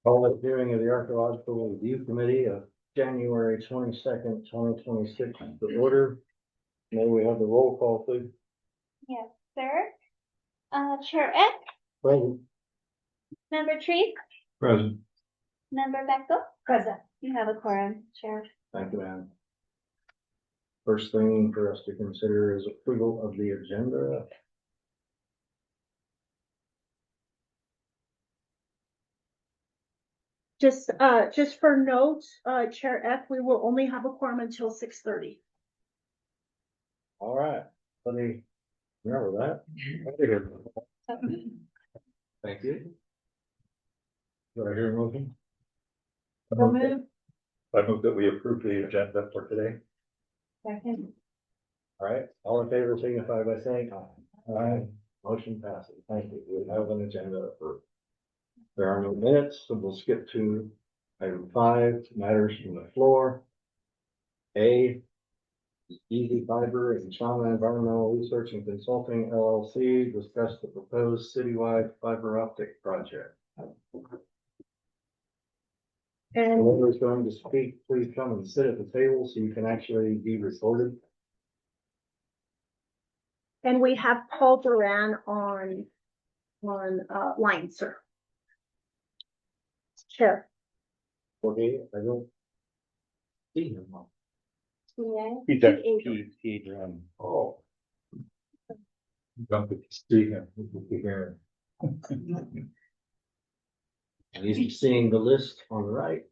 Public hearing of the Archaeological Review Committee of January 22nd, 2026. The order. May we have the roll call, please? Yes, sir. Chair Eck, Present. Member Tree, Present. Member Beckel. Present. You have a quorum, Chair. Thank you, ma'am. First thing for us to consider is approval of the agenda. Just for notes, Chair F, we will only have a quorum until 6:30. All right, let me remember that. Thank you. Do I hear a motion? So moved. I move that we approve the agenda for today. Second. All right, all in favor signify by saying aye. Aye. Motion passes. Thank you. We have an agenda approved. There are no minutes, so we'll skip to item 5, matters from the floor. A, Easy Fiber and Shauna Environmental Research and Consulting LLC discuss the proposed citywide fiber optic project. And Whoever's going to speak, please come and sit at the table so you can actually be recorded. we have Paul Duran on line, sir. Chair. Okay, I don't see him. Yeah. He's at Adrian. Oh. Don't get to see him. We'll be here. And he's seeing the list on the right.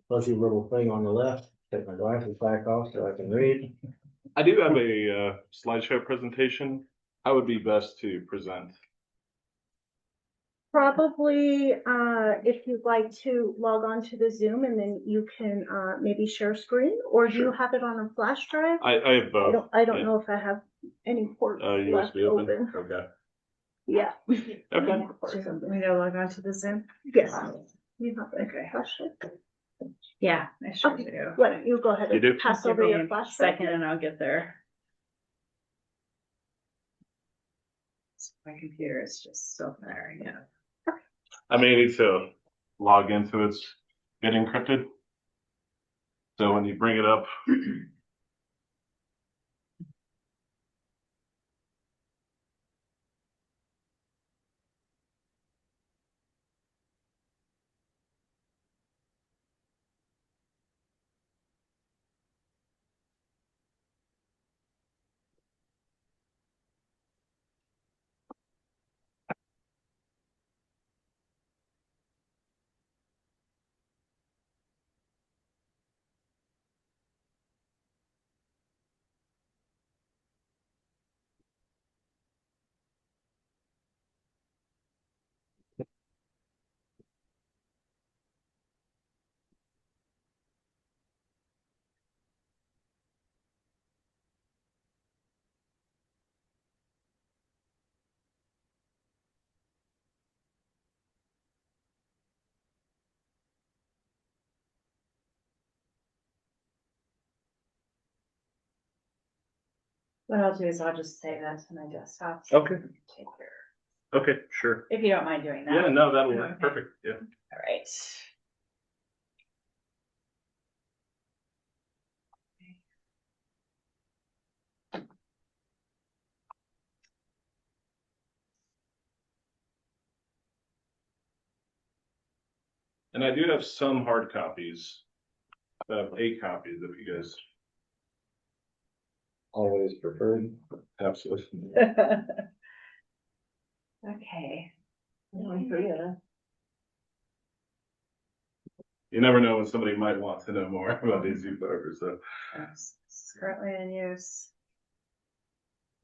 Fuzzy little thing on the left. Take my glasses back off so I can read. I do have a slideshow presentation. How would be best to present? Probably, if you'd like to log on to the Zoom and then you can maybe share screen, or do you Sure. have it on a flash drive? I have both. I don't yeah. know if I have any ports left USB open. Okay. Yeah. Okay. We gotta log on to the Zoom? Yes. You have a flash drive? Yeah, I sure Okay. do. Why don't you go ahead You do? and pass Give over me your a flash drive? second and I'll get there. My computer is just so flaring up. I may need to log into its get encrypted. So when you bring it up, What I'll do is I'll just save that to my desktop. Okay. Take care. okay, sure. If you don't mind doing that. Yeah, no, that'll work. Okay. Perfect. Yeah. All right. And I do have some hard copies. I have 8 copies if you guys Always preferred. absolutely. Okay. You never know when somebody might want to know more about these fibers. So It's currently in use.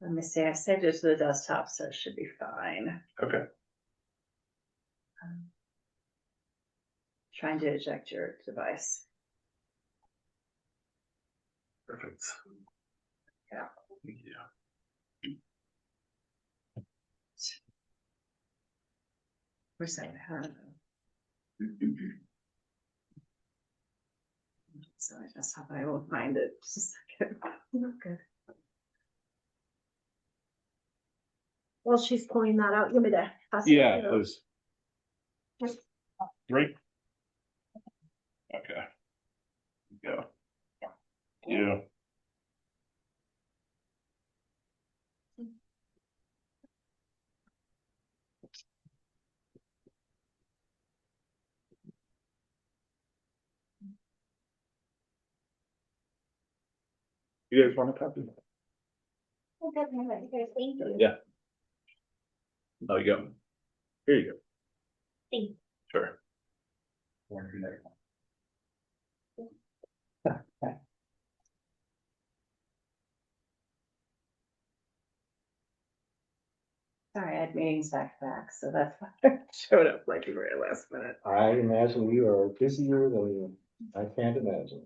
Let me see, I saved it to the desktop, so it should be fine. okay. Trying to eject your device. Perfect. Yeah. Thank you. Where's that? So I just hope I will find it. Just a second. Okay. While she's pulling that out, you want me to pass it? Yeah, to- please. Just- 3. Okay. Go. Yeah. You guys want a copy? Oh, good, right here. Thank you. Yeah. Oh, you go. Here you go. Thank you. Sure. Sorry, I had meetings back to back, so that's why I showed up like very last minute. I imagine you are busier than I can't imagine.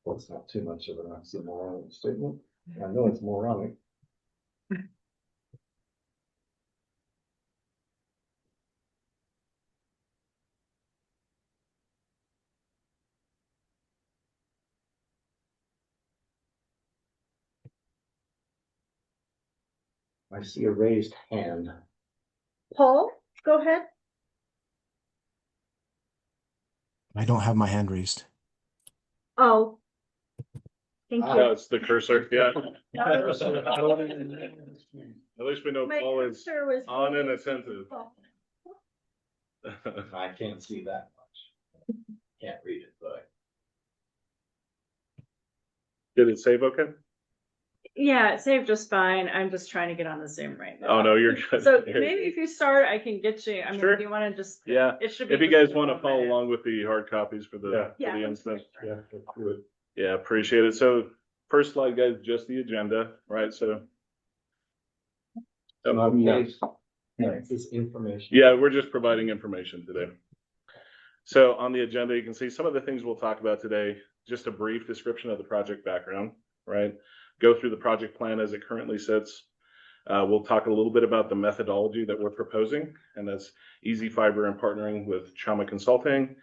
Well, it's not too much of an oxymoron statement. I know it's moronic. I see a raised hand. Paul, go ahead. I don't have my hand raised. Oh. Thank No, you. it's the cursor, yeah. At least we know My Paul is cursor was on and raised. attentive. I can't see that much. Can't read it, but. Did it save okay? Yeah, it saved just fine. I'm just trying to get on the Zoom right now. Oh, no, you're good. So maybe if you start, I can get you, I mean, Sure. if you wanna just, Yeah, it should be. if you just guys want to a follow minute. along with the hard copies for the, Yeah. for the instance. Yeah, let's do it. Yeah, appreciate it. So first slide, guys, just the agenda, right? So. Okay. Yeah, this information. Yeah, we're just providing information today. So on the agenda, you can see some of the things we'll talk about today, just a brief description of the project background, right? Go through the project plan as it currently sits. We'll talk a little bit about the methodology that we're proposing, and that's Easy Fiber and partnering with Chama Consulting,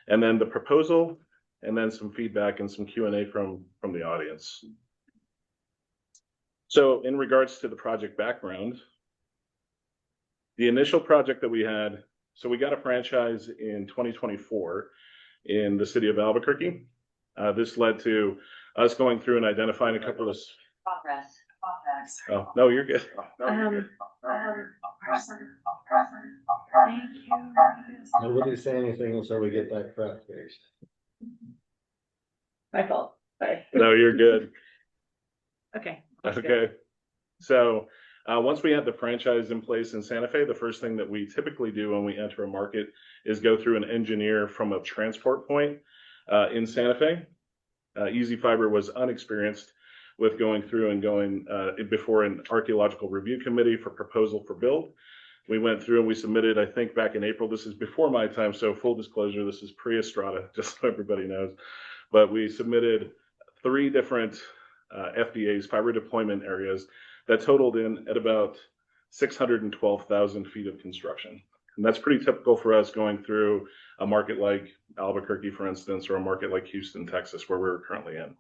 and then the proposal, and then some feedback and some Q&A from the audience. So in regards to the project background, the initial project that we had, so we got a franchise in 2024 in the city of Albuquerque. This led to us going through and identifying a couple of. Oh, no, you're good. Thank you. Nobody say anything until we get that crap fixed. My fault, sorry. No, you're good. Okay. that's good. Okay. So once we had the franchise in place in Santa Fe, the first thing that we typically do when we enter a market is go through an engineer from a transport point in Santa Fe. Easy Fiber was unexperienced with going through and going before an archaeological review committee for proposal for build. We went through and we submitted, I think back in April, this is before my time, so full disclosure, this is pre-Estrada, just so everybody knows. But we submitted 3 different FDAs, fiber deployment areas, that totaled in at about 612,000 feet of construction. And that's pretty typical for us going through a market like Albuquerque, for instance, or a market like Houston, Texas, where we're currently in.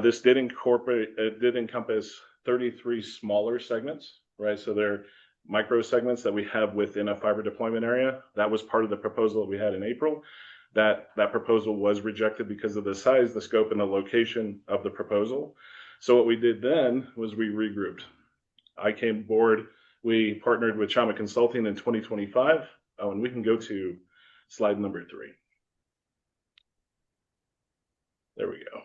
This did encompass 33 smaller segments, right? So they're micro segments that we have within a fiber deployment area. That was part of the proposal that we had in April. That proposal was rejected because of the size, the scope, and the location of the proposal. So what we did then was we regrouped. I came aboard, we partnered with Chama Consulting in 2025. Oh, and we can go to slide number 3. There we go.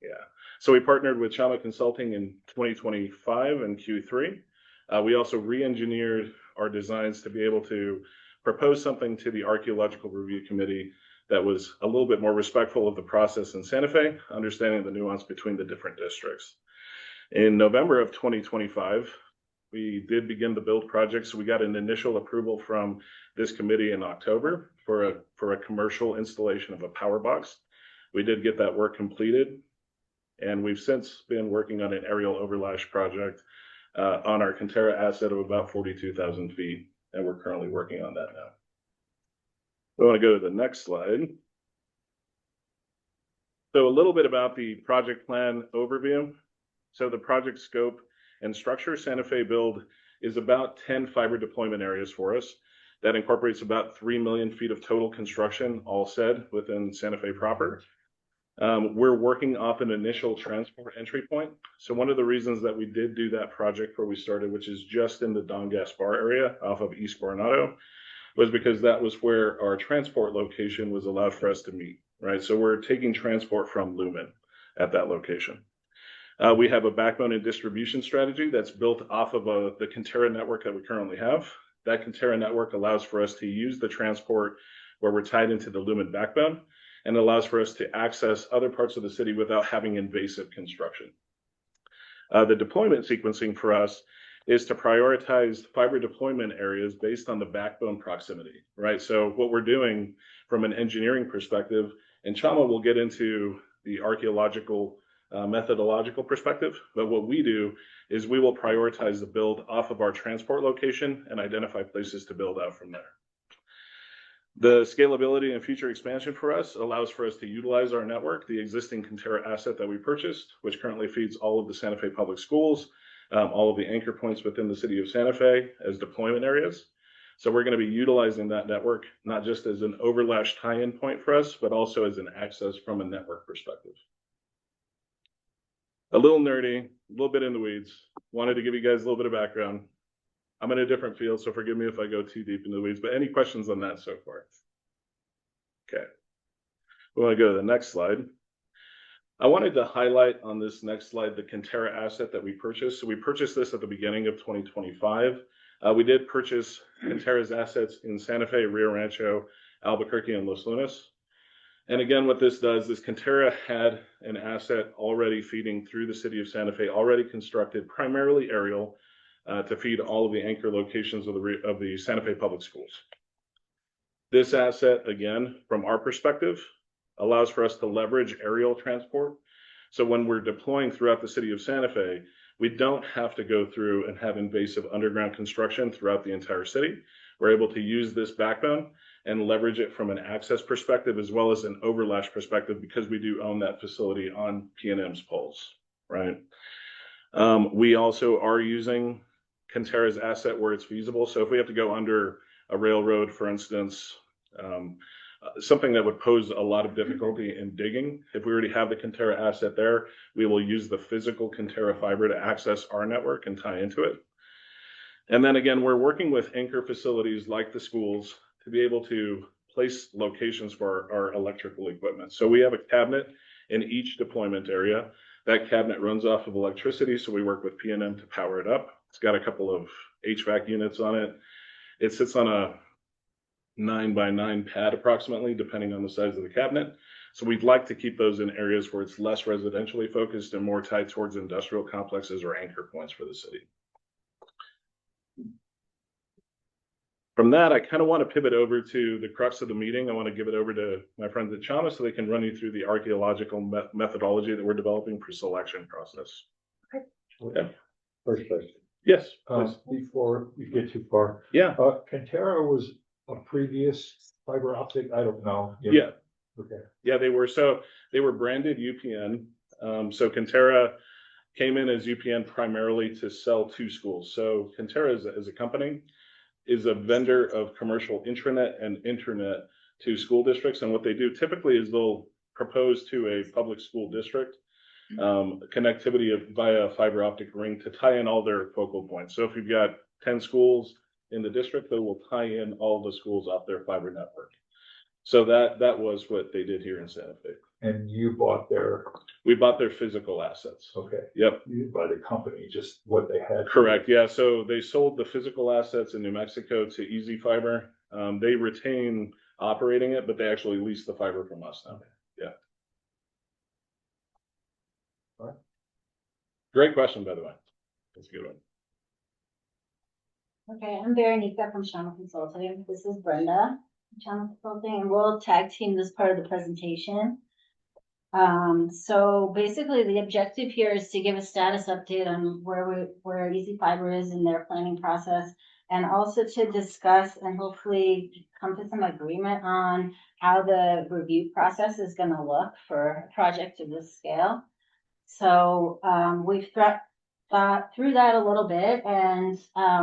Yeah. So we partnered with Chama Consulting in 2025 and Q3. We also re-engineered our designs to be able to propose something to the Archaeological Review Committee that was a little bit more respectful of the process in Santa Fe, understanding the nuance between the different districts. In November of 2025, we did begin the build project. So we got an initial approval from this committee in October for a commercial installation of a power box. We did get that work completed, and we've since been working on an aerial overlash project on our Contera asset of about 42,000 feet, and we're currently working on that now. I want to go to the next slide. So a little bit about the project plan overview. So the project scope and structure. Santa Fe build is about 10 fiber deployment areas for us. That incorporates about 3 million feet of total construction, all said, within Santa Fe proper. We're working off an initial transport entry point. So one of the reasons that we did do that project where we started, which is just in the Don Gaspar area off of East Coronado, was because that was where our transport location was allowed for us to meet, right? So we're taking transport from Lumen at that location. We have a backbone and distribution strategy that's built off of the Conterra network that we currently have. That Conterra network allows for us to use the transport where we're tied into the Lumen backbone, and allows for us to access other parts of the city without having invasive construction. The deployment sequencing for us is to prioritize fiber deployment areas based on the backbone proximity, right? So what we're doing from an engineering perspective, and Chama will get into the archaeological methodological perspective, but what we do is we will prioritize the build off of our transport location and identify places to build out from there. The scalability and future expansion for us allows for us to utilize our network, the existing Conterra asset that we purchased, which currently feeds all of the Santa Fe public schools, all of the anchor points within the city of Santa Fe as deployment areas. So we're going to be utilizing that network, not just as an overlash tie-in point for us, but also as an access from a network perspective. A little nerdy, a little bit in the weeds. Wanted to give you guys a little bit of background. I'm in a different field, so forgive me if I go too deep into the weeds, but any questions on that so far? Okay. We want to go to the next slide. I wanted to highlight on this next slide the Conterra asset that we purchased. So we purchased this at the beginning of 2025. We did purchase Conterra's assets in Santa Fe, Rio Rancho, Albuquerque, and Los Lunas. And again, what this does is Conterra had an asset already feeding through the city of Santa Fe, already constructed, primarily aerial, to feed all of the anchor locations of the Santa Fe public schools. This asset, again, from our perspective, allows for us to leverage aerial transport. So when we're deploying throughout the city of Santa Fe, we don't have to go through and have invasive underground construction throughout the entire city. We're able to use this backbone and leverage it from an access perspective as well as an overlash perspective, because we do own that facility on PNM's poles, right? We also are using Conterra's asset where it's feasible. So if we have to go under a railroad, for instance, something that would pose a lot of difficulty in digging, if we already have the Conterra asset there, we will use the physical Conterra fiber to access our network and tie into it. And then again, we're working with anchor facilities like the schools to be able to place locations for our electrical equipment. So we have a cabinet in each deployment area. That cabinet runs off of electricity, so we work with PNM to power it up. It's got a couple of HVAC units on it. It sits on a 9x9 pad approximately, depending on the size of the cabinet. So we'd like to keep those in areas where it's less residentially focused and more tied towards industrial complexes or anchor points for the city. From that, I kind of want to pivot over to the crux of the meeting. I want to give it over to my friends at Chama so they can run you through the archaeological methodology that we're developing for selection process. Okay. First question. Yes, please. Before you get too far, Yeah. Conterra was a previous fiber optic. I don't know. Yeah. Okay. Yeah, they were branded UPN. So Conterra came in as UPN primarily to sell to schools. So Conterra as a company is a vendor of commercial intranet and internet to school districts. And what they do typically is they'll propose to a public school district connectivity via a fiber optic ring to tie in all their focal points. So if you've got 10 schools in the district, they will tie in all the schools off their fiber network. So that was what they did here in Santa Fe. And you bought We bought their physical assets. okay. Yep. You didn't buy the company, just what they had. Correct. Yeah. So they sold the physical assets in New Mexico to Easy Fiber. They retain operating it, but they actually lease the fiber from us now. Yeah. All right. Great question, by the way. That's a good one. Okay, I'm Veronica from Chama Consulting. This is Brenda from Chama Consulting, and we'll tag team this part of the presentation. So basically the objective here is to give a status update on where Easy Fiber is in their planning process, and also to discuss and hopefully come to some agreement on how the review process is going to look for a project of this scale. So we've thought through that a little bit, and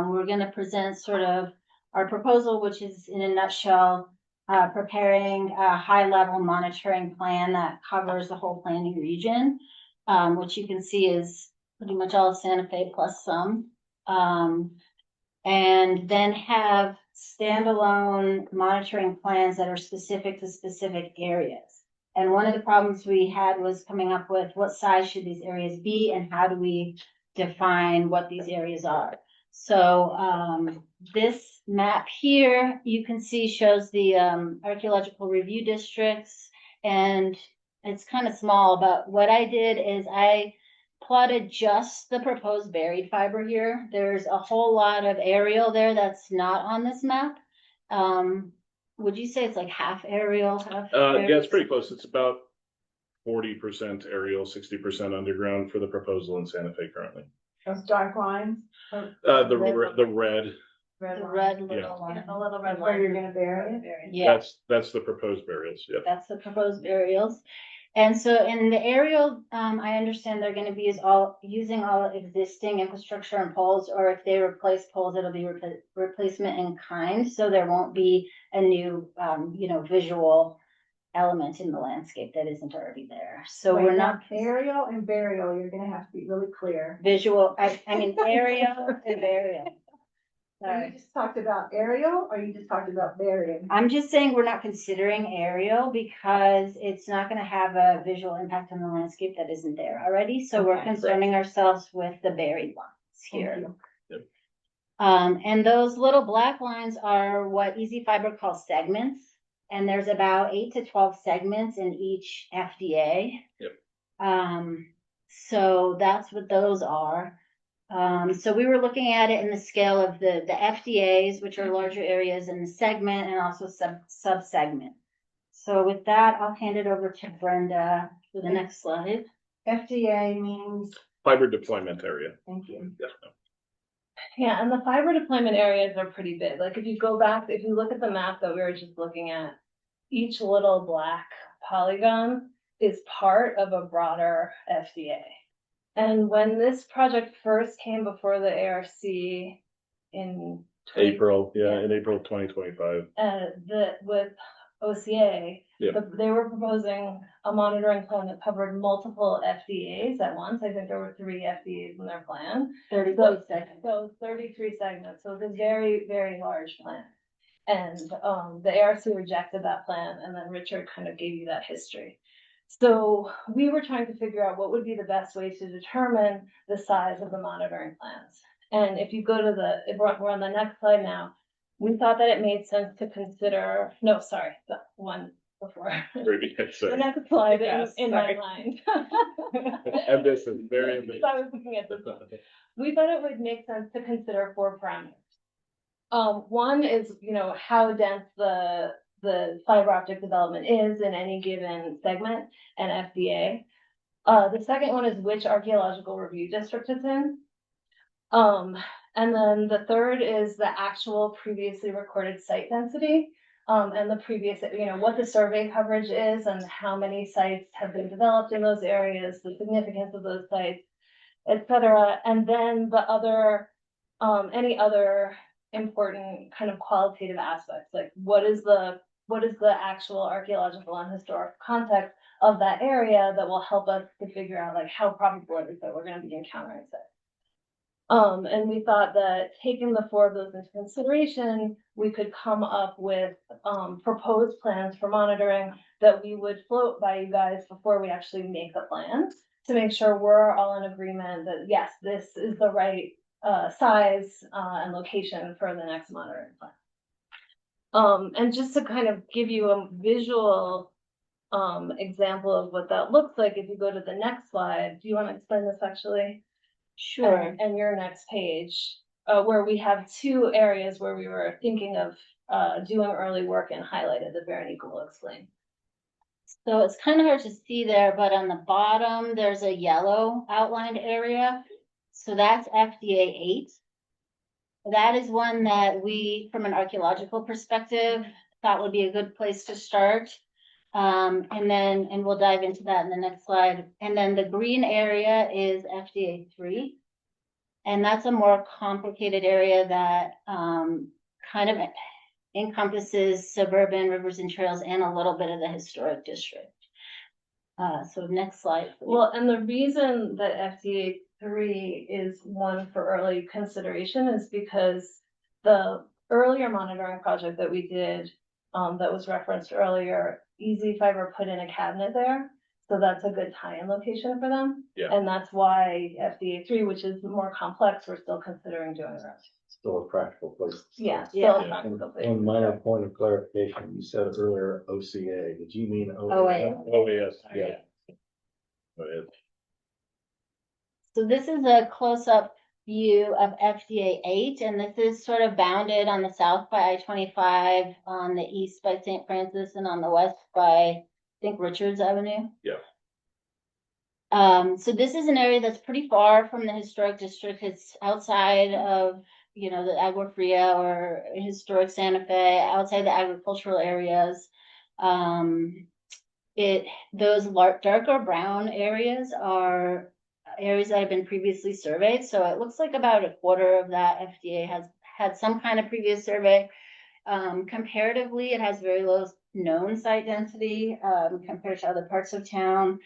we're going to present sort of our proposal, which is in a nutshell, preparing a high-level monitoring plan that covers the whole planning region, which you can see is pretty much all of Santa Fe plus some. And then have standalone monitoring plans that are specific to specific areas. And one of the problems we had was coming up with what size should these areas be and how do we define what these areas are. So this map here, you can see shows the archaeological review districts, and it's kind of small, but what I did is I plotted just the proposed buried fiber here. There's a whole lot of aerial there that's not on this map. Would you say it's like half aerial, half? Yeah, it's pretty close. It's about 40% aerial, 60% underground for the proposal in Santa Fe currently. Those dark lines? The red, The Red red line. little line. The little red where you're gonna bury it? Yeah, that's the proposed burials. Yep. that's the proposed burials. And so in the aerial, I understand they're gonna be using all existing infrastructure and poles, or if they replace poles, it'll be replacement in kind. So there won't be a new, visual element in the landscape that isn't already there. So we're not Aerial and burial, you're gonna have to be really clear. visual, I mean, aerial and burial. You Sorry. just talked about aerial or you just talked about burying? I'm just saying we're not considering aerial because it's not gonna have a visual impact on the landscape that isn't there already. So we're Okay. concerning ourselves with the buried lines Thank here. you. And those little black lines are what Easy Fiber calls segments. And there's about 8 to 12 segments in each FDA. Yep. So that's what those are. So we were looking at it in the scale of the FDAs, which are larger areas in the segment and also sub-segment. So with that, I'll hand it over to Brenda for the next slide. FDA means, Fiber deployment area. thank you. Yeah. Yeah, and the fiber deployment areas are pretty big. Like if you go back, if you look at the map that we were just looking at, each little black polygon is part of a broader FDA. And when this project first came before the ARC in April, in April 2025. with OCA, Yep. they were proposing a monitoring plan that covered multiple FDAs at once. I think there were 3 FDAs in their plan. 33 seconds. So 33 segments. So it's a very, very large plan. And the ARC rejected that plan, and then Richard kind of gave you that history. So we were trying to figure out what would be the best way to determine the size of the monitoring plans. And if you go to if we're on the next slide now, we thought that it made sense to consider, no, sorry, the one before. The next slide in my mind. And this is very ambitious. I was looking at this one. We thought it would make sense to consider 4 parameters. One is, how dense the fiber optic development is in any given segment and FDA. The second one is which archaeological review district it's in. And then the third is the actual previously recorded site density, and the previous, what the survey coverage is and how many sites have been developed in those areas, the significance of those sites, etc. And then the other, any other important kind of qualitative aspects, like what is the actual archaeological and historic context of that area that will help us to figure out like how probable it is that we're going to be encountering sites. And we thought that taking the 4 of those into consideration, we could come up with proposed plans for monitoring that we would float by you guys before we actually make the plans to make sure we're all in agreement that yes, this is the right size and location for the next monitoring plan. And just to kind of give you a visual example of what that looks like, if you go to the next slide, do you want to explain this actually? Sure. And your next page, where we have 2 areas where we were thinking of doing early work and highlighted that Veronique will explain. So it's kind of hard to see there, but on the bottom, there's a yellow outlined area. So that's FDA 8. That is one that we, from an archaeological perspective, thought would be a good place to start. And we'll dive into that in the next slide. And then the green area is FDA 3. And that's a more complicated area that, kind of encompasses suburban rivers and trails and a little bit of the historic district. So next slide. please. Well, and the reason that FDA 3 is one for early consideration is because the earlier monitoring project that we did, that was referenced earlier, Easy Fiber put in a cabinet there. So that's a good tie-in location for them. Yeah. And that's why FDA 3, which is more complex, we're still considering doing that. Still a practical place. to start. Yeah, still Yeah. a practical place. One minor point of clarification, you said earlier OCA, did you mean OA? OA. Oh, yes, Yeah. Go ahead. So this is a close-up view of FDA 8, and this is sort of bounded on the south by I-25, on the east by St. Francis, and on the west by, I think, Richards Avenue. Yeah. So this is an area that's pretty far from the historic district. It's outside of, the Agua Fria or historic Santa Fe, outside the agricultural areas. Those darker brown areas are areas that have been previously surveyed. So it looks like about a quarter of that FDA has had some kind of previous survey. Comparatively, it has very low known site density, compared to other parts of town.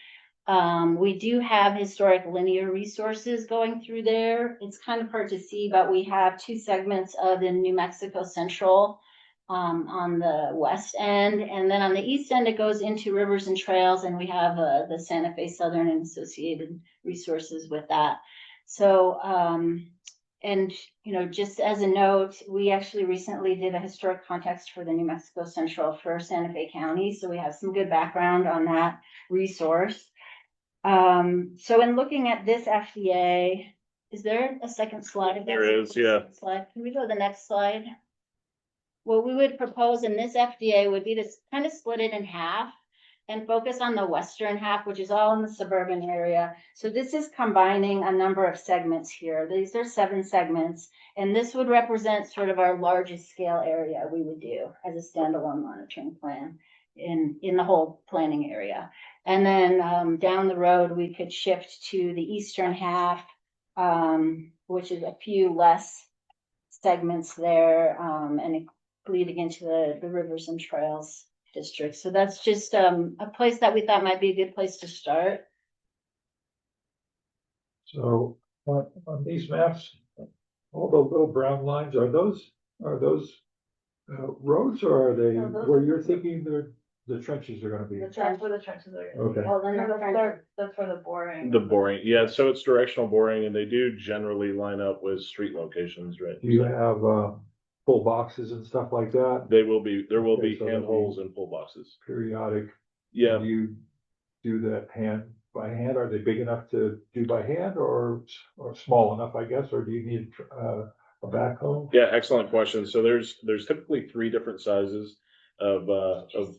We do have historic linear resources going through there. It's kind of hard to see, but we have two segments of the New Mexico Central, on the west end, and then on the east end it goes into rivers and trails, and we have the Santa Fe Southern and associated resources with that. So and just as a note, we actually recently did a historic context for the New Mexico Central for Santa Fe County, so we have some good background on that resource. So in looking at this FDA, is there a second slide? There is, yeah. Slide. Can we go to the next slide? What we would propose in this FDA would be to kind of split it in half and focus on the western half, which is all in the suburban area. So this is combining a number of segments here. These are 7 segments, and this would represent sort of our largest scale area we would do as a standalone monitoring plan in the whole planning area. And then down the road, we could shift to the eastern half, which is a few less segments there, and leading into the rivers and trails district. So that's just a place that we thought might be a good place to start. So on these maps, all the little brown lines, are those roads, or are they No, those where are- you're thinking the trenches are gonna be? That's where the trenches are. Okay. Well, then No, the that's for the boring. The boring, yeah, so it's directional boring, and they do generally line up with street locations, right? Do you have full boxes and stuff like that, There will be Okay, so hand there'll be- holes and pull boxes. periodic? Yeah, Do you do that by hand? Are they big enough to do by hand, or small enough, I guess, or do you need a backhoe? yeah, excellent question. So there's typically 3 different sizes of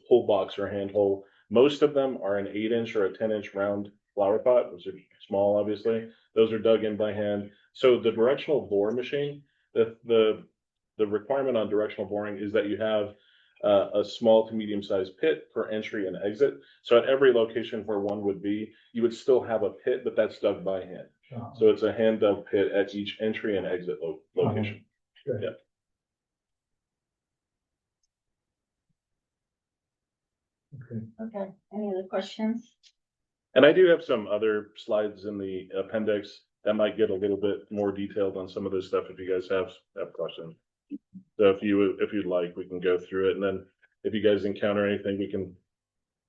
pull box or hand hole. Most of them are an 8-inch or a 10-inch round flower pot, which are small, obviously. Those are dug in by hand. So the directional bore machine, the requirement on directional boring is that you have a small to medium sized pit for entry and exit. So at every location where one would be, you would still have a pit, but that's dug by hand. So it's a hand dug pit at each entry and exit location. Good. Yeah. Okay. Okay, any other questions? And I do have some other slides in the appendix that might get a little bit more detailed on some of this stuff if you guys have questions. So if you'd like, we can go through it, and then if you guys encounter anything, we can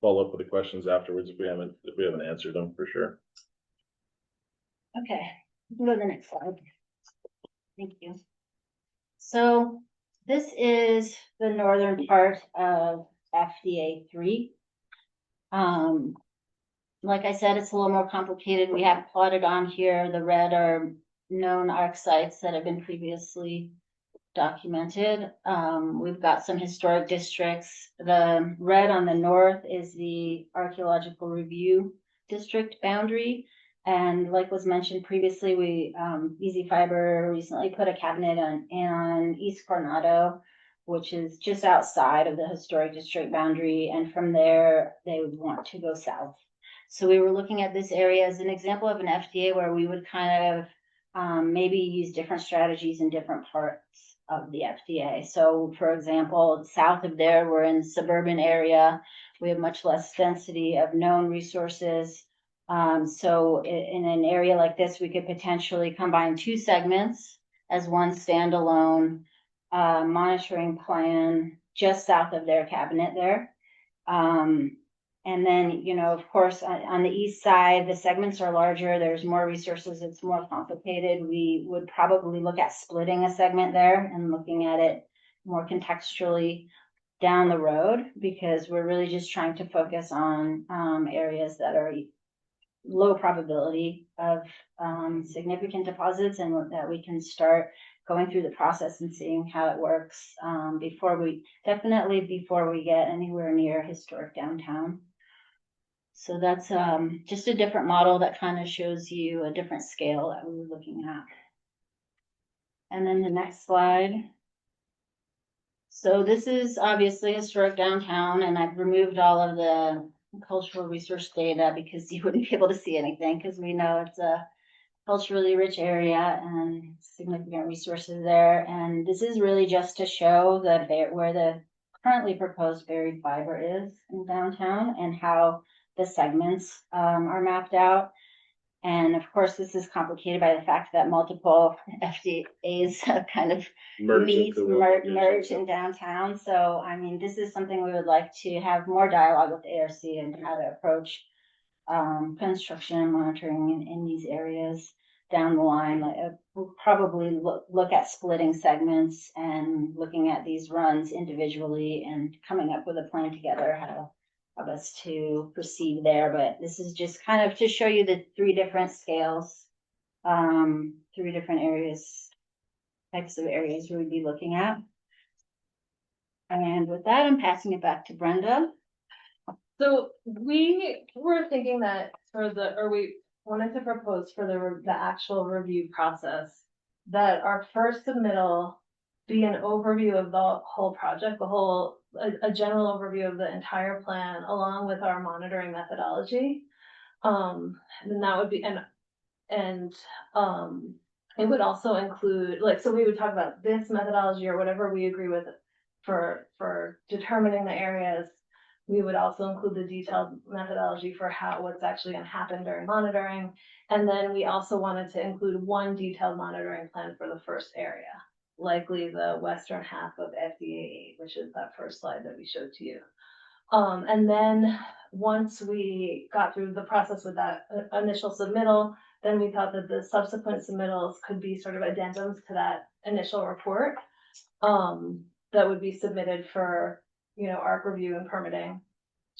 follow up with the questions afterwards if we haven't answered them for sure. Okay, we can go to the next slide. Thank you. So this is the northern part of FDA 3. Like I said, it's a little more complicated. We have plotted on here, the red are known arc sites that have been previously documented. We've got some historic districts. The red on the north is the archaeological review district boundary. And like was mentioned previously, we, Easy Fiber recently put a cabinet on East Coronado, which is just outside of the historic district boundary. And from there, they would want to go south. So we were looking at this area as an example of an FDA where we would kind maybe use different strategies in different parts of the FDA. So for example, south of there, we're in suburban area. We have much less density of known resources. So in an area like this, we could potentially combine two segments as one standalone monitoring plan just south of their cabinet there. And then, you know, of course, on the east side, the segments are larger. There's more resources. It's more complicated. We would probably look at splitting a segment there and looking at it more contextually down the road, because we're really just trying to focus on areas that are low probability of significant deposits, and that we can start going through the process and seeing how it works before we get anywhere near historic downtown. So that's just a different model that kind of shows you a different scale that we were looking at. And then the next slide. So this is obviously historic downtown, and I've removed all of the cultural resource data because you wouldn't be able to see anything, because we know it's a culturally rich area and significant resources there. And this is really just to show where the currently proposed buried fiber is in downtown and how the segments are mapped out. And of course, this is complicated by the fact that multiple FDAs kind of merge in downtown. So, I mean, this is something we would like to have more dialogue with ARC and how to approach construction and monitoring in these areas down the line. We'll probably look at splitting segments and looking at these runs individually and coming up with a plan together how best to proceed there. But this is just kind of to show you the three different scales, three different areas, types of areas we would be looking at. And with that, I'm passing it back to Brenda. So we were thinking that we wanted to propose for the actual review process that our first submittal be an overview of the whole project, a general overview of the entire plan, along with our monitoring methodology. And that would be, and it would also include, so we would talk about this methodology or whatever we agree with for determining the areas. We would also include the detailed methodology for what's actually going to happen during monitoring. And then we also wanted to include one detailed monitoring plan for the first area, likely the western half of FDA 8, which is that first slide that we showed to you. And then once we got through the process with that initial submittal, then we thought that the subsequent submittals could be sort of addendums to that initial report that would be submitted for, ARC review and permitting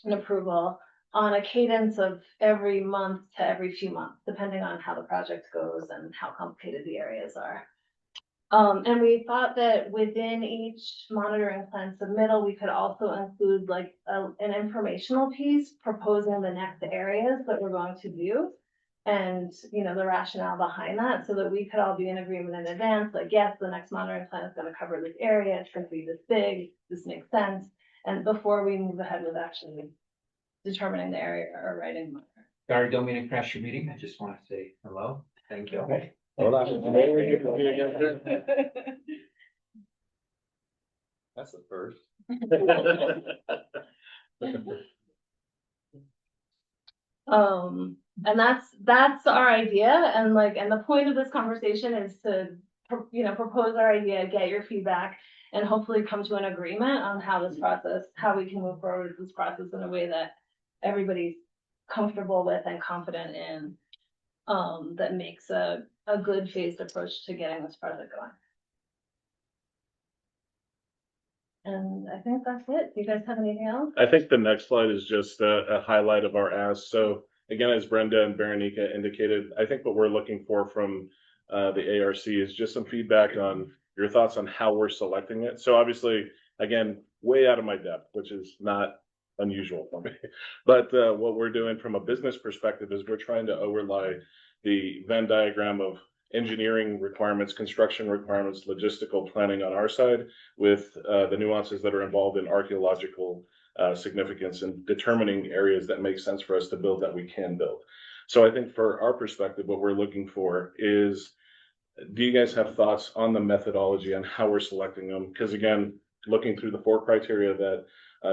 and approval on a cadence of every month to every few months, depending on how the project goes and how complicated the areas are. And we thought that within each monitoring plan submittal, we could also include an informational piece proposing the next areas that we're going to do and, the rationale behind that, so that we could all be in agreement in advance, yes, the next monitoring plan is going to cover this area, it's going to be this big, this makes sense. And before we move ahead with actually determining the area or writing. Sorry, don't mean to crash your meeting. I just want to say hello. Thank you. Okay. Hold on. That's the first. And that's our idea. And the point of this conversation is to, propose our idea, get your feedback, and hopefully come to an agreement on how we can move forward with this process in a way that everybody's comfortable with and confident in, that makes a good phased approach to getting this project going. And I think that's it. Do you guys have anything else? I think the next slide is just a highlight of our ask. So again, as Brenda and Veronica indicated, I think what we're looking for from the ARC is just some feedback on your thoughts on how we're selecting it. So obviously, again, way out of my depth, which is not unusual for me. But what we're doing from a business perspective is we're trying to overlay the Venn diagram of engineering requirements, construction requirements, logistical planning on our side with the nuances that are involved in archaeological significance and determining areas that make sense for us to build that we can build. So I think for our perspective, what we're looking for is do you guys have thoughts on the methodology and how we're selecting them? Because again, looking through the 4 criteria that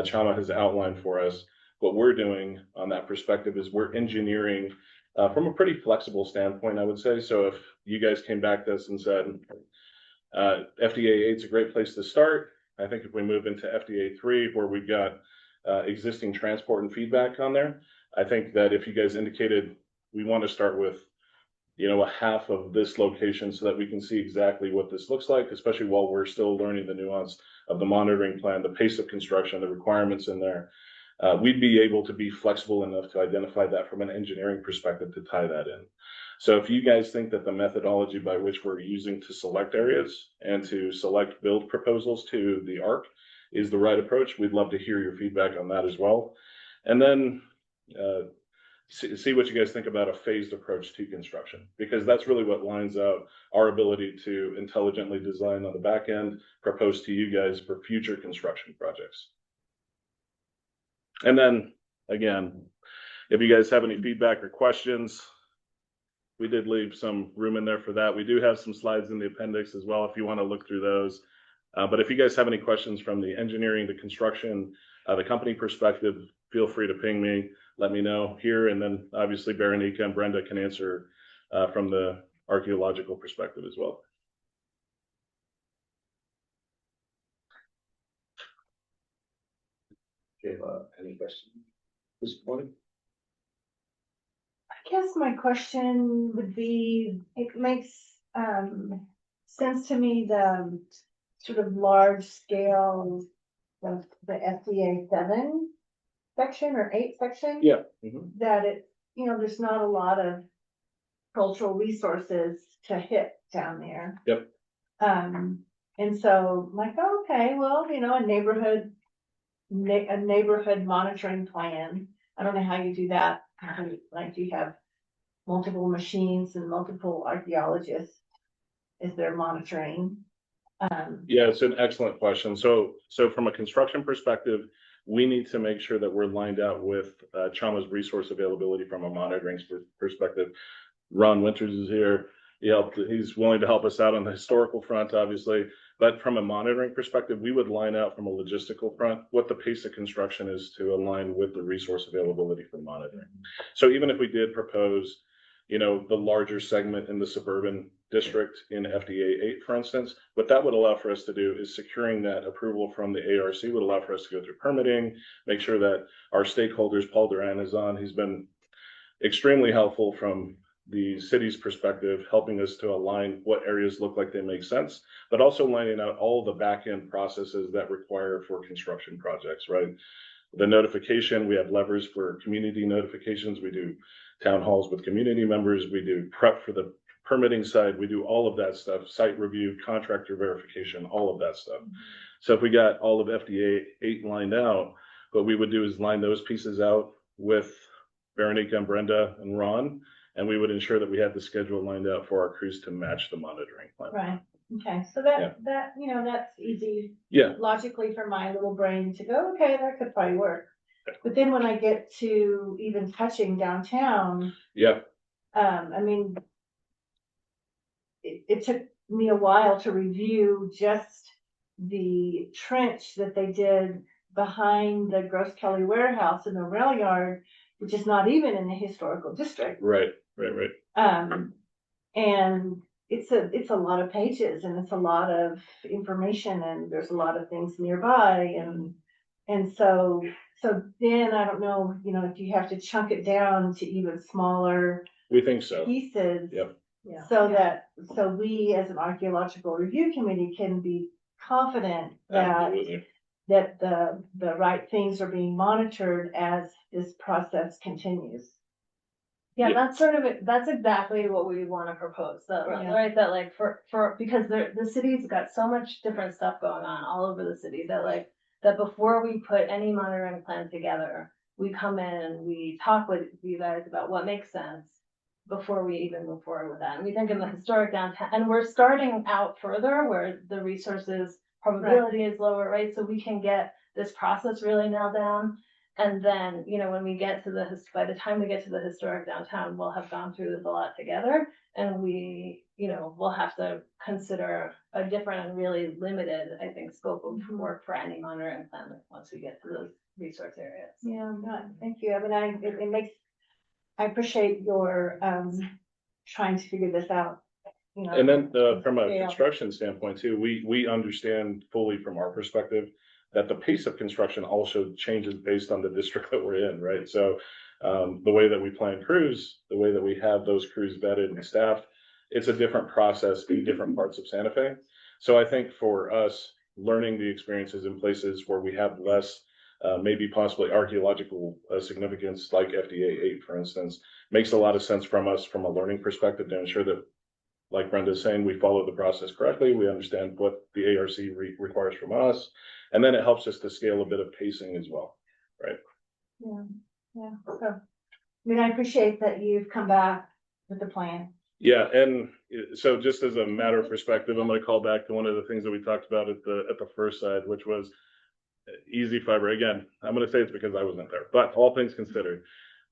Chama has outlined for us, what we're doing on that perspective is we're engineering from a pretty flexible standpoint, I would say. So if you guys came back to us and said, FDA 8 is a great place to start. I think if we move into FDA 3, where we've got existing transport and feedback on there, I think that if you guys indicated we want to start with, you know, a half of this location so that we can see exactly what this looks like, especially while we're still learning the nuance of the monitoring plan, the pace of construction, the requirements in there, we'd be able to be flexible enough to identify that from an engineering perspective to tie that in. So if you guys think that the methodology by which we're using to select areas and to select build proposals to the ARC is the right approach, we'd love to hear your feedback on that as well. And then see what you guys think about a phased approach to construction, because that's really what lines out our ability to intelligently design on the back end, propose to you guys for future construction projects. And then again, if you guys have any feedback or questions, we did leave some room in there for that. We do have some slides in the appendix as well if you want to look through those. But if you guys have any questions from the engineering, the construction, the company perspective, feel free to ping me, let me know here. And then obviously Veronica and Brenda can answer from the archaeological perspective as well. Okay, any questions at this point? I guess my question would be, it makes sense to me, the sort of large scale of the FDA 7 section or 8 section. Yeah. That it, you know, there's not a lot of cultural resources to hit down there. Yep. And so like, okay, well, you know, a neighborhood monitoring plan. I don't know how you do that. Like, do you have multiple machines and multiple archaeologists? Is there monitoring? Yeah, it's an excellent question. So from a construction perspective, we need to make sure that we're lined out with Chama's resource availability from a monitoring perspective. Ron Winters is here. He's willing to help us out on the historical front, obviously. But from a monitoring perspective, we would line out from a logistical front what the pace of construction is to align with the resource availability for monitoring. So even if we did propose, you know, the larger segment in the suburban district in FDA 8, for instance, what that would allow for us to do is securing that approval from the ARC would allow for us to go through permitting, make sure that our stakeholders, Paul Duran is on, he's been extremely helpful from the city's perspective, helping us to align what areas look like they make sense, but also lining out all the back end processes that require for construction projects, right? The notification, we have levers for community notifications. We do town halls with community members. We do prep for the permitting side. We do all of that stuff, site review, contractor verification, all of that stuff. So if we got all of FDA 8 lined out, what we would do is line those pieces out with Veronica and Brenda and Ron, and we would ensure that we had the schedule lined out for our crews to match the monitoring plan. Right. Okay. So that, you know, that's easy. Yeah. Logically for my little brain to go, okay, that could probably work. But then when I get to even touching downtown, Yeah. I mean, it took me a while to review just the trench that they did behind the Gross Kelly warehouse in the rail yard, which is not even in the historical district. Right. And it's a lot of pages and it's a lot of information and there's a lot of things nearby and so then I don't know, you know, do you have to chunk it down to even smaller We think so. pieces? Yep. Yeah. So we as an archaeological review committee can be confident that Absolutely. that the right things are being monitored as this process continues. Yeah, that's sort of it. That's exactly what we want to propose. That, Yeah. right? That like for because the city's got so much different stuff going on all over the city that before we put any monitoring plan together, we come in and we talk with you guys about what makes sense before we even move forward with that. And we think in the historic downtown, and we're starting out further where the resources probability is lower, right? So we can get this process really nailed down. And then, you know, when we get to by the time we get to the historic downtown, we'll have gone through this a lot together. And we, you know, we'll have to consider a different and really limited, I think, scope of work for any monitoring plan once we get to those resource areas. Yeah, no, thank you. I mean, it makes, I appreciate your, trying to figure this out, you know. And then from a Yeah. construction standpoint too, we understand fully from our perspective that the pace of construction also changes based on the district that we're in, right? So the way that we plan crews, the way that we have those crews vetted and staffed, it's a different process in different parts of Santa Fe. So I think for us, learning the experiences in places where we have less maybe possibly archaeological significance, like FDA 8, for instance, makes a lot of sense from us from a learning perspective to ensure that, like Brenda's saying, we follow the process correctly. We understand what the ARC requires from us. And then it helps us to scale a bit of pacing as well, right? Yeah, yeah. So, I mean, I appreciate that you've come back with the plan. Yeah, and so just as a matter of perspective, I'm going to call back to one of the things that we talked about at the first side, which was Easy Fiber. Again, I'm going to say it's because I wasn't there, but all things considered,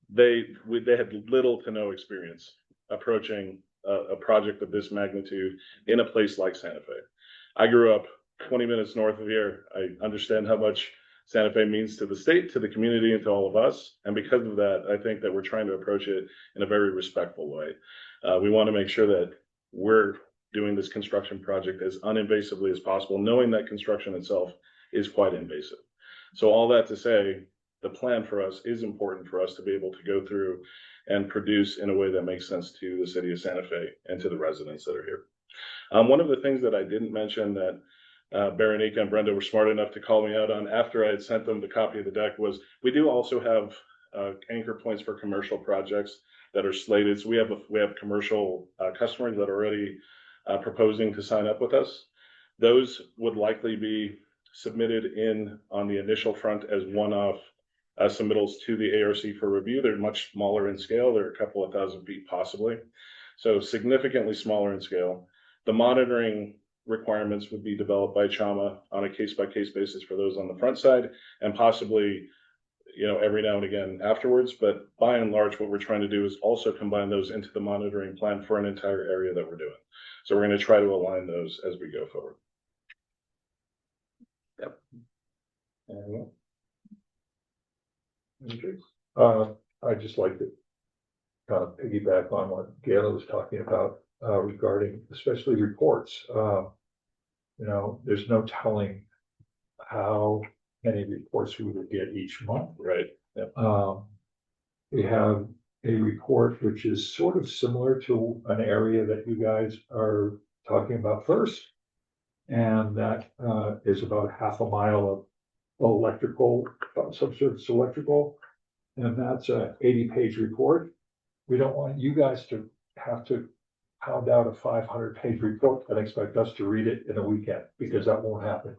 they had little to no experience approaching a project of this magnitude in a place like Santa Fe. I grew up 20 minutes north of here. I understand how much Santa Fe means to the state, to the community, and to all of us. And because of that, I think that we're trying to approach it in a very respectful way. We want to make sure that we're doing this construction project as uninvasively as possible, knowing that construction itself is quite invasive. So all that to say, the plan for us is important for us to be able to go through and produce in a way that makes sense to the city of Santa Fe and to the residents that are here. One of the things that I didn't mention that Berenica and Brenda were smart enough to call me out on after I had sent them the copy of the deck was we do also have anchor points for commercial projects that are slated. So we have commercial customers that are already proposing to sign up with us. Those would likely be submitted in on the initial front as one-off submittals to the ARC for review. They're much smaller in scale. They're a couple of 1,000 feet possibly. So significantly smaller in scale. The monitoring requirements would be developed by CHAMA on a case-by-case basis for those on the front side and possibly, you know, every now and again afterwards. But by and large, what we're trying to do is also combine those into the monitoring plan for an entire area that we're doing. So we're going to try to align those as we go forward. Yep. I'd just like to kind of piggyback on what Gayla was talking about regarding especially reports. You know, there's no telling how many reports we would get each month. Right. Yep. We have a report which is sort of similar to an area that you guys are talking about first. And that is about half a mile of electrical, subsurface electrical. And that's a 80-page report. We don't want you guys to have to pound out a 500-page report and expect us to read it in a weekend, because that won't happen.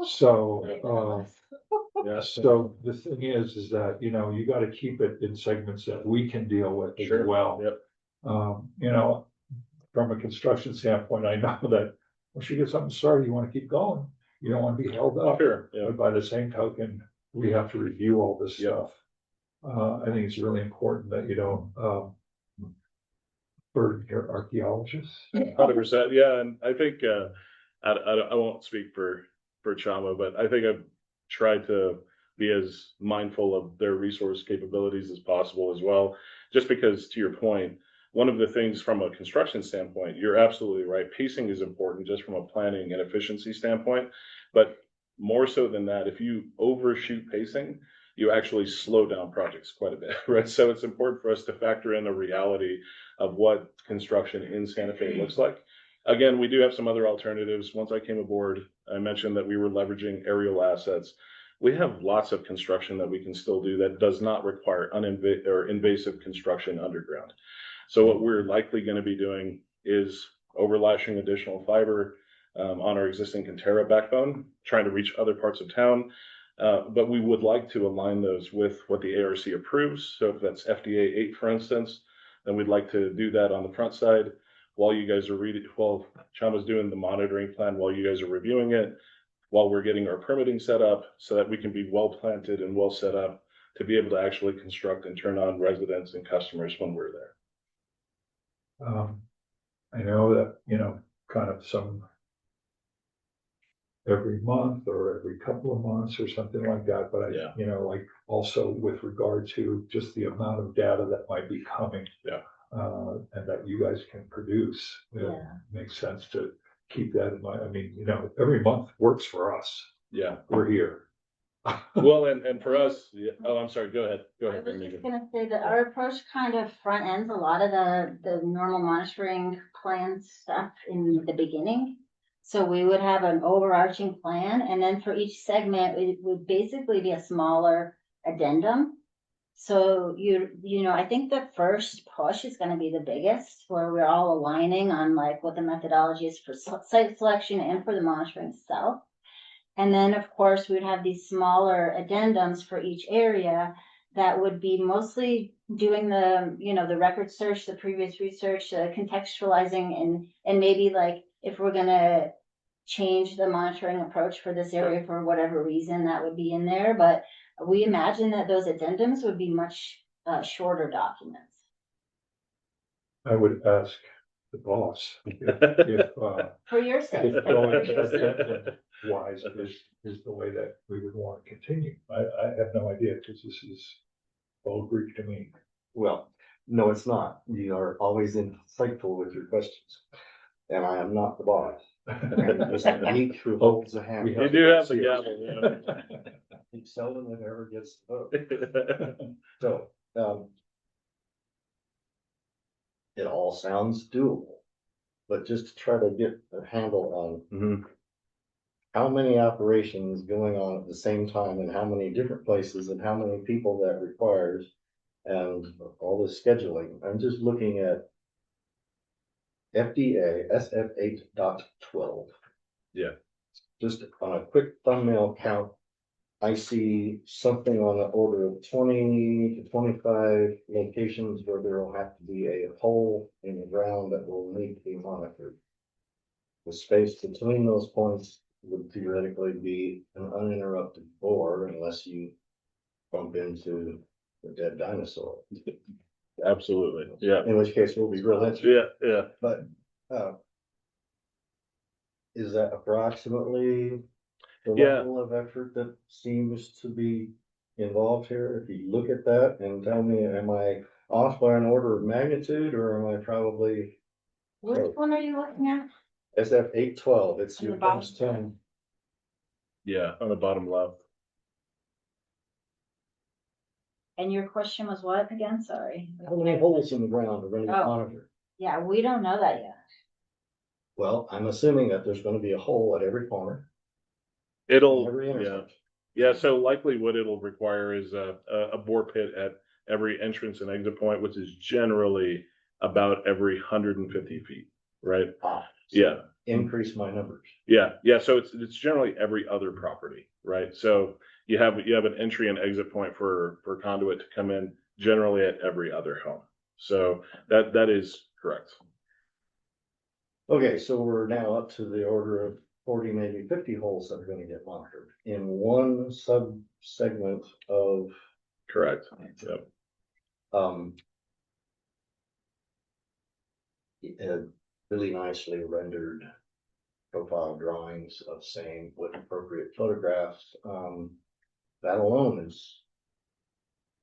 So, Yes. so the thing is that, you know, you got to keep it in segments that we can deal with as Sure. well. Yep. You know, from a construction standpoint, I know that once you get something started, you want to keep going. You don't want to be held up. Sure. Yeah. But by the same token, we have to review all this Yep. stuff. I think it's really important that you don't burden your archaeologists. 100%. Yeah. And I think I won't speak for CHAMA, but I think I've tried to be as mindful of their resource capabilities as possible as well. Just because, to your point, one of the things from a construction standpoint, you're absolutely right. Pacing is important just from a planning and efficiency standpoint. But more so than that, if you overshoot pacing, you actually slow down projects quite a bit, right? So it's important for us to factor in the reality of what construction in Santa Fe looks like. Again, we do have some other alternatives. Once I came aboard, I mentioned that we were leveraging aerial assets. We have lots of construction that we can still do that does not require invasive construction underground. So what we're likely going to be doing is overlashing additional fiber on our existing Conterra backbone, trying to reach other parts of town. But we would like to align those with what the ARC approves. So if that's FDA 8, for instance, then we'd like to do that on the front side while you guys are while CHAMA's doing the monitoring plan, while you guys are reviewing it, while we're getting our permitting set up so that we can be well planted and well set up to be able to actually construct and turn on residents and customers when we're there. I know that, kind of every month or every couple of months or something like that, but Yeah. like also with regard to just the amount of data that might be coming. Yeah. And that you guys can produce. Yeah. Makes sense to keep that in mind. I mean, every month works for us. Yeah. We're here. Well, and for us, oh, I'm sorry, go ahead. I was just gonna say that our approach kind of front ends a lot of the normal monitoring plan stuff in the beginning. So we would have an overarching plan, and then for each segment, it would basically be a smaller addendum. So I think the first push is gonna be the biggest, where we're all aligning on like what the methodology is for site selection and for the monitoring itself. And then, of course, we'd have these smaller addendums for each area that would be mostly doing the record search, the previous research, contextualizing, and maybe like if we're gonna change the monitoring approach for this area for whatever reason, that would be in there. But we imagine that those addendums would be much shorter documents. I would ask the boss if For your sake. wise is the way that we would want to continue. I have no idea, because this is all Greek to me. Well, no, it's not. You are always insightful with your questions. And I am not the boss. I'm just a geek who holds a hand. You do have the gavel, He seldom if ever gets the vote. So, it all sounds doable. But just to try to get a handle on Mhm. how many operations going on at the same time and how many different places and how many people that requires and all the scheduling. I'm just looking at FDA SF8.12. Yeah. Just on a quick thumbnail count, I see something on the order of 20 to 25 locations where there will have to be a hole in the ground that will need to be monitored. The space between those points would theoretically be an uninterrupted bore unless you bump into the dead dinosaur. Absolutely, yeah, In which case we'll be real interested. yeah. But, is that approximately the Yeah. level of effort that seems to be involved here? If you look at that and tell me, am I off by an order of magnitude, or am I probably Which one are you looking at? SF8.12? It's On your the bottom. first 10. Yeah, on the bottom left. And your question was what again? Sorry. How many holes in the ground are going to be Oh. monitored? Yeah, we don't know that yet. Well, I'm assuming that there's going to be a hole at every corner. It'll, Every yeah, intersection. yeah, so likely what it'll require is a bore pit at every entrance and exit point, which is generally about every 150 feet, right? Ah, so Yeah. Increase my numbers. Yeah, so it's generally every other property, right? So you have an entry and exit point for conduit to come in generally at every other home. So that is correct. Okay, so we're now up to the order of 40, maybe 50 holes that are going to get monitored in one sub-segment of, Correct. Yep. Really nicely rendered profile drawings of same with appropriate photographs. That alone is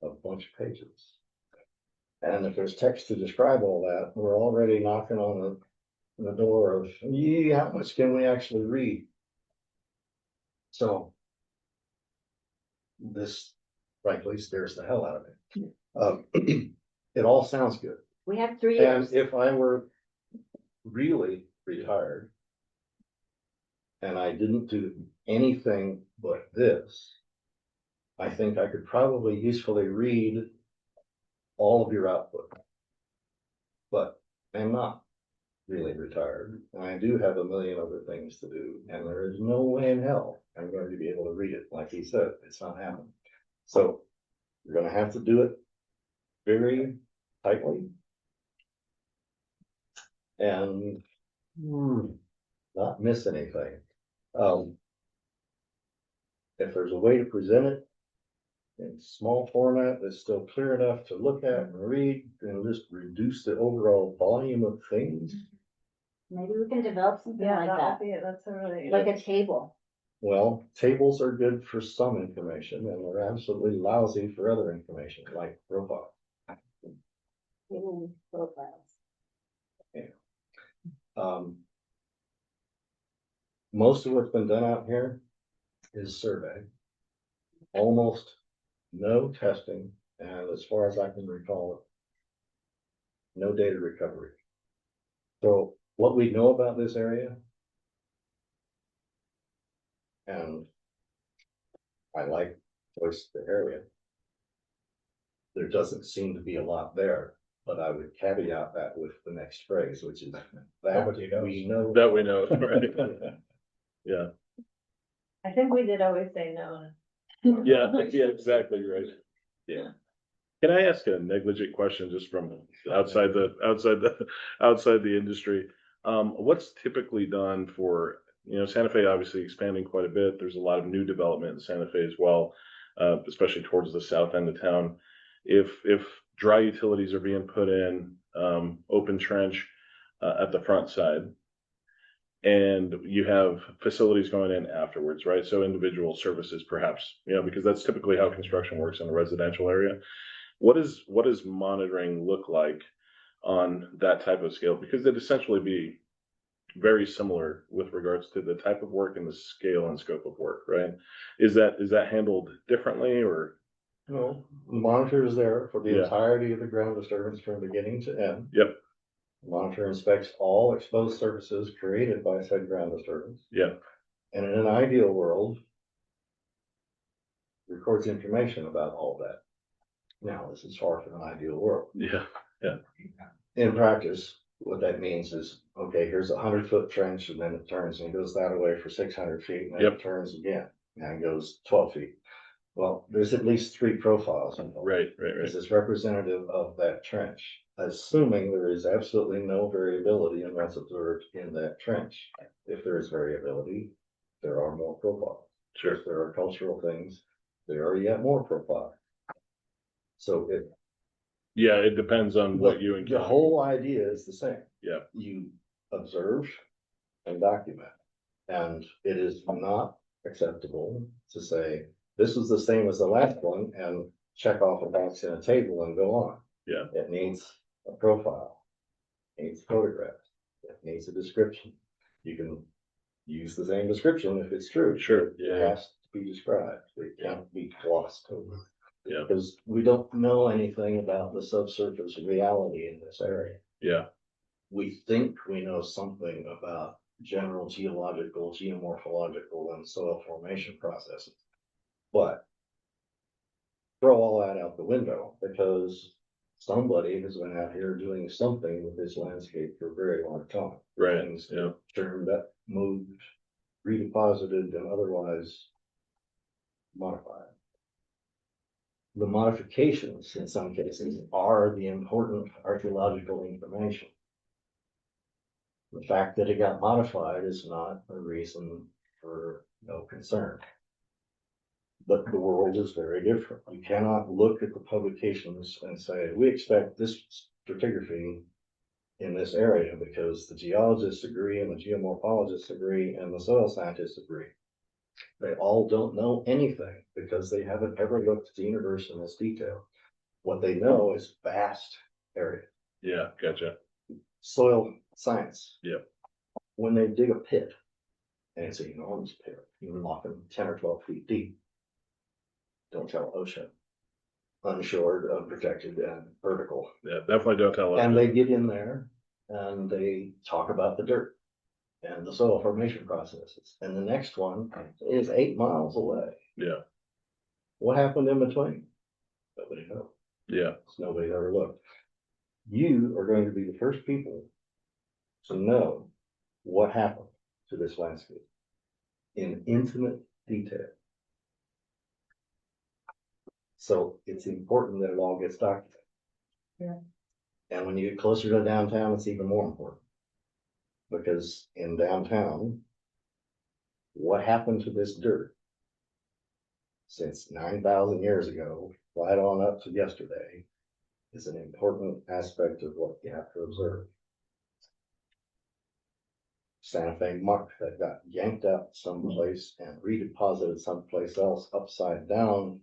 a bunch of pages. And if there's text to describe all that, we're already knocking on the door of, how much can we actually read? So this frankly scares the hell out of me. It all sounds good. We have 3 And years. if I were really retired and I didn't do anything but this, I think I could probably usefully read all of your output. But I'm not really retired, and I do have a million other things to do, and there is no way in hell I'm going to be able to read it. Like he said, it's not happening. So you're going to have to do it very tightly and not miss anything. If there's a way to present it in small format that's still clear enough to look at and read and just reduce the overall volume of things. Maybe we can develop something Yeah, like that that, would be it. That's a really. like a table. Well, tables are good for some information and they're absolutely lousy for other information like robots. Table profiles. Most of what's been done out here is survey. Almost no testing, and as far as I can recall it, no data recovery. So what we know about this area, and I like voice of the area, there doesn't seem to be a lot there, but I would caveat that with the next phrase, which is that we know. That we know, right? Yeah, I think we did always say no. yeah, yeah, exactly, right. Yeah. Can I ask a negligent question just from outside the industry? What's typically done for, Santa Fe obviously expanding quite a bit. There's a lot of new development in Santa Fe as well, especially towards the south end of town. If dry utilities are being put in, open trench, at the front side, and you have facilities going in afterwards, right? So individual services perhaps, because that's typically how construction works in a residential area. What does monitoring look like on that type of scale? Because it'd essentially be very similar with regards to the type of work and the scale and scope of work, right? Is that handled differently or? No, the monitor is there for the Yeah. entirety of the ground disturbance from beginning to end. Yep. The monitor inspects all exposed surfaces created by said ground disturbance. Yeah. And in an ideal world, records information about all that. Now, this is far from an ideal world. Yeah. In practice, what that means is, okay, here's a 100-foot trench and then it turns and goes that way for 600 feet and then Yep. it turns again and goes 12 feet. Well, there's at least 3 profiles involved. Right. This is representative of that trench, assuming there is absolutely no variability in what's observed in that trench. If there is variability, there are more profiles. Sure. If there are cultural things, there are yet more profiles. So Yeah, it depends on what you the encounter. whole idea is the same. Yeah. You observe and document. And it is not acceptable to say, this was the same as the last one and check off a box in a table and go on. Yeah. It needs a profile, it needs photographs, it needs a description. You can use the same description if it's true. Sure. It Yeah. has to be described. It can't be glossed over. Yeah. Because we don't know anything about the subsurface reality in this area. Yeah. We think we know something about general geological, geomorphological, and soil formation processes. But throw all that out the window because somebody has been out here doing something with this landscape for a very long time. Right. Things Yeah. turned up, moved, redeposited, and otherwise modified. The modifications in some cases are the important archaeological information. The fact that it got modified is not a reason for no concern. But the world is very different. You cannot look at the publications and say, we expect this stratigraphy in this area because the geologists agree and the geomorphologists agree and the soil scientists agree. They all don't know anything because they haven't ever looked at the universe in this detail. What they know is vast area. Yeah. Gotcha. Soil science. Yep. When they dig a pit, and it's an enormous pit, even often 10 or 12 feet deep, don't tell OSHA, unshored, unprotected, and vertical. Yeah. Definitely don't tell us. And they get in there and they talk about the dirt and the soil formation processes. And the next one is 8 miles away. Yeah. What happened in between? Nobody knows. Yeah. Nobody ever looked. You are going to be the first people to know what happened to this landscape in intimate detail. So it's important that it all gets documented. Yeah. And when you get closer to downtown, it's even more important. Because in downtown, what happened to this dirt since 9,000 years ago, right on up to yesterday, is an important aspect of what you have to observe. Santa Fe muck that got yanked out someplace and redeposited someplace else upside down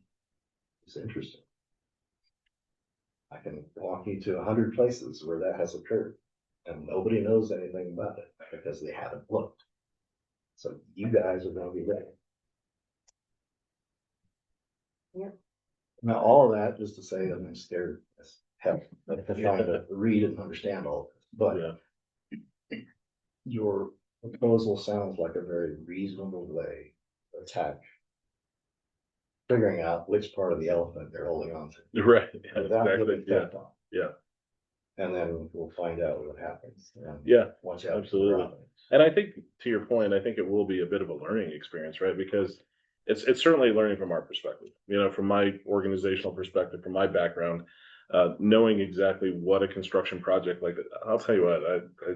is interesting. I can walk you to 100 places where that has occurred, and nobody knows anything about it because they haven't looked. So you guys are gonna be ready. Yep. Now, all of that just to say that I'm scared as hell of trying to read and understand all of this, but Yeah. your proposal sounds like a very reasonable way to attack figuring out which part of the elephant they're holding on to. Right, yeah, Without exactly, getting yeah, stepped on. yeah. And then we'll find out what happens. And Yeah, watch out. for absolutely. robins. And I think, to your point, I think it will be a bit of a learning experience, right? Because it's certainly learning from our perspective, from my organizational perspective, from my background, knowing exactly what a construction project like that. I'll tell you what, I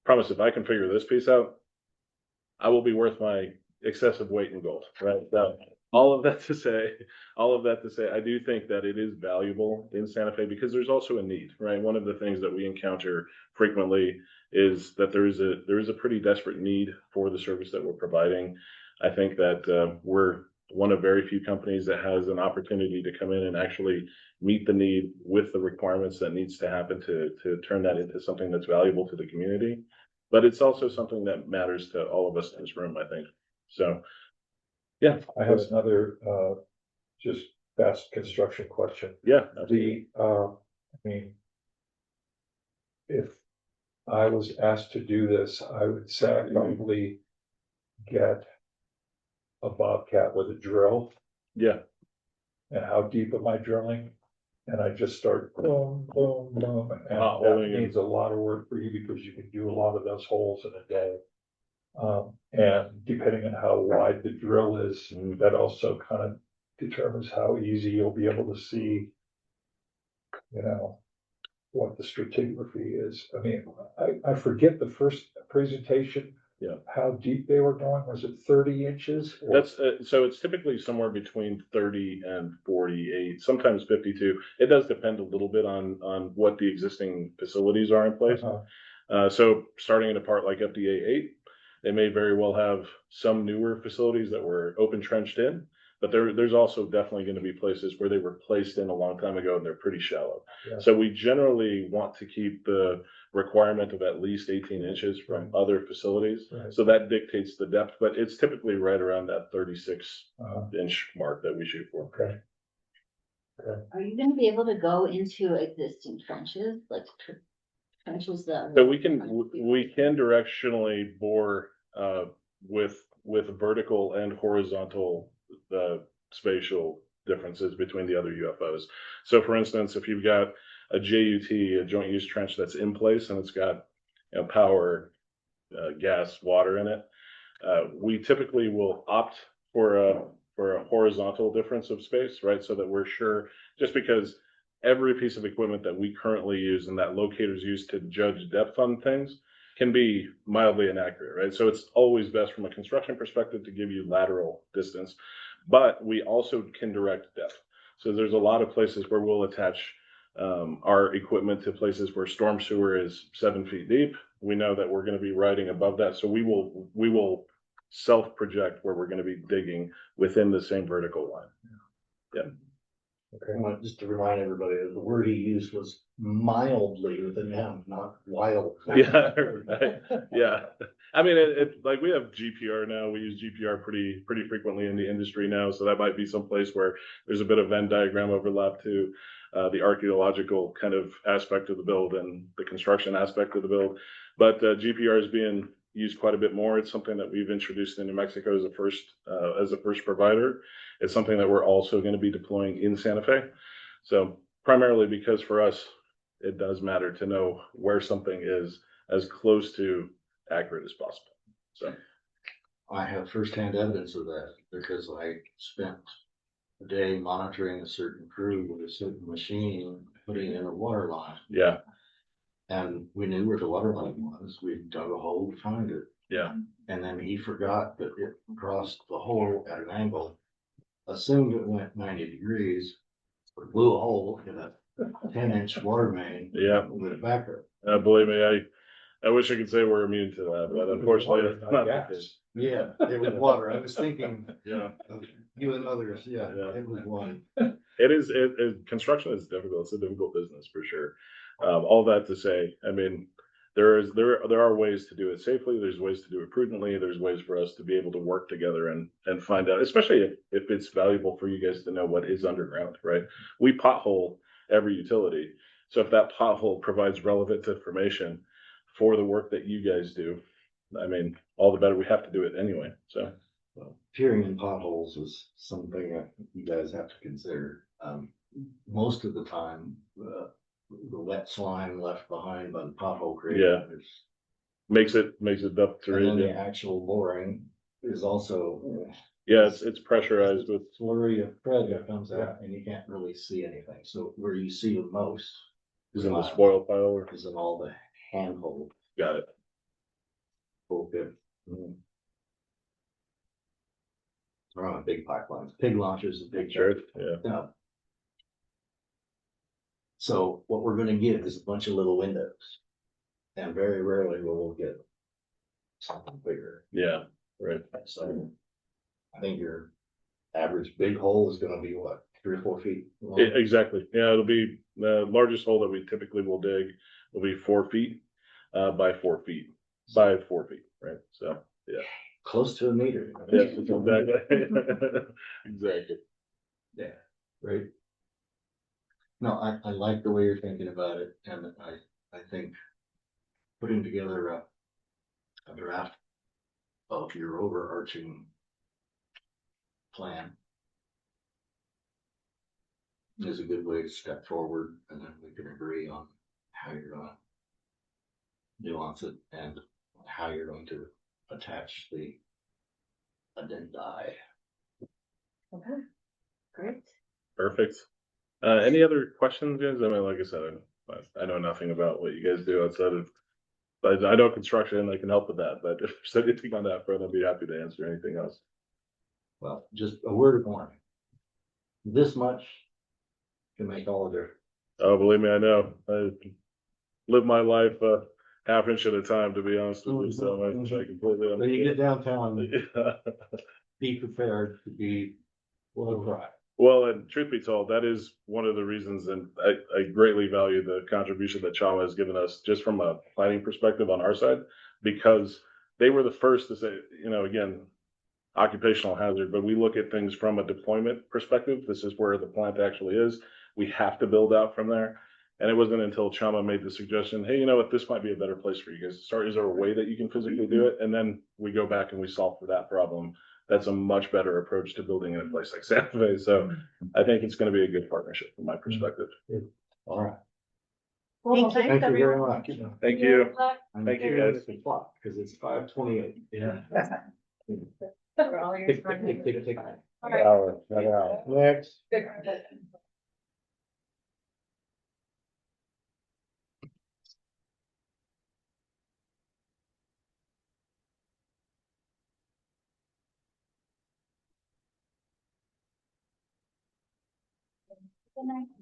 promise if I can figure this piece out, I will be worth my excessive weight in gold, right? So, all of that to say, I do think that it is valuable in Santa Fe because there's also a need, right? One of the things that we encounter frequently is that there is a pretty desperate need for the service that we're providing. I think that we're one of very few companies that has an opportunity to come in and actually meet the need with the requirements that needs to happen to turn that into something that's valuable to the community. But it's also something that matters to all of us in this room, I think. So, yeah. I have another, just fast construction question. Yeah. I mean, if I was asked to do this, I would say I'd probably get a Bobcat with a drill. Yeah. And how deep am I drilling? And I just start boom, boom, boom, and Not that holding needs a lot of work for you because you can do a lot of those holes in a day. And depending on how wide the drill is, that also kind of determines how easy you'll be able to see, what the stratigraphy is. I mean, I forget the first presentation. Yeah. How deep they were going. Was it 30 inches? That's so it's typically somewhere between 30 and 48, sometimes 52. It does depend a little bit on what the existing facilities are in place. So starting at a part like FDA 8, they may very well have some newer facilities that were open trenched in, but there's also definitely going to be places where they were placed in a long time ago and they're pretty shallow. Yeah. So we generally want to keep the requirement of at least 18 inches from other facilities. Right. So that dictates the depth, but it's typically right around that 36 inch mark that we shoot for. Okay. Are you gonna be able to go into existing trenches, like trenches that? So we can directionally bore with vertical and horizontal spatial differences between the other UFOs. So for instance, if you've got a JUT, a joint use trench that's in place and it's got power, gas, water in it, we typically will opt for a horizontal difference of space, right? So that we're sure, just because every piece of equipment that we currently use and that locators use to judge depth on things can be mildly inaccurate, right? So it's always best from a construction perspective to give you lateral distance, but we also can direct depth. So there's a lot of places where we'll attach our equipment to places where storm sewer is 7 feet deep. We know that we're going to be riding above that. So we will self-project where we're going to be digging within the same vertical line. Yeah. Okay. Just to remind everybody, the word he used was mildly with an M, not wild. Yeah, right. Yeah. I mean, it like we have GPR now. We use GPR pretty frequently in the industry now. So that might be some place where there's a bit of Venn diagram overlap to the archaeological kind of aspect of the build and the construction aspect of the build. But GPR is being used quite a bit more. It's something that we've introduced in New Mexico as a first provider. It's something that we're also going to be deploying in Santa Fe. So primarily because for us, it does matter to know where something is as close to accurate as possible. So I have firsthand evidence of that because I spent a day monitoring a certain crew with a certain machine putting in a water line. yeah. And we knew where the water line was. We dug a hole to find it. Yeah. And then he forgot that it crossed the hole at an angle assumed it went 90 degrees, blew a hole in a 10-inch water main. Yeah. With a backer. Believe me, I wish I could say we're immune to that, but unfortunately, it's not the case. Yeah, it was water. I was thinking Yeah. of you and others. Yeah, Yeah. it was water. Construction is difficult. It's a difficult business for sure. All that to say, I mean, there are ways to do it safely. There's ways to do it prudently. There's ways for us to be able to work together and find out, especially if it's valuable for you guys to know what is underground, right? We pothole every utility. So if that pothole provides relevant information for the work that you guys do, I mean, all the better. We have to do it anyway. So. Peering in potholes is something that you guys have to consider. Most of the time, the wet slime left behind by the pothole creator is. Makes it tough to And then read. the actual boring is also. Yeah, it's pressurized with. Slurry of crud that comes out and you can't really see anything. So where you see the most. Is in the spoil pile or Is in all the handhold. got it. Okay. We're on big pipelines, pig launchers, and big Sure. church. Yeah. So what we're gonna get is a bunch of little windows. And very rarely will we get something bigger. Yeah. Right. So I think your average big hole is gonna be what, 3 or 4 feet long? Exactly. Yeah, it'll be the largest hole that we typically will dig will be 4 feet by 4 feet by 4 feet. Right. So yeah. Close to a meter. Yes, exactly. Exactly. Yeah, right. No, I like the way you're thinking about it, and I think putting together a draft of your overarching plan is a good way to step forward, and then we can agree on how you're gonna nuance it and how you're going to attach the addendi. Okay, great. Perfect. Any other questions, guys? I mean, like I said, I know nothing about what you guys do outside of. But I know construction. I can help with that. But if there's anything on that front, I'd be happy to answer anything else. Well, just a word of warning. This much can make all the difference. Oh, believe me, I know. I live my life half inch at a time, to be honest with you. So I completely When you get understand. downtown, be prepared to be well right. Well, and truth be told, that is one of the reasons, and I greatly value the contribution that Chama has given us just from a planning perspective on our side, because they were the first to say, again, occupational hazard, but we look at things from a deployment perspective. This is where the plant actually is. We have to build out from there. And it wasn't until Chama made the suggestion, hey, you know what, this might be a better place for you guys to start. Is there a way that you can physically do it? And then we go back and we solve for that problem. That's a much better approach to building in a place like Santa Fe. So I think it's going to be a good partnership from my perspective. All right. Well, Thank thanks, Thank you very everyone. much. Thank you. I'm Thank you, looking guys. at the clock, because it's 5:28. Yeah. For all your Tick, time. tick, tick, tick, tick. All right. Next.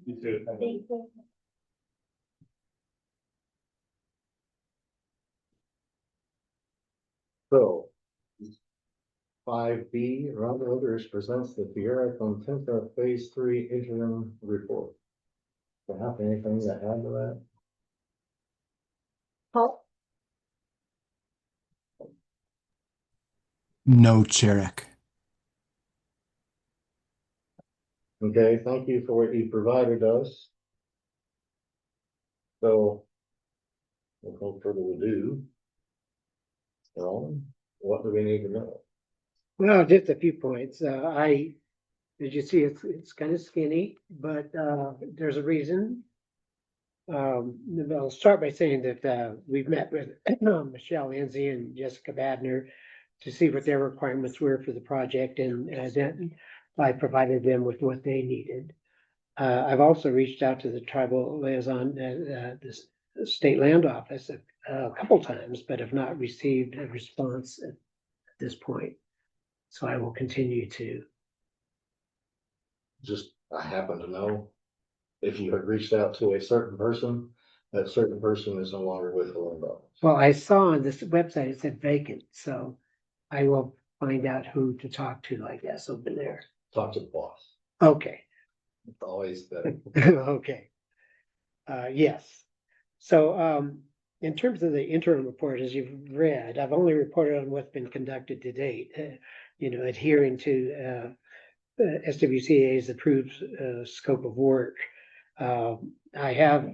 You too. Thank you. So. 5B, Ron Others presents the Sierra Contenta Phase 3 interim report. Do you have anything to add to that? Paul? No, Cherek. Okay, thank you for what you provided us. So. Without further ado. What do we need to know? Well, just a few points. As you see, it's kind of skinny, but there's a reason. I'll start by saying that we've met with Michelle Lindsay and Jessica Badner to see what their requirements were for the project, and then I provided them with what they needed. I've also reached out to the tribal liaison, the state land office a couple times, but have not received a response at this point. So I will continue to just, I happen to know. If you had reached out to a certain person, that certain person is no longer with Helen Brothers. Well, I saw on this website, it said vacant, so I will find out who to talk to, I guess, over there. Talk to the boss. Okay, It's always better. okay. Yes. So, in terms of the interim report, as you've read, I've only reported on what's been conducted to date, adhering to, SWCA's approved, scope of work. I have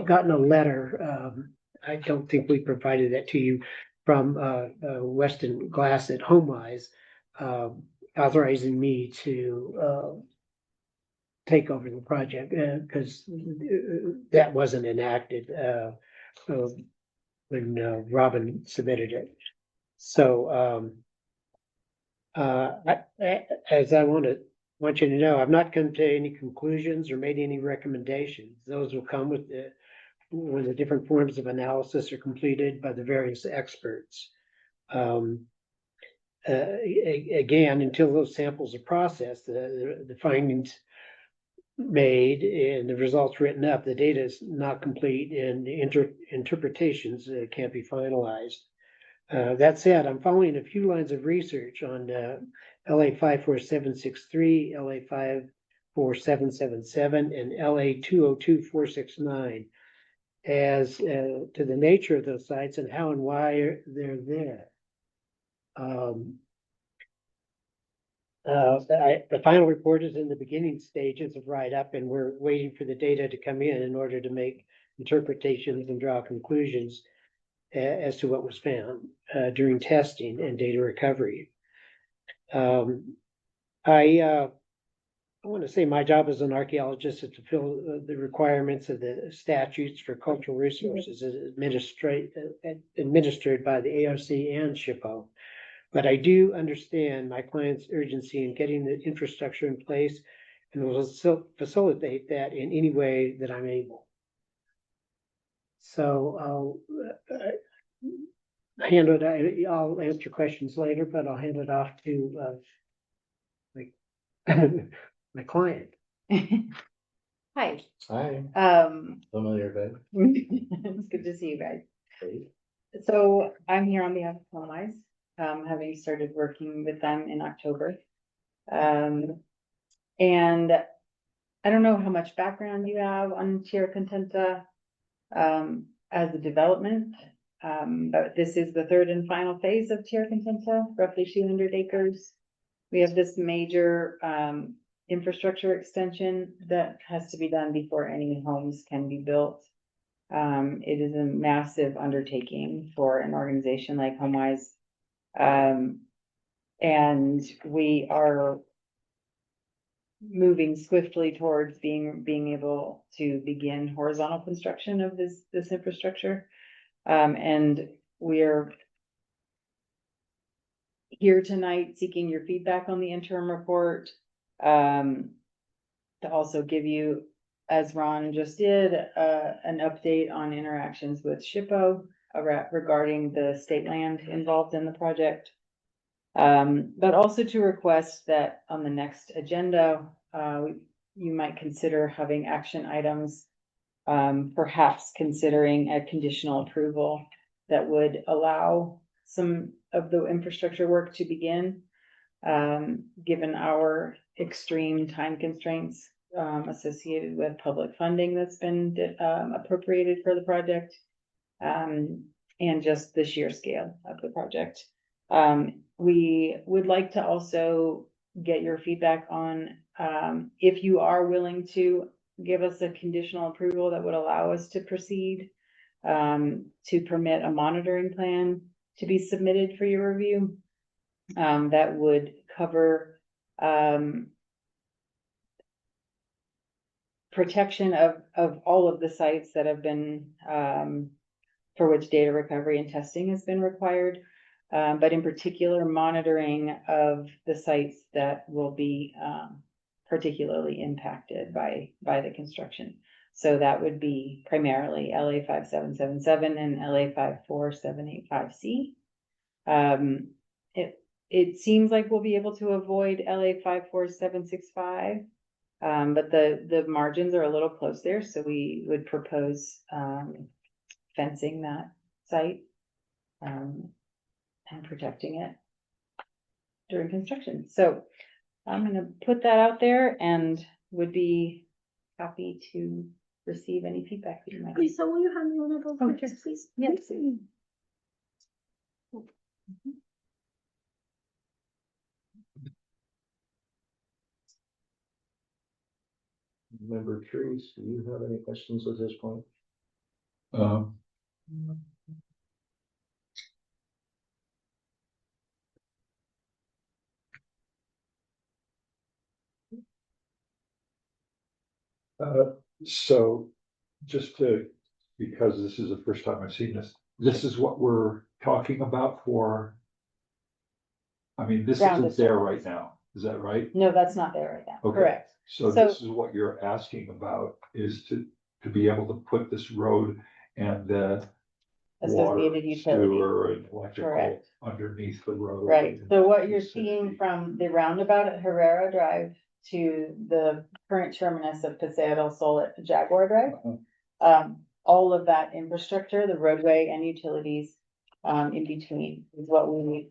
gotten a letter, I don't think we provided that to you, from Weston Glass at HomeWise, authorizing me to take over the project, because that wasn't enacted when Robin submitted it. So as I want you to know, I've not come to any conclusions or made any recommendations. Those will come when the different forms of analysis are completed by the various experts. Again, until those samples are processed, the findings made and the results written up, the data is not complete and the interpretations can't be finalized. That said, I'm following a few lines of research on LA 54763, LA 54777, and LA 202469 as to the nature of those sites and how and why they're there. The final report is in the beginning stages of write-up, and we're waiting for the data to come in order to make interpretations and draw conclusions as to what was found during testing and data recovery. I want to say my job as an archaeologist is to fulfill the requirements of the statutes for cultural resources administered by the ARC and SHPO. But I do understand my client's urgency in getting the infrastructure in place and will facilitate that in any way that I'm able. So I'll answer questions later, but I'll hand it off to my client. Hi, Hi, familiar bed. it's good to see you guys. So I'm here on behalf of HomeWise, having started working with them in October. And I don't know how much background you have on Tierra Contenta as a development, but this is the third and final phase of Tierra Contenta, roughly 200 acres. We have this major infrastructure extension that has to be done before any homes can be built. It is a massive undertaking for an organization like HomeWise. And we are moving swiftly towards being able to begin horizontal construction of this infrastructure. And we're here tonight seeking your feedback on the interim report, to also give you, as Ron just did, an update on interactions with SHPO regarding the state land involved in the project. But also to request that on the next agenda, you might consider having action items, perhaps considering a conditional approval that would allow some of the infrastructure work to begin, given our extreme time constraints associated with public funding that's been appropriated for the project, and just the sheer scale of the project. We would like to also get your feedback on if you are willing to give us a conditional approval that would allow us to proceed, to permit a monitoring plan to be submitted for your review. That would cover protection of all of the sites that have been for which data recovery and testing has been required, but in particular monitoring of the sites that will be particularly impacted by the construction. So that would be primarily LA 5777 and LA 54785C. It seems like we'll be able to avoid LA 54765 But the margins are a little close there, so we would propose, fencing that site. And protecting it during construction. So I'm gonna put that out there and would be happy to receive any feedback that you might. Lisa, will you hand me one of those Oh, pictures, sure. please? Yes. Member Trees, do you have any questions at this point? Um, so just to, because this is the first time I've seen this, this is what we're talking about for. I mean, this Ground isn't there disturbance. right now, is that right? No, that's not there right now, Okay. correct. So So- this is what you're asking about, is to be able to put this road and the water, Associated utilities, sewer and electrical correct. underneath the road. Right, so what you're Vicinity. seeing from the roundabout at Herrera Drive to the current terminus of Paseo del Sol at Jaguar Drive. All of that infrastructure, the roadway and utilities, in between is what we,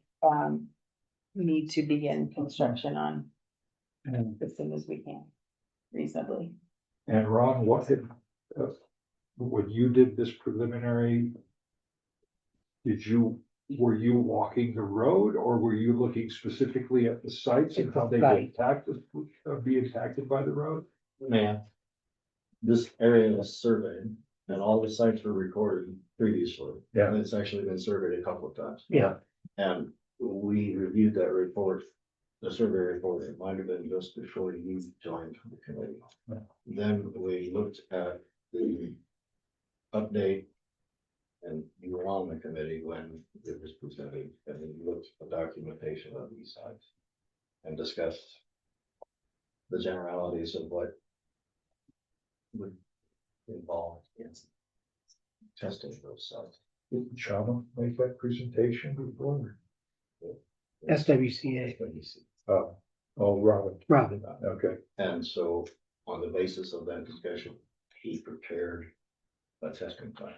need to begin construction on And, as soon as we can, reasonably. and Ron, what did, when you did this preliminary, were you walking the road or were you looking specifically at the sites and how they get be impacted by the road? Man, this area was surveyed and all the sites were recorded previously. Yeah. And it's actually been surveyed a couple of times. Yeah. And we reviewed that report, the survey report, it might have been just before you joined the committee. Yeah. Then we looked at the update. And you were on the committee when it was presented, and we looked at the documentation of these sites. And discussed the generalities of what would involve in testing those sites. Did Chama make that presentation before? SWCA, Oh, Robin. Robin. Okay, And so, on the basis of that discussion, he prepared a testing plan.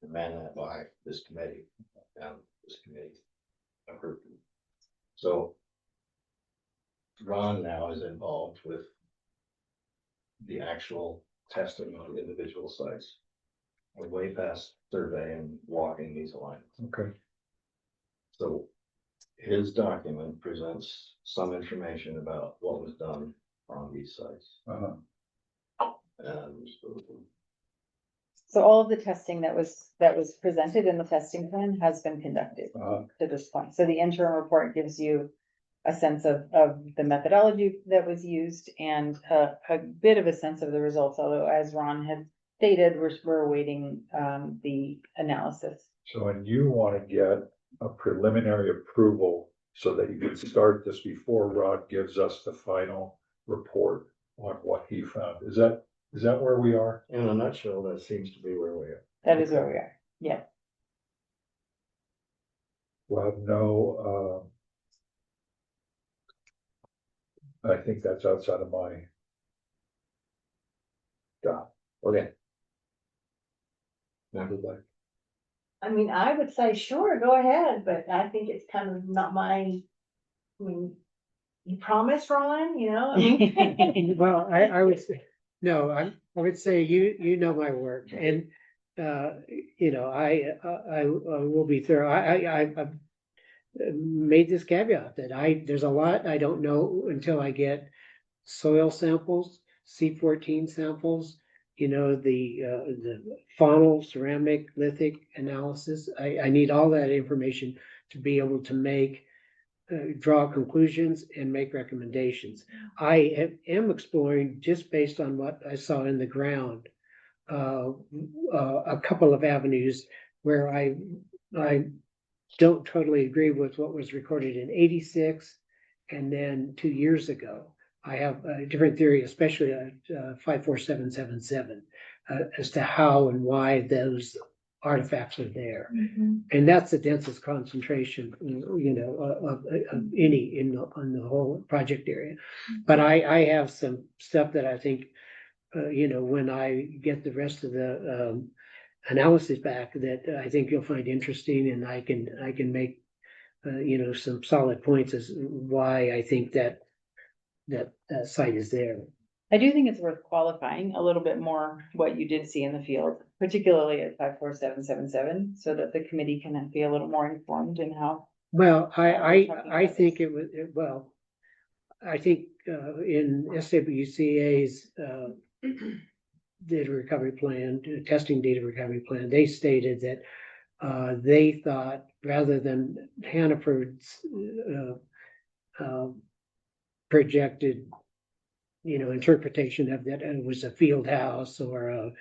And ran that by this committee, and this committee approved it. So Ron now is involved with the actual testing on individual sites. We're way past survey and walking these alignments. okay. So his document presents some information about what was done on these sites. And So all of the testing that was presented in the testing plan has been conducted to this point. So the interim report gives you a sense of the methodology that was used and a bit of a sense of the results, although as Ron had stated, we're awaiting the analysis. So, and you want to get a preliminary approval so that you can start this before Rod gives us the final report on what he found. Is that where we are? in a nutshell, that seems to be where we are. That is where we are, yeah. Well, no, I think that's outside of my. Okay. Member Black. I mean, I would say, sure, go ahead, but I think it's kind of not I mean, you promised, Ron, you know, I mean. Well, I would say, no, I would say you know my work and, you know, I will be thorough. I've made this caveat that there's a lot I don't know until I get soil samples, C14 samples, you know, the faunal, ceramic, lithic analysis. I need all that information to be able to draw conclusions and make recommendations. I am exploring, just based on what I saw in the ground, a couple of avenues where I don't totally agree with what was recorded in '86 and then 2 years ago. I have a different theory, especially at 54777, as to how and why those artifacts are there. And that's the densest concentration, of any on the whole project area. But I have some stuff that I think, when I get the rest of the analysis back, that I think you'll find interesting, and I can make, some solid points as why I think that site is there. I do think it's worth qualifying a little bit more what you did see in the field, particularly at 54777, so that the committee can be a little more informed in how. Well, talking I about think this. it was, I think in SWCA's data recovery plan, testing data recovery plan, they stated that they thought, rather than Hannaford's projected, interpretation of that it was a field house or a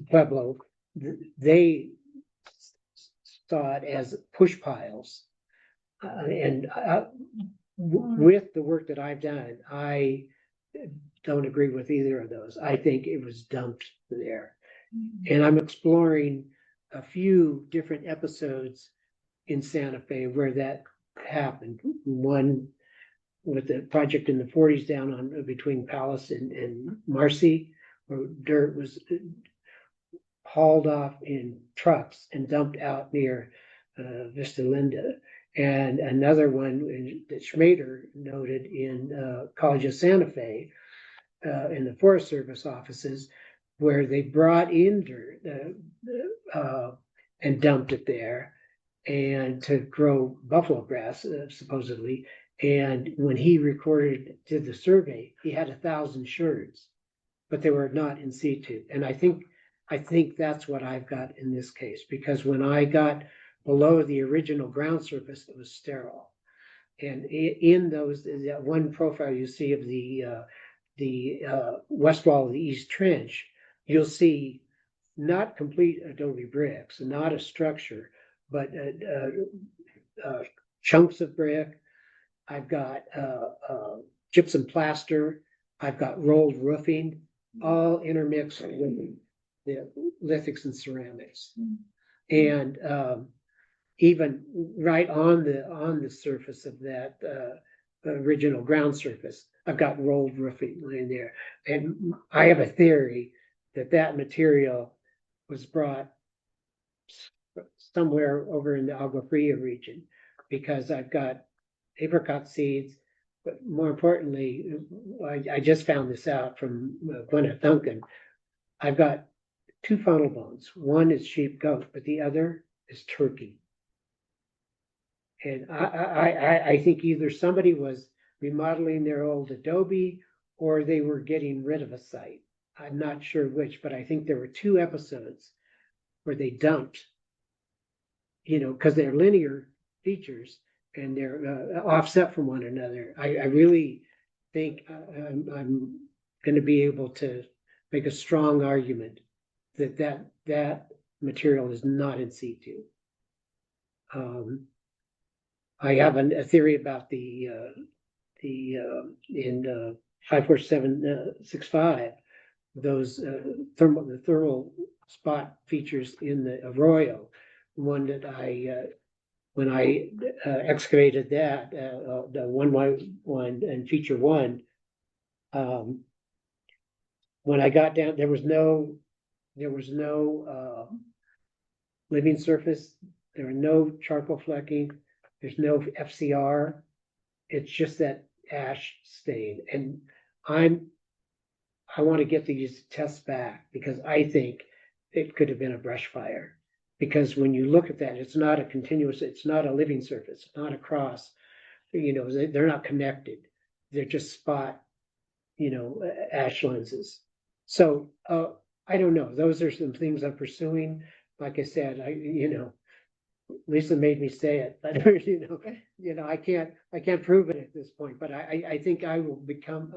pueblo, they saw it as push piles. With the work that I've done, I don't agree with either of those. I think it was dumped there. And I'm exploring a few different episodes in Santa Fe where that happened. One with the project in the 40s down on between Palace and Marcy, where dirt was hauled off in trucks and dumped out near Vista Linda. And another one that Schmader noted in College of Santa Fe, in the Forest Service offices, where they brought in dirt and dumped it there, and to grow buffalo grass, supposedly. And when he did the survey, he had 1,000 sherds, but they were not in situ. And I think that's what I've got in this case, because when I got below the original ground surface, it was sterile. And in that one profile you see of the west wall of the East Trench, you'll see not complete adobe bricks, not a structure, but chunks of brick. I've got gypsum plaster. I've got rolled roofing, all intermixed with the lithics and ceramics. And even right on the surface of that original ground surface, I've got rolled roofing laying there. And I have a theory that material was brought somewhere over in the Agua Fria region, because I've got apricot seeds, but more importantly, I just found this out from Gwyneth Duncan. I've got 2 funnel bones. One is sheep goat, but the other is turkey. And I think either somebody was remodeling their old adobe or they were getting rid of a site. I'm not sure which, but I think there were 2 episodes where they dumped, because they're linear features and they're offset from one another. I really think I'm going to be able to make a strong argument that material is not in situ. I have a theory about the in 54765, those thermal spot features in the arroyo. One that when I excavated that, the 1 and feature 1, when I got down, there was no living surface. There were no charcoal flecking. There's no FCR. It's just that ash stain. And I want to get these tests back, because I think it could have been a brush fire. Because when you look at that, it's not a continuous, it's not a living surface, it's not a cross. They're not connected. They're just spot, ash lenses. So I don't know. Those are some things I'm pursuing. Like I said, Lisa made me say it, but I can't prove it at this point. But I think I will become.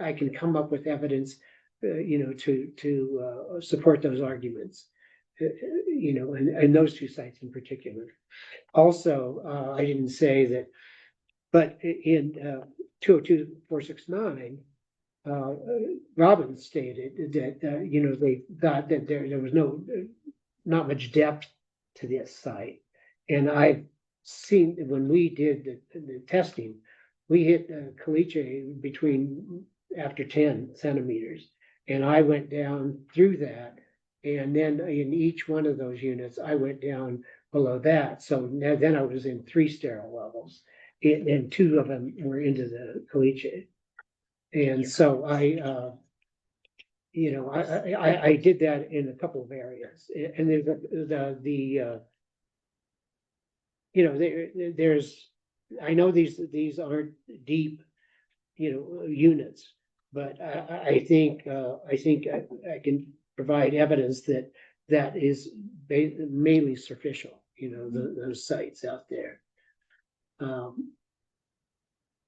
I can come up with evidence, to support those arguments. And those 2 sites in particular. Also, I didn't say that, but in 202469, Robin stated that, they thought that there was not much depth to this site. And I've seen, when we did the testing, we hit caliche between after 10 centimeters. And I went down through that. And then in each one of those units, I went down below that. So now then I was in 3 sterile levels. And 2 of them were into the caliche. And so I did that in a couple of areas. And there's, I know these aren't deep, units, but I think I can provide evidence that is mainly superficial, those sites out there.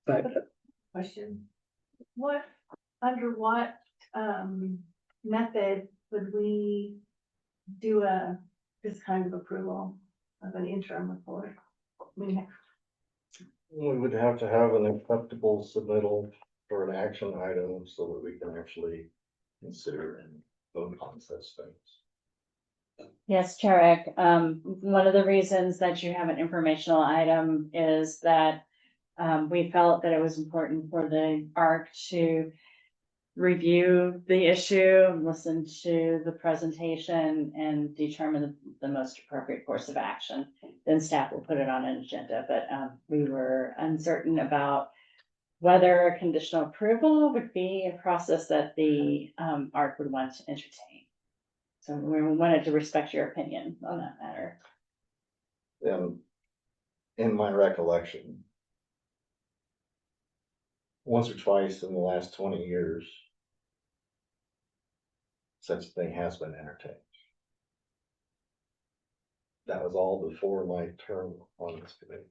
But Question. Under what, method would we do this kind of approval of an interim report? I mean, We would have to have an acceptable submittal for an action item so that we can actually consider and vote on such things. Yes, Chair, one of the reasons that you have an informational item is that we felt that it was important for the ARC to review the issue, listen to the presentation, and determine the most appropriate course of action. Then staff will put it on an agenda, but we were uncertain about whether conditional approval would be a process that the ARC would want to entertain. So we wanted to respect your opinion on that matter. In my recollection, once or twice in the last 20 years, such a thing has been entertained. That was all before my term on this committee.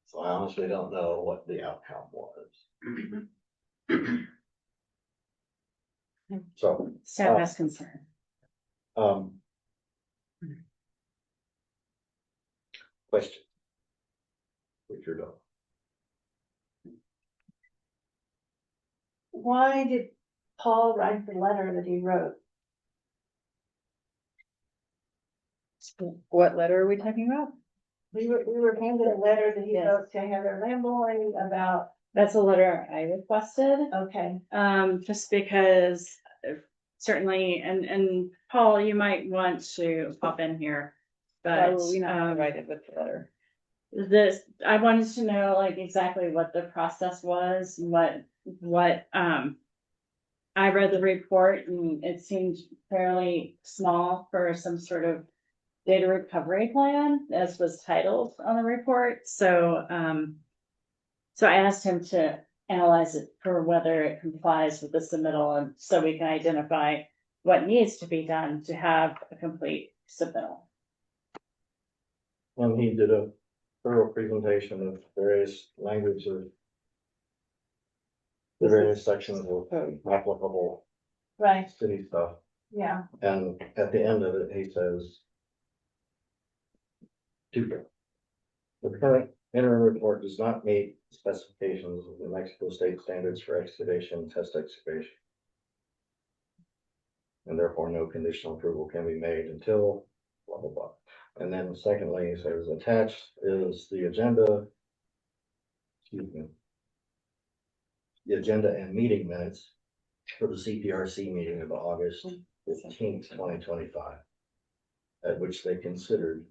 So I honestly don't know what the outcome was. So, Staff has concern. Question. Richard, why did Paul write the letter that he wrote? What letter are we talking about? We were handed a letter that he Yes. wrote to Heather Lamboy about, That's a letter I requested. okay, Just because certainly, and Paul, you might want to pop in here. Why But were we not provided with the letter? I wanted to know like exactly what the process was, what I read the report and it seemed fairly small for some sort of data recovery plan, as was titled on the report. So I asked him to analyze it for whether it complies with the submittal, and so we can identify what needs to be done to have a complete submittal. and he did a thorough presentation of various language of the various sections of applicable right, city stuff. yeah, And at the end of it, he says, the current interim report does not meet specifications of the Mexico state standards for excavation, test excavation. And therefore no conditional approval can be made until blah, blah, blah. And then secondly, he says attached is the agenda. Excuse me. The agenda and meeting minutes for the CPRC meeting of August 15th, 2025. At which they considered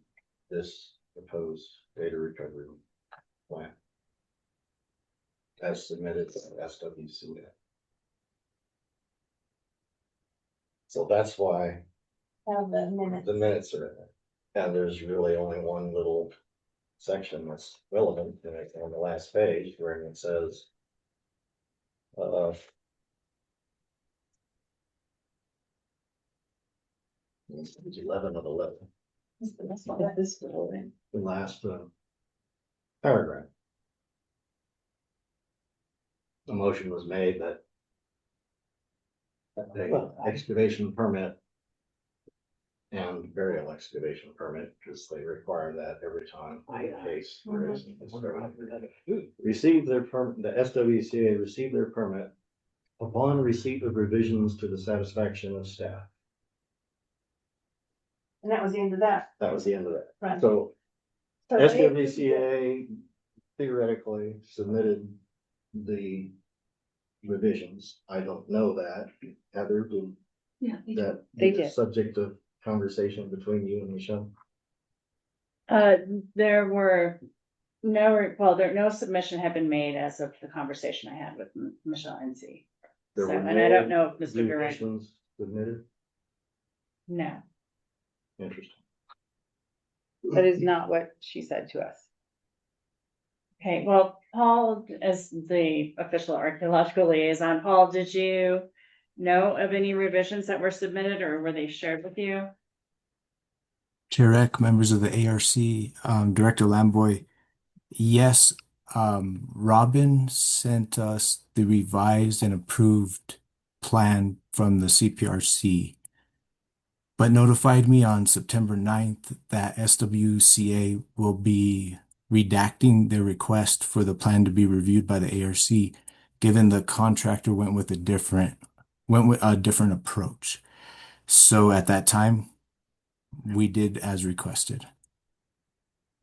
this proposed data recovery plan. As submitted to SWC. So that's why have the minutes. the minutes are in there. And there's really only one little section that's relevant in it on the last page where it says. It's 11 of 11. The last paragraph. A motion was made that the excavation permit and burial excavation permit, because they require that every time in case there is. Receive their permit, the SWCA received their permit upon receipt of revisions to the satisfaction of staff. And that was the end of that, That was the end of that. right? So So they- SWCA theoretically submitted the revisions. I don't know that. Heather, did Yeah. that They be the did. subject of conversation between you and Michelle? There were no submission had been made as of the conversation I had with Michelle NC. There So, were and I don't no know if Mr. Durant, revisions submitted? no. Interesting. That is not what she said to us. Okay, well, Paul, as the official archaeological liaison, Paul, did you know of any revisions that were submitted or were they shared with you? Chair Eck, members of the ARC, Director Lamboy, yes, Robin sent us the revised and approved plan from the CPRC, but notified me on September 9th that SWCA will be redacting their request for the plan to be reviewed by the ARC, given the contractor went with a different approach. So at that time, we did as requested.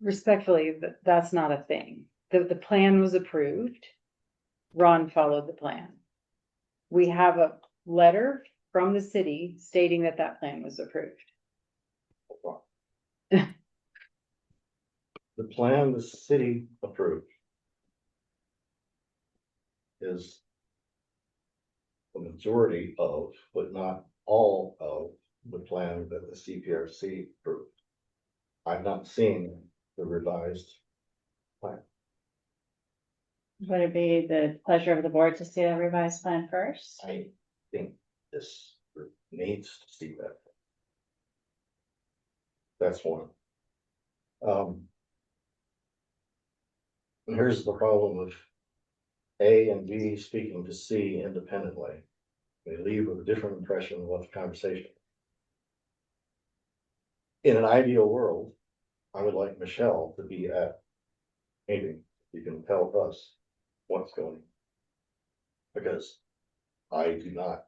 Respectfully, that's not a thing. The plan was approved. Ron followed the plan. We have a letter from the city stating that that plan was approved. The plan the city approved is the majority of, but not all of, the plan that the CPRC approved. I've not seen the revised plan. Would it be the pleasure of the board to see that revised plan first? I think this group needs to see that. That's one. And here's the problem with A and B speaking to C independently. They leave with a different impression of what the conversation. In an ideal world, I would like Michelle to be at meeting. You can tell us what's going on. Because I do not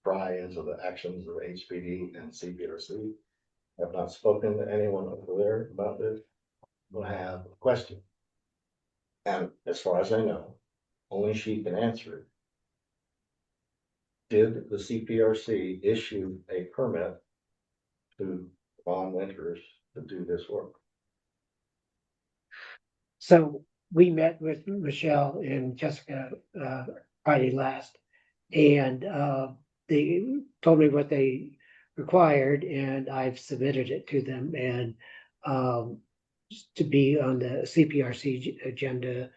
pry into the actions of HPD and CPRC. I've not spoken to anyone over there about this, but I have a question. And as far as I know, only she can answer it. Did the CPRC issue a permit to Ron Winters to do this work? So we met with Michelle and Jessica, Friday last. And, they told me what they required and I've submitted it to them and, to be on the CPRC agenda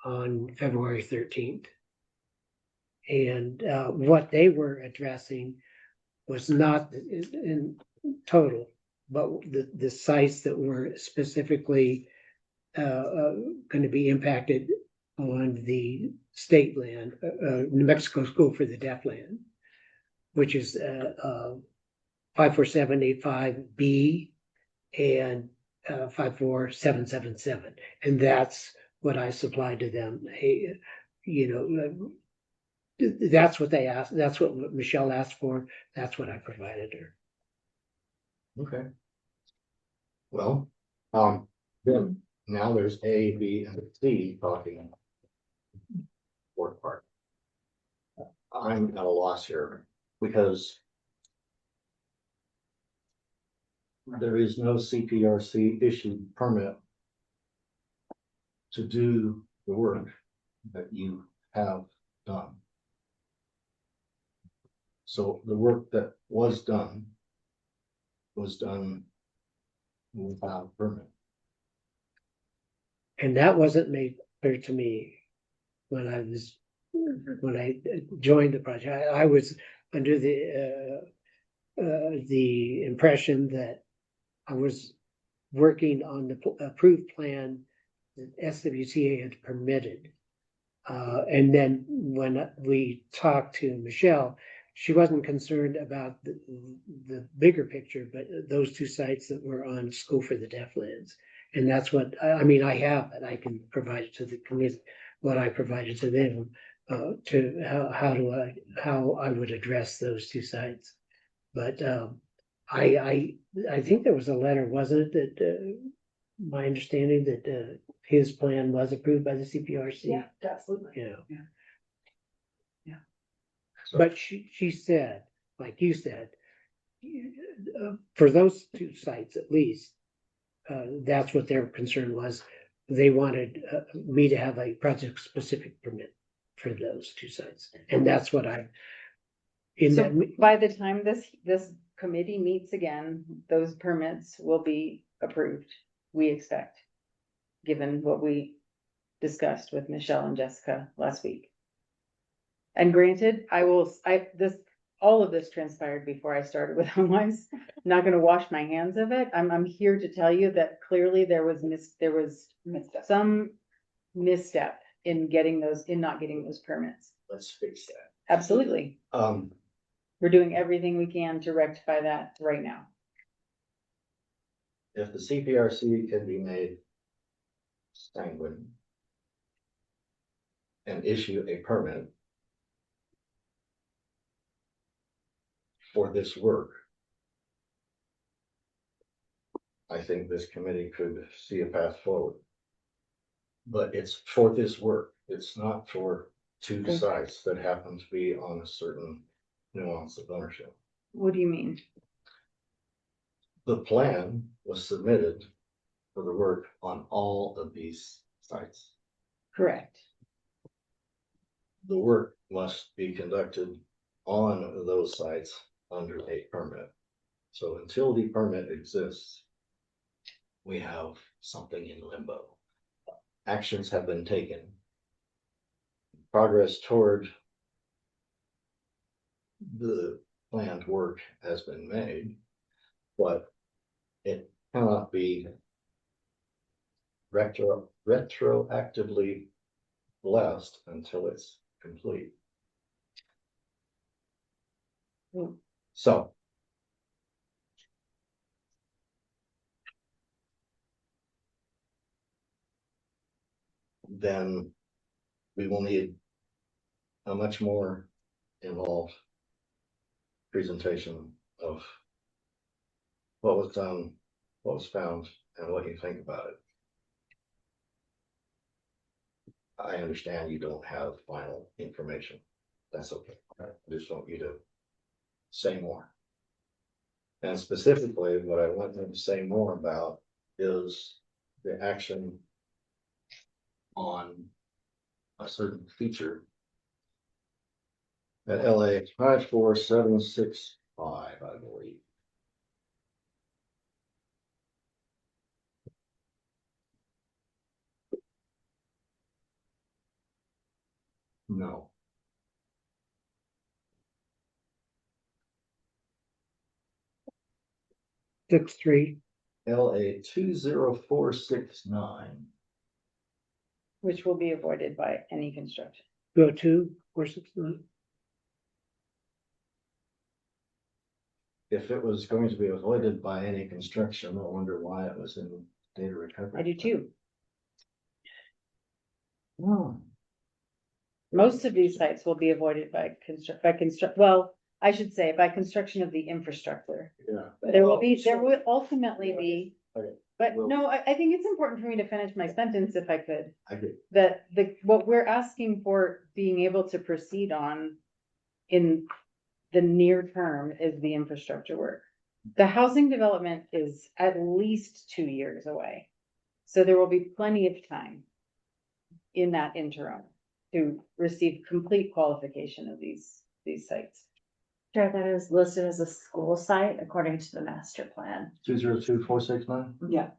on February 13th. And, what they were addressing was not in total, but the sites that were specifically going to be impacted on the state land, New Mexico School for the Deaf land, which is 54785B and 54777. And that's what I supplied to them. That's what they asked. That's what Michelle asked for. That's what I provided her. Okay. Well, then now there's A, B, and C talking. Work part. I'm at a loss here because there is no CPRC issued permit to do the work that you have done. So the work that was done without permit. And that wasn't made clear to me when I joined the project. I was under the impression that I was working on the approved plan that SWCA had permitted. And then when we talked to Michelle, she wasn't concerned about the bigger picture, but those two sites that were on School for the Deaf lands. And that's what, I mean, I have it, I can provide it to the committee, what I provided to them, to how I would address those two sites. But, I think there was a letter, wasn't it, that, my understanding that, his plan was approved by the CPRC? Yeah, absolutely. Yeah. Yeah. But she said, like you said, for those two sites at least, that's what their concern was. They wanted me to have a project-specific permit for those two sites, and that's what I. In So that, by the time this committee meets again, those permits will be approved, we expect. Given what we discussed with Michelle and Jessica last week. And granted, all of this transpired before I started with HomeWise. I'm not gonna wash my hands of it. I'm here to tell you that clearly there was some misstep in not getting those permits. Let's fix that. Absolutely. We're doing everything we can to rectify that right now. If the CPRC can be made sanguine and issue a permit for this work, I think this committee could see a path forward. But it's for this work, it's not for two sites that happen to be on a certain nuance of ownership. What do you mean? The plan was submitted for the work on all of these sites. Correct. The work must be conducted on those sites under a permit. So until the permit exists, we have something in limbo. Actions have been taken. Progress toward the planned work has been made, but it cannot be retroactively blessed until it's complete. So then we will need a much more involved presentation of what was done, what was found, and what you think about it. I understand you don't have final information. That's okay. I just want you to say more. And specifically, what I want them to say more about is the action on a certain feature at LA 54765, I believe. No. (6-3) LA 20469. Which will be avoided by any construction. Go to 469. If it was going to be avoided by any construction, I wonder why it was in data recovery. I do too. Hmm. Most of these sites will be avoided by well, I should say by construction of the infrastructure. Yeah. There will ultimately be, Okay. but Well- no, I think it's important for me to finish my sentence if I could. I agree. That what we're asking for being able to proceed on in the near term is the infrastructure work. The housing development is at least 2 years away. So there will be plenty of time in that interim to receive complete qualification of these sites. Sure, that is listed as a school site according to the master plan. 202469. Yeah.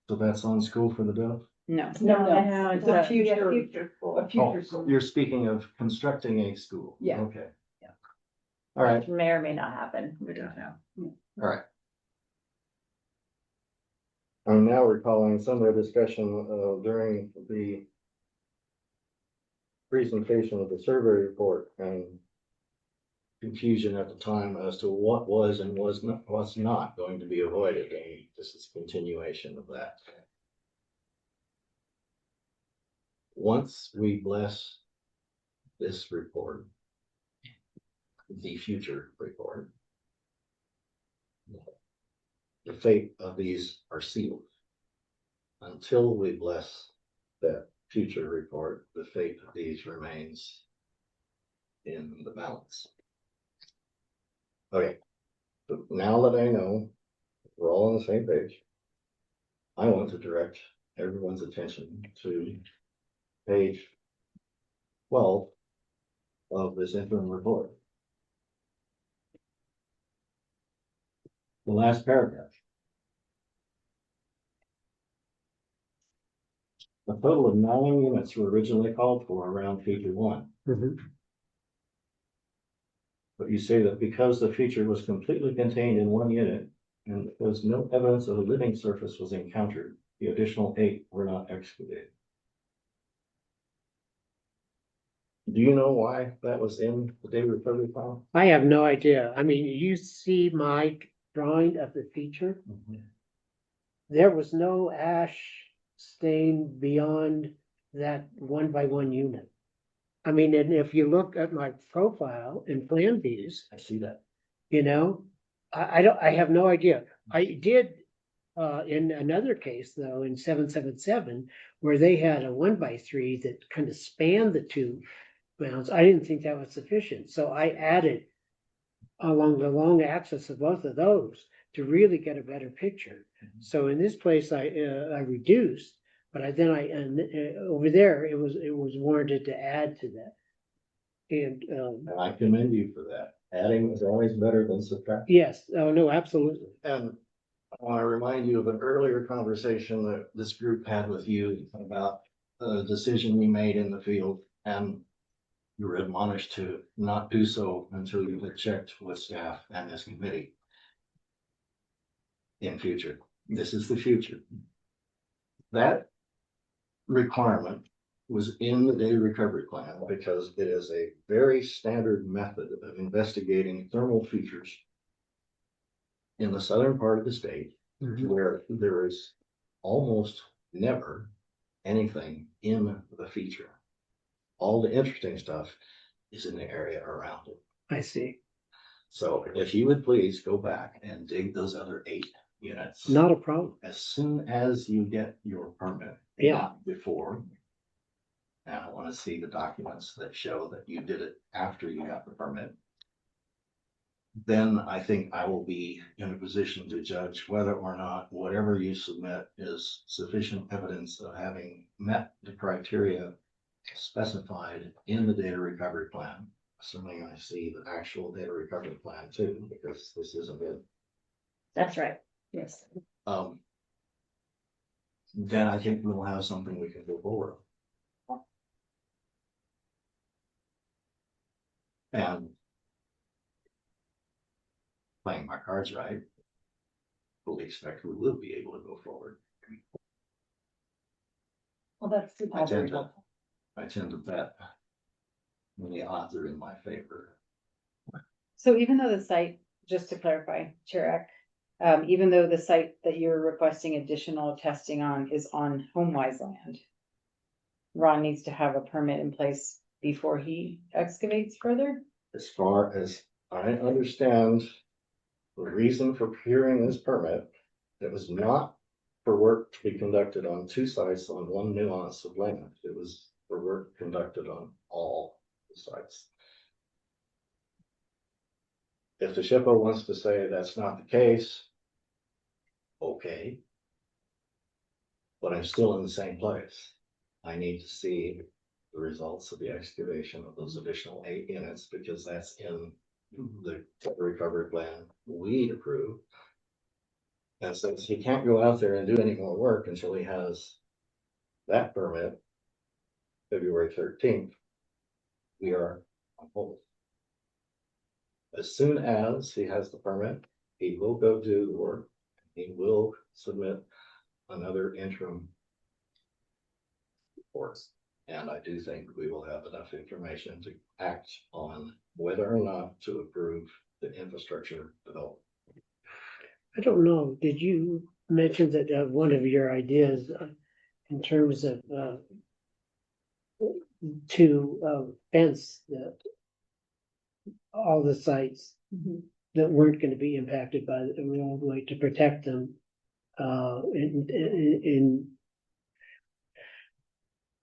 So that's on School for the Deaf. No. No, it's a Future school. Oh, you're speaking of constructing a school. Yeah. Okay. Yeah. All right. Which may or may not happen, we don't know. All right. I'm now recalling some of the discussion during the presentation of the survey report, and confusion at the time as to what was and was not going to be avoided, and this is continuation of that. Once we bless this report, the future report, the fate of these are sealed. Until we bless that future report, the fate of these remains in the balance. Okay, so now that I know we're all on the same page, I want to direct everyone's attention to page 12 of this interim report. The last paragraph. A total of 9 units were originally called for around feature 1. But you say that because the feature was completely contained in 1 unit and because no evidence of a living surface was encountered, the additional 8 were not excavated. Do you know why that was in the data recovery file? I have no idea. I mean, you see my drawing of the feature. There was no ash stain beyond that 1 by 1 unit. I mean, and if you look at my profile in plan views, I see that. you know, I have no idea. I did, in another case though, in 777, where they had a 1 by 3 that kind of spanned the 2 bounds. I didn't think that was sufficient, so I added along the long axis of both of those to really get a better picture. So in this place, I reduced, but over there, it was warranted to add to that. And, And I commend you for that. Adding is always better than subtracting. yes, oh, no, absolutely. And I want to remind you of an earlier conversation that this group had with you about a decision we made in the field, and you were admonished to not do so until you had checked with staff and this committee. In future, this is the future. That requirement was in the data recovery plan because it is a very standard method of investigating thermal features in the southern part of the state, where there is almost never anything in the feature. All the interesting stuff is in the area around it. I see. So if you would please go back and dig those other 8 units. Not a problem. As soon as you get your permit. Yeah. Not before. And I want to see the documents that show that you did it after you got the permit. Then I think I will be in a position to judge whether or not whatever you submit is sufficient evidence of having met the criteria specified in the data recovery plan. Assuming I see the actual data recovery plan too, because this isn't it. That's right. Yes. Then I think we'll have something we can go forward. And playing my cards right, fully expect we will be able to go forward. Well, that's. I tend to bet when the odds are in my favor. So even though the site, just to clarify, Chair Eck, even though the site that you're requesting additional testing on is on HomeWise land, Ron needs to have a permit in place before he excavates further? As far as I understand, the reason for procuring this permit, it was not for work to be conducted on 2 sites on 1 nuance of land. It was for work conducted on all the sites. If the SHPO wants to say that's not the case, okay. But I'm still in the same place. I need to see the results of the excavation of those additional 8 units because that's in the recovery plan we approved. And since he can't go out there and do any more work until he has that permit, February 13th, we are on hold. As soon as he has the permit, he will go do the work. He will submit another interim report. And I do think we will have enough information to act on whether or not to approve the infrastructure development. I don't know, did you mention that one of your ideas in terms of to fence all the sites that weren't gonna be impacted by the roadway to protect them in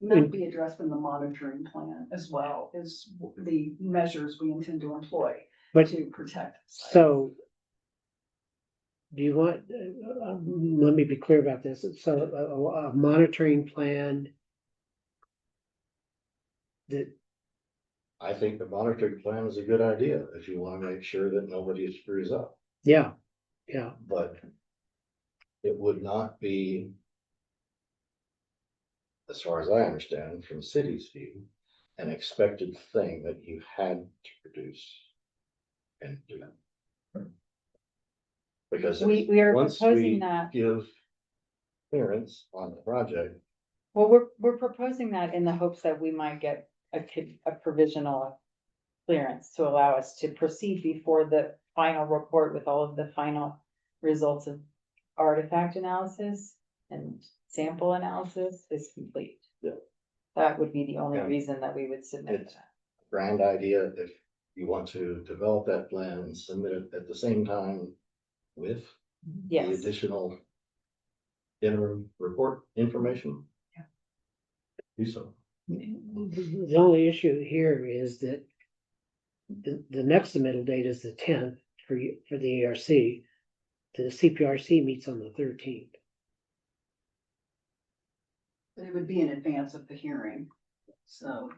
That'll be addressed in the monitoring plan as well as the measures we intend to employ but to protect. sites. so do you want, let me be clear about this, so a monitoring plan that, I think the monitoring plan is a good idea if you want to make sure that nobody screws up, yeah, but it would not be, as far as I understand, from city's view, an expected thing that you had to produce and do. Because We are once proposing we that. give clearance on the project, Well, we're proposing that in the hopes that we might get a provisional clearance to allow us to proceed before the final report with all of the final results of artifact analysis and sample analysis is complete. Yeah. That would be the only Yeah. reason that we would submit It's- that. grand idea, if you want to develop that plan and submit it at the same time with the Yes, additional interim report information. Yeah. Do so. the only issue here is that the next submittal date is the 10th for the ARC. The CPRC meets on the 13th. But it would be in advance of the hearing, so.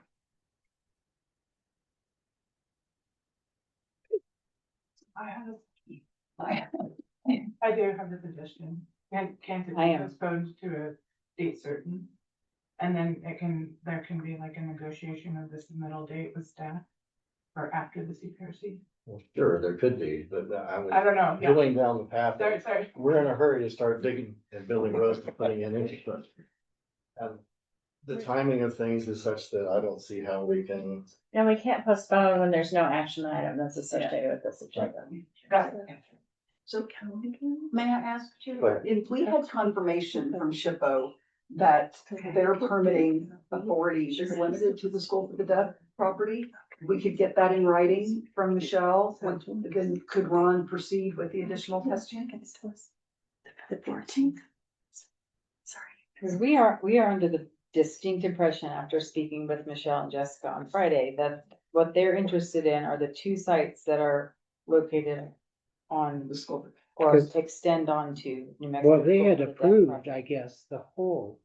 I do have a suggestion. Can't it I be am. postponed to a date certain? And then there can be like a negotiation of the submittal date with staff or after the CPRC. Well, sure, there could be, but I was I don't know, yeah. going down the path. of, Sorry. We're in a hurry to start digging and building roads and putting in infrastructure. And the timing of things is such that I don't see how we can. And we can't postpone when there's no action item that's associated with this agenda. Got it. So may I ask Go you, ahead. if we had confirmation from SHPO that their permitting authority is limited to the School for the Deaf property, we could get that in writing from Michelle, then could Ron proceed with the additional testing? The 14th. Sorry. because we are under the distinct impression after speaking with Michelle and Jessica on Friday, that what they're interested in are the two sites that are located on The school. or Because- extend onto New Mexico. Well, they had School for the Deaf approved, project. I guess, the whole.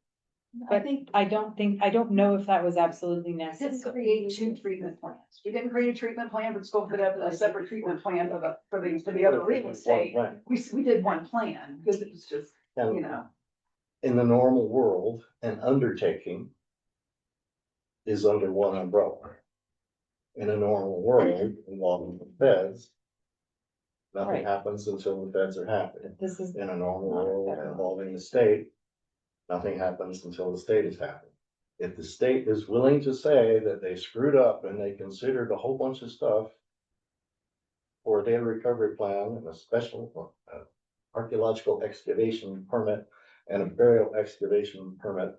But I don't know if that was absolutely Didn't necessary. create two treatment plans. We didn't create a treatment plan for the School for the Deaf, a separate treatment plan for the other real estate. We did one plan, because it was just, you know. In the normal world, an undertaking is under one umbrella. In a normal world involving the feds, nothing Right. happens until the feds are happy. This is, In a normal Not a world federal. involving the state, nothing happens until the state is happy. If the state is willing to say that they screwed up and they considered a whole bunch of stuff for a data recovery plan and a special archaeological excavation permit and a burial excavation permit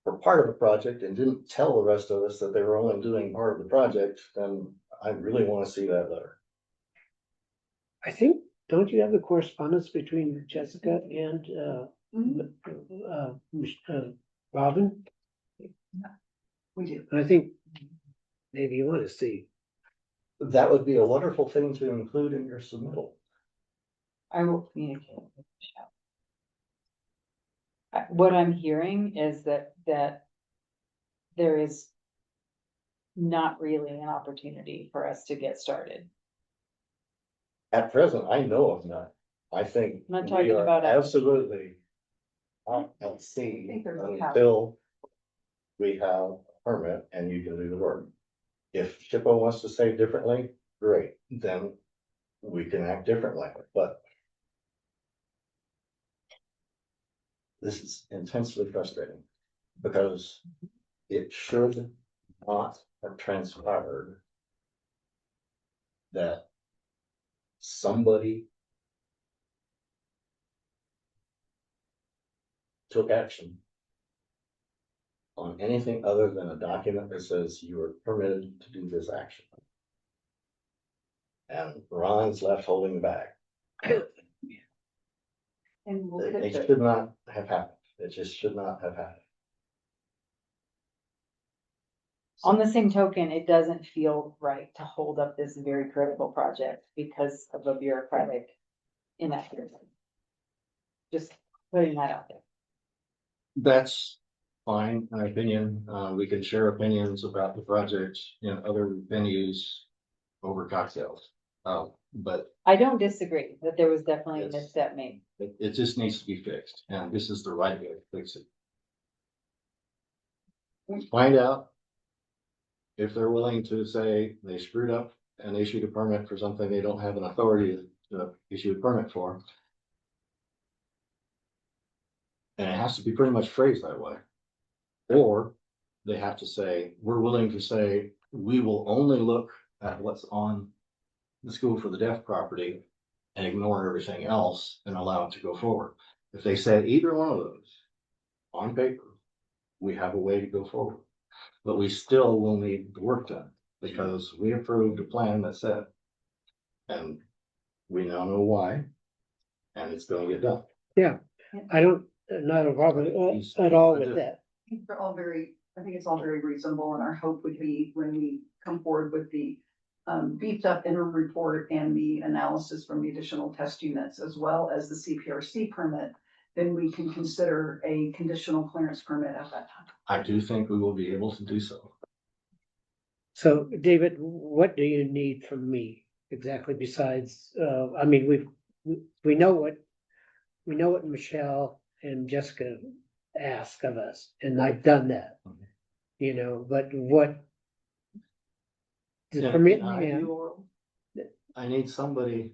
for part of the project and didn't tell the rest of us that they were only doing part of the project, then I really want to see that letter. I think, don't you have the correspondence between Jessica and Robin? We do. I think maybe you want to see. That would be a wonderful thing to include in your submittal. I will communicate with Michelle. What I'm hearing is that there is not really an opportunity for us to get started. At present, I know of none. I think I'm not we talking are about us. absolutely not at sea think there's a path. until we have a permit and you can do the work. If SHPO wants to say differently, great, then we can act differently, but this is intensely frustrating. Because it should not have transpired that somebody took action on anything other than a document that says you are permitted to do this action. And Ron's left holding the bag. And we'll It get should not have happened. It just should not have happened. On the same token, it doesn't feel right to hold up this very critical project because of a bureaucratic inaccuracy. Just putting that out there. That's fine, my opinion. We can share opinions about the project in other venues over cocktails. But I don't disagree that there was definitely a Yes. misstep made. it just needs to be fixed, and this is the right way to fix it. Find out if they're willing to say they screwed up and issued a permit for something they don't have an authority to issue a permit for. And it has to be pretty much phrased that way. Or they have to say, we're willing to say, we will only look at what's on the School for the Deaf property and ignore everything else and allow it to go forward. If they say either one of those on paper, we have a way to go forward. But we still will need the work done because we approved a plan that said, and we now know why, and it's gonna get done. Yeah, I don't, not involved at all with that. They're all very, I think it's all very reasonable, and our hope would be when we come forward with the beefed up interim report and the analysis from the additional test units, as well as the CPRC permit, then we can consider a conditional clearance permit at that time. I do think we will be able to do so. So David, what do you need from me exactly besides, I mean, we know what Michelle and Jessica ask of us, and I've done that. You know, but what? Yeah, Permit, in an yeah, ideal world, I need somebody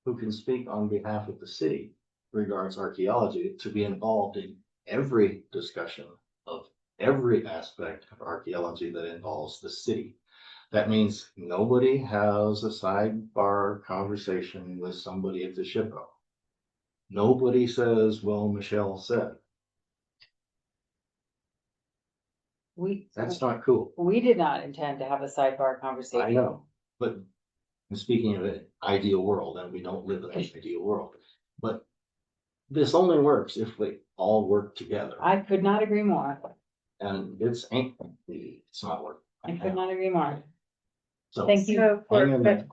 who can speak on behalf of the city regards archaeology to be involved in every discussion of every aspect of archaeology that involves the city. That means nobody has a sidebar conversation with somebody at the SHPO. Nobody says, well, Michelle said. That's not cool. We did not intend to have a sidebar conversation. I know, but I'm speaking of an ideal world, and we don't live in an ideal world. But this only works if we all work together, I could not agree more. and it's not working. I could not agree more. So Thank you. So hang in for, there.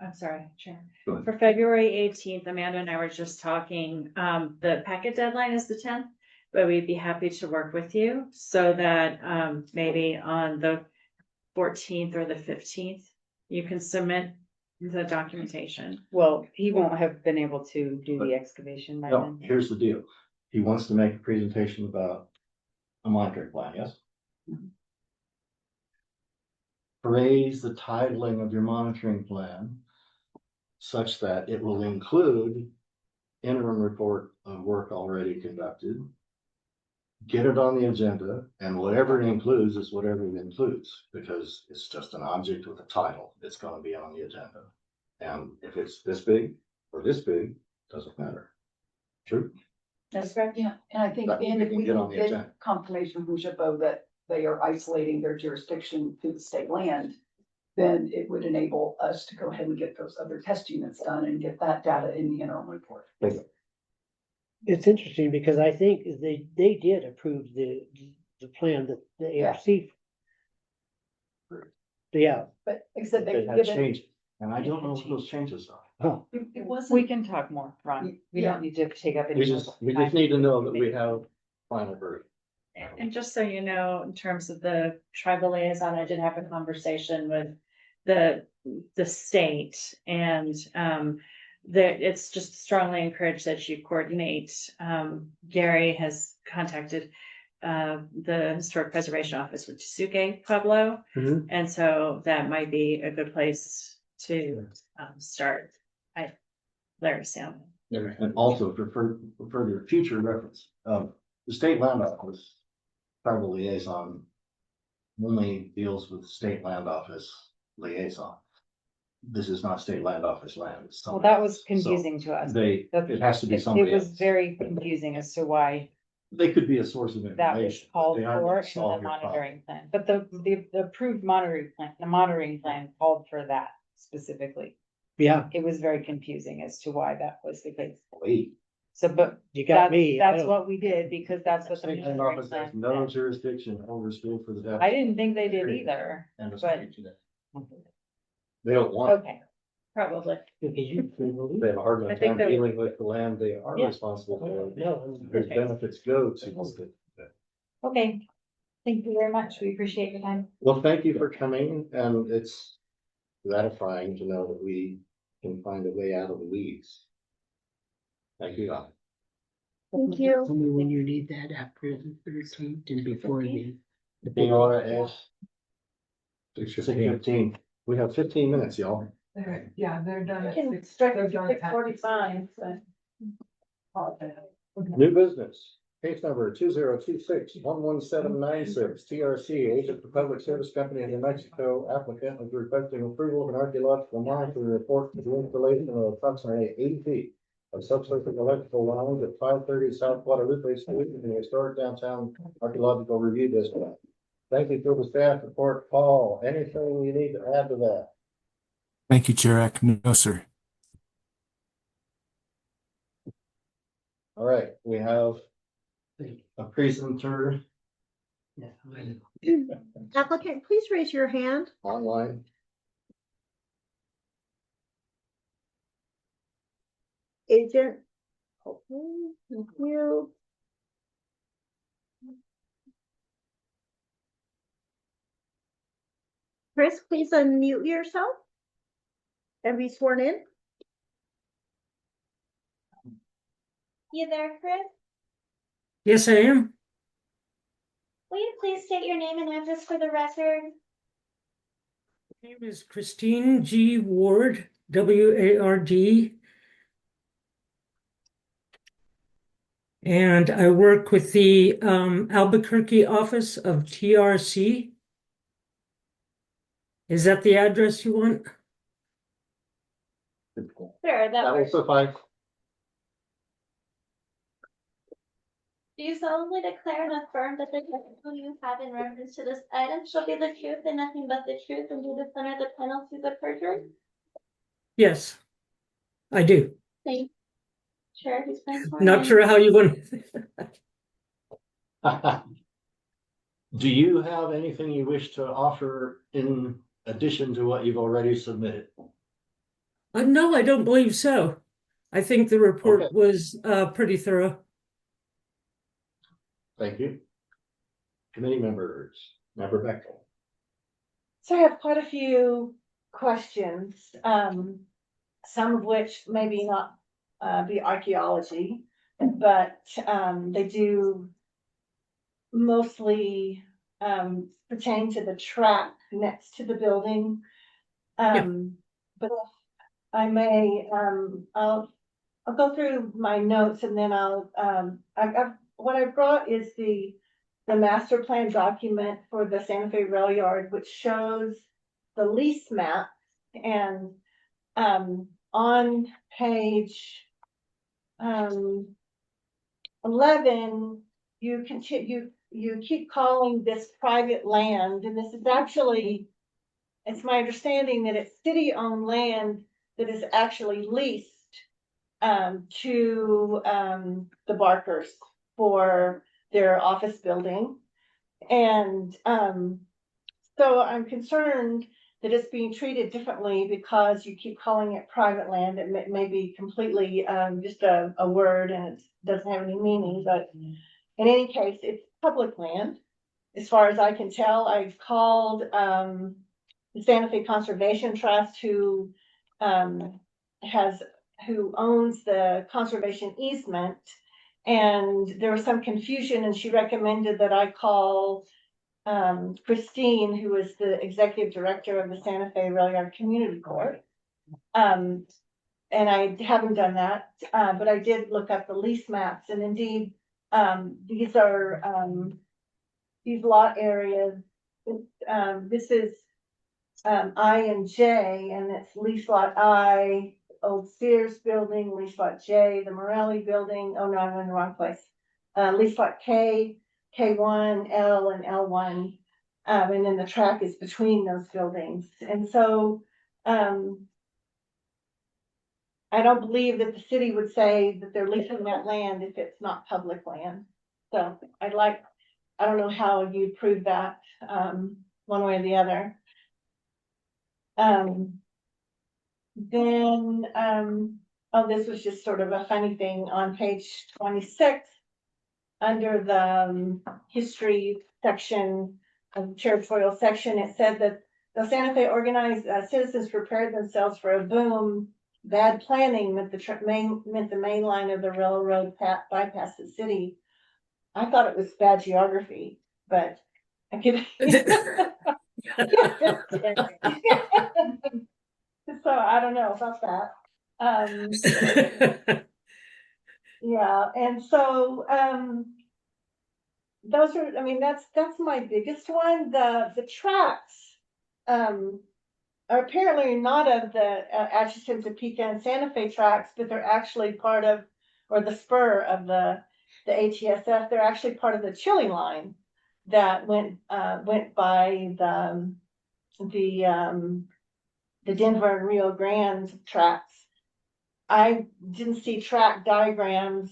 I'm sorry, Chair. Go ahead. For February 18th, Amanda and I were just talking, the packet deadline is the 10th, but we'd be happy to work with you so that, maybe on the 14th or the 15th, you can submit the documentation. Well, he won't have been able to do the excavation by No, then. here's the deal. He wants to make a presentation about a monitoring plan, yes? Phrase the titling of your monitoring plan such that it will include interim report of work already conducted. Get it on the agenda, and whatever it includes is whatever it includes, because it's just an object with a title. It's gonna be on the agenda. And if it's this big or this big, doesn't matter. True? That's correct. Yeah, and I think, That and if we can we get can on the get agenda. confirmation from SHPO that they are isolating their jurisdiction to the state land, then it would enable us to go ahead and get those other test units done and get that data in the interim report. it's interesting because I think they did approve the plan that the ARC. Yeah, But like I said, They they had give it, changes, and I don't know what those changes are. oh, it wasn't. We can talk more, Ron. We Yeah. don't need to take up any. We just need to know that we have final verdict. And just so you know, in terms of the tribal liaison, I did have a conversation with the state and, that it's just strongly encouraged that you coordinate. Gary has contacted, the Historic Preservation Office with Tsuke Pueblo. Mhm. And so that might be a good place to, start. Larry Salmon. And also for further future reference, the state land office tribal liaison only deals with state land office liaison. This is not state land office land. it's Well, somebody that was else. So confusing to us. They, That- it has to be It somebody was else. very confusing as to why They could be a source of that was information. but called they aren't for gonna in the solve your problem. monitoring plan. But the approved monitoring plan called for that specifically. Yeah, It was very confusing as to why that was the case. Wait. So, but you got me. I that's don't- what we did because that's what the State land monitoring office plan has no said. jurisdiction over school for the deaf. I didn't think they did either, And the but- state today. They don't want, okay, probably. they have a hard I enough think time that- dealing with the land they are Yeah. responsible for. No, Whose Okay. benefits go to the. Okay, thank you very much. We appreciate your time. Well, thank you for coming, and it's gratifying to know that we can find a way out of the weeds. Thank you. Thank you. Tell me when you need that after the 13th and before the. Nora is 6:15. 6:15. We have 15 minutes, y'all. Yeah, they're done at Can six. start they're at done 6:45, so. New business, case number 2026-11796, TRC, Agent for Public Service Company of New Mexico, applicant is requesting approval of an archaeological monitoring report for the installation of approximately 80 feet of subsurface electrical lines at 530 South Guadalupe Street in the historic downtown archaeological review district. Thank you for the staff report. Paul, anything you need to add to that? Thank you, Chair Eck. No, sir. All right, we have a presenter Applicant, please raise your hand. online. Agent. Okay, thank you. Chris, please unmute yourself. And be sworn in. You there, Chris? Yes, I am. Will you please state your name and address for the record? My name is Christine G. Ward, WARD. And I work with the Albuquerque office of TRC. Is that the address you want? Sure, that That will works. suffice. Do you solemnly declare and affirm that the testimony you have in reference to this item shall be the truth and nothing but the truth and do dishonor the penalties of perjury? Yes, I do. Thank you. Chair, who's been sworn Not in. sure how you want. Do you have anything you wish to offer in addition to what you've already submitted? No, I don't believe so. I think the report Okay. was pretty thorough. Thank you. Committee members, Member Bechtel. So I have quite a few questions, some of which maybe not be archaeology, but they do mostly pertain to the track next to the building. But if I may, I'll go through my notes and then what I brought is the master plan document for the Santa Fe Rail Yard, which shows the lease map. And on page 11, you keep calling this private land, and this is actually, it's my understanding that it's city-owned land that is actually leased to the Barkers for their office building. And so I'm concerned that it's being treated differently because you keep calling it private land. It may be completely just a word and it doesn't have any meaning, but in any case, it's public land. As far as I can tell, I've called the Santa Fe Conservation Trust, who owns the conservation easement, and there was some confusion, and she recommended that I call Christine, who is the executive director of the Santa Fe Rail Yard Community Court. And I haven't done that, but I did look up the lease maps, and indeed, these are these lot areas. This is I and J, and it's lease lot I, old Sears building, lease lot J, the Morelli building. Oh no, I'm in the wrong place. Lease lot K, K1, L, and L1. And then the track is between those buildings. And so, I don't believe that the city would say that they're leasing that land if it's not public land. So I don't know how you prove that, one way or the other. Then, oh, this was just sort of a funny thing on page 26. Under the history section of the territorial section, it said that the Santa Fe organized citizens prepared themselves for a boom. Bad planning meant the main line of the railroad bypassed the city. I thought it was bad geography, but I could. So I don't know about that. Yeah, and so those are, I mean, that's my biggest one. The tracks are apparently not of the Atchison, Topeka, and Santa Fe tracks, but they're actually part of, or the spur of the ATSF. They're actually part of the Chili line that went by the Denver and Rio Grande tracks. I didn't see track diagrams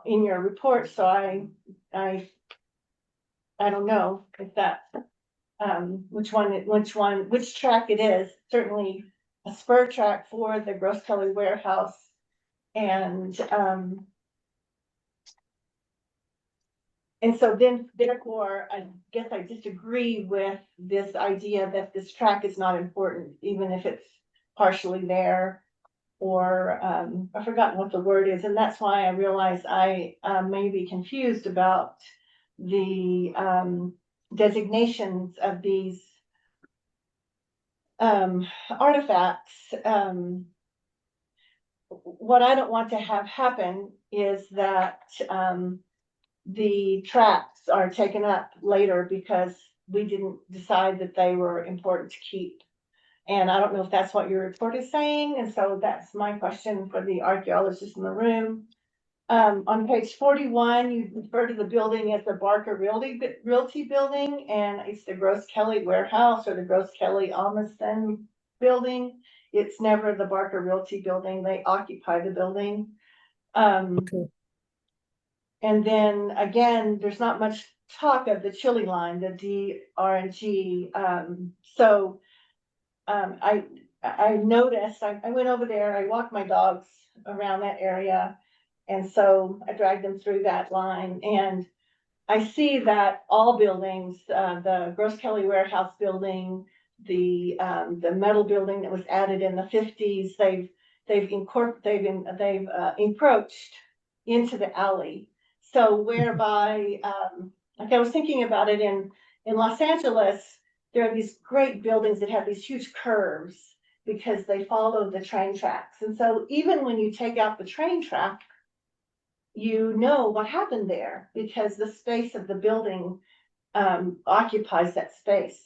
in your report, so I don't know if that which track it is. Certainly a spur track for the Gross Kelly warehouse, and so then therefore I guess I disagree with this idea that this track is not important, even if it's partially there, or I've forgotten what the word is, and that's why I realize I may be confused about the designations of these artifacts. What I don't want to have happen is that the tracks are taken up later because we didn't decide that they were important to keep. And I don't know if that's what your report is saying. And so that's my question for the archaeologists in the room. On page 41, you refer to the building as the Barker Realty Building, and it's the Gross Kelly Warehouse or the Gross Kelly Almason Building. It's never the Barker Realty Building. They occupy the building. Okay. And then again, there's not much talk of the Chili line, the DRG. I noticed, I went over there, I walked my dogs around that area. And so I dragged them through that line, and I see that all buildings, the Gross Kelly Warehouse building, the metal building that was added in the 50s, they've encroached into the alley. So whereby, like I was thinking about it in Los Angeles, there are these great buildings that have these huge curves because they follow the train tracks. And so even when you take out the train track, you know what happened there because the space of the building occupies that space.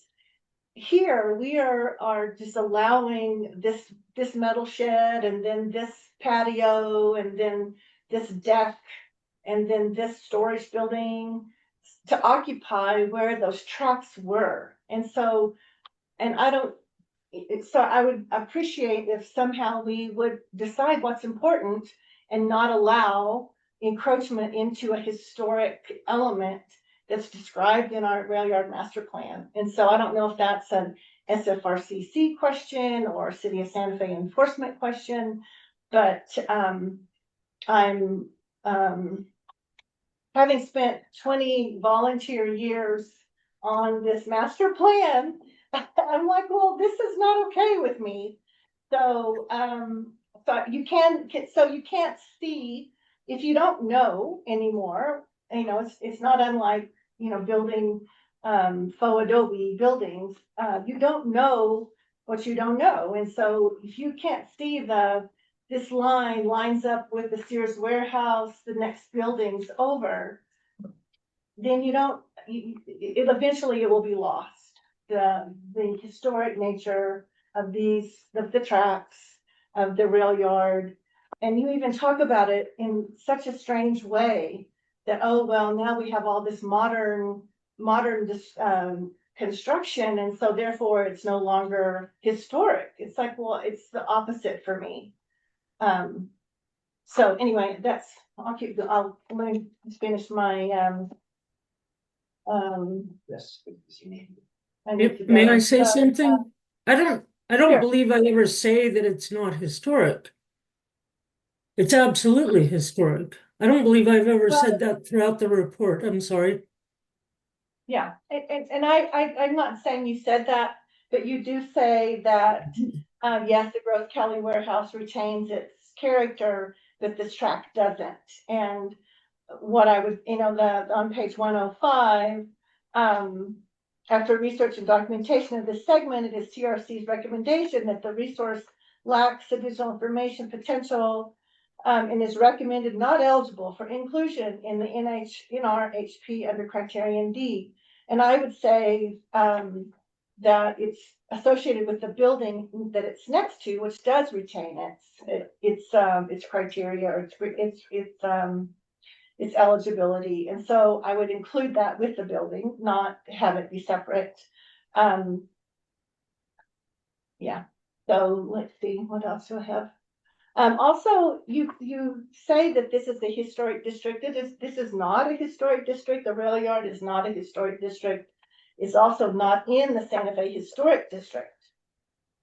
Here we are just allowing this metal shed, and then this patio, and then this deck, and then this storage building to occupy where those tracks were. And so, I would appreciate if somehow we would decide what's important and not allow encroachment into a historic element that's described in our rail yard master plan. And so I don't know if that's an SFRCC question or City of Santa Fe enforcement question, but I'm having spent 20 volunteer years on this master plan, I'm like, well, this is not okay with me. So you can't see if you don't know anymore. You know, it's not unlike, you know, building faux adobe buildings. You don't know what you don't know, and so if you can't see this line lines up with the Sears warehouse, the next building's over, then you don't, it eventually it will be lost. The historic nature of the tracks, of the rail yard. And you even talk about it in such a strange way that, oh, well, now we have all this modern construction, and so therefore it's no longer historic. It's like, well, it's the opposite for me. So anyway, I'll let me finish my, Yes. May I say something? I don't Sure. believe I ever say that it's not historic. It's absolutely historic. I don't believe I've ever said that throughout the report. I'm sorry. Yeah, and I'm not saying you said that, but you do say that, yes, the Growth Kelly warehouse retains its character, but this tract doesn't. And what I would, on page 105, after research and documentation of this segment, it is TRC's recommendation that the resource lacks additional information potential, and is recommended not eligible for inclusion in the NRHP under criterion D. And I would say that it's associated with the building that it's next to, which does retain its criteria, or its eligibility. And so I would include that with the building, not have it be separate. Yeah. So let's see, what else do I have? Also, you say that this is a historic district. This is not a historic district. The rail yard is not a historic district. It's also not in the Santa Fe Historic District.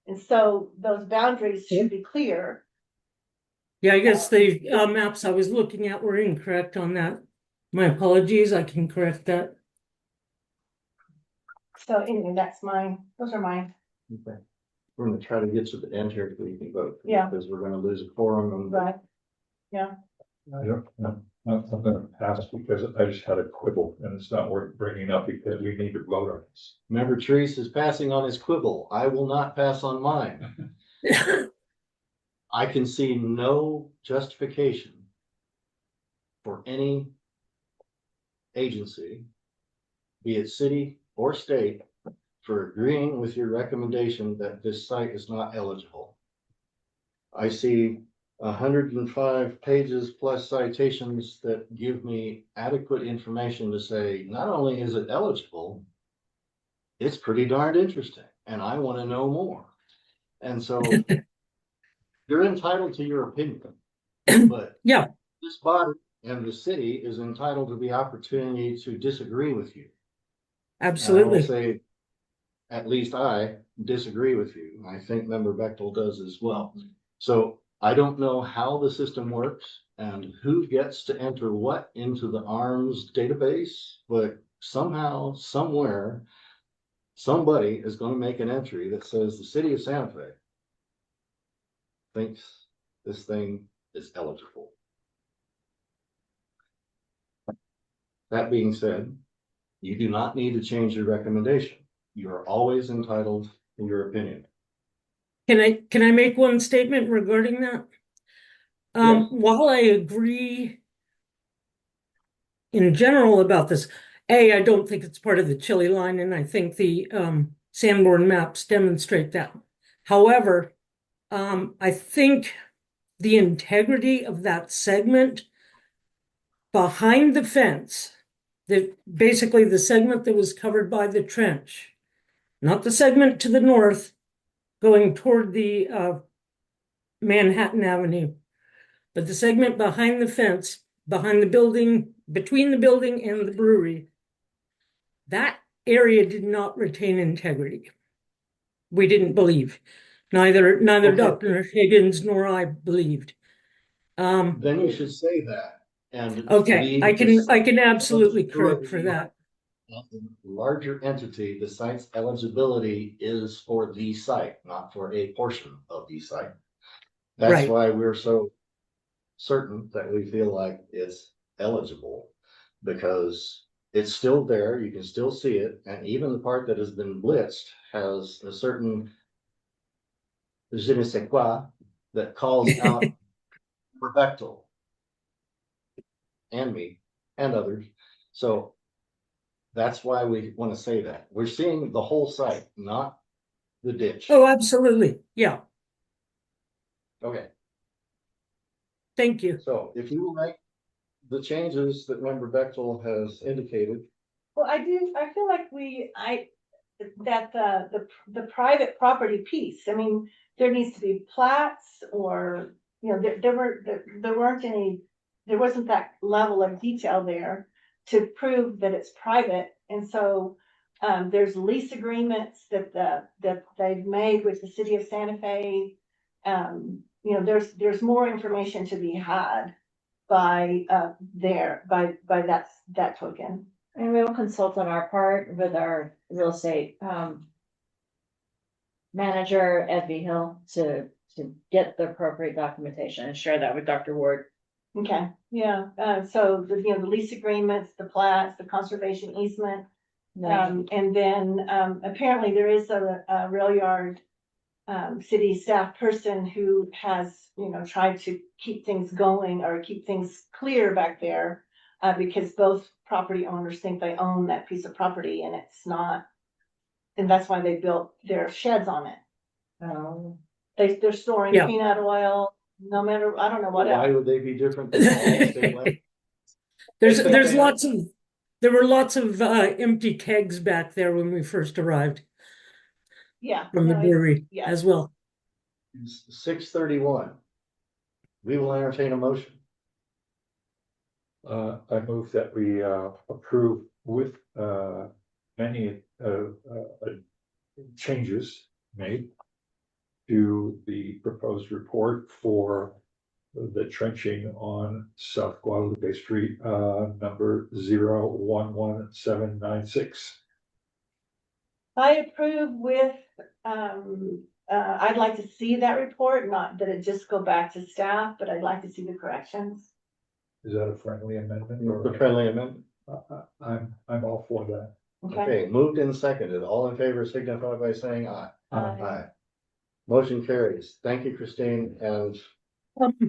And so those boundaries should be clear. Yeah, I guess the maps I was looking at were incorrect on that. My apologies, I can correct that. So anyway, that's mine. Those are mine. Okay. We're gonna try to get to the end here so you can vote. Yeah. Because we're gonna lose a quorum on. Right. Yeah. I don't, no, I'm gonna pass because I just had a quibble and it's not worth bringing up because we need to vote on this. Member Treese is passing on his quibble. I will not pass on mine. I can see no justification for any agency, be it city or state, for agreeing with your recommendation that this site is not eligible. I see 105 pages plus citations that give me adequate information to say, not only is it eligible, it's pretty darned interesting, and I want to know more. And so you're entitled to your opinion, but yeah, this body and the city is entitled to the opportunity to disagree with you. absolutely. And I will say, at least I disagree with you. I think Member Bechtel does as well. So I don't know how the system works and who gets to enter what into the ARMS database, but somehow, somewhere, somebody is going to make an entry that says the city of Santa Fe thinks this thing is eligible. That being said, you do not need to change your recommendation. You are always entitled to your opinion. Can I make one statement regarding that? Yes. While I agree in general about this, I don't think it's part of the Chili line, and I think the Sanborn maps demonstrate that. However, I think the integrity of that segment behind the fence, basically the segment that was covered by the trench, not the segment to the north going toward the Manhattan Avenue, but the segment behind the fence, behind the building, between the building and the brewery, that area did not retain integrity. We didn't believe. Neither okay. Dr. Higgins nor I believed. Then you should say that. And okay, I can absolutely correct for that. Larger entity, the site's eligibility is for the site, not for a portion of the site. That's right. Why we're so certain that we feel like it's eligible, because it's still there, you can still see it, and even the part that has been blitzed has a certain je ne sais quoi that calls out for Bechtel and me and others. So That's why we want to say that. We're seeing the whole site, not the ditch. Oh, absolutely. Yeah. Okay, Thank you. so if you like the changes that Member Bechtel has indicated, Well, I feel like the private property piece, I mean, there needs to be plats or, you know, there weren't any, there wasn't that level of detail there to prove that it's private. And so, there's lease agreements that they've made with the city of Santa Fe. You know, there's more information to be had by, by that token. And we will consult on our part with our real estate, manager, Ed V. Hill, to get the appropriate documentation and share that with Dr. Ward. Okay, yeah, so the, you know, the lease agreements, the plats, the conservation easement, and then, apparently there is a rail yard city staff person who has, you know, tried to keep things going or keep things clear back there, because both property owners think they own that piece of property and it's not, and that's why they built their sheds on it. They're storing Yeah. peanut oil, no matter, I don't know what why else. would they be different than all the state land? There were lots of empty kegs back there when we first arrived Yeah. from the no, brewery yeah. as well. 6:31. We will entertain a motion. I move that we approve with many changes made to the proposed report for the trenching on South Guadalupe Street, number 011796. I approve with, I'd like to see that report, not that it just go back to staff, but I'd like to see the corrections. Is that a friendly amendment? The friendly amendment. I'm all for that. Okay, moved and seconded. All in favor signify by saying aye. Aye. Motion carries. Thank you, Christine, and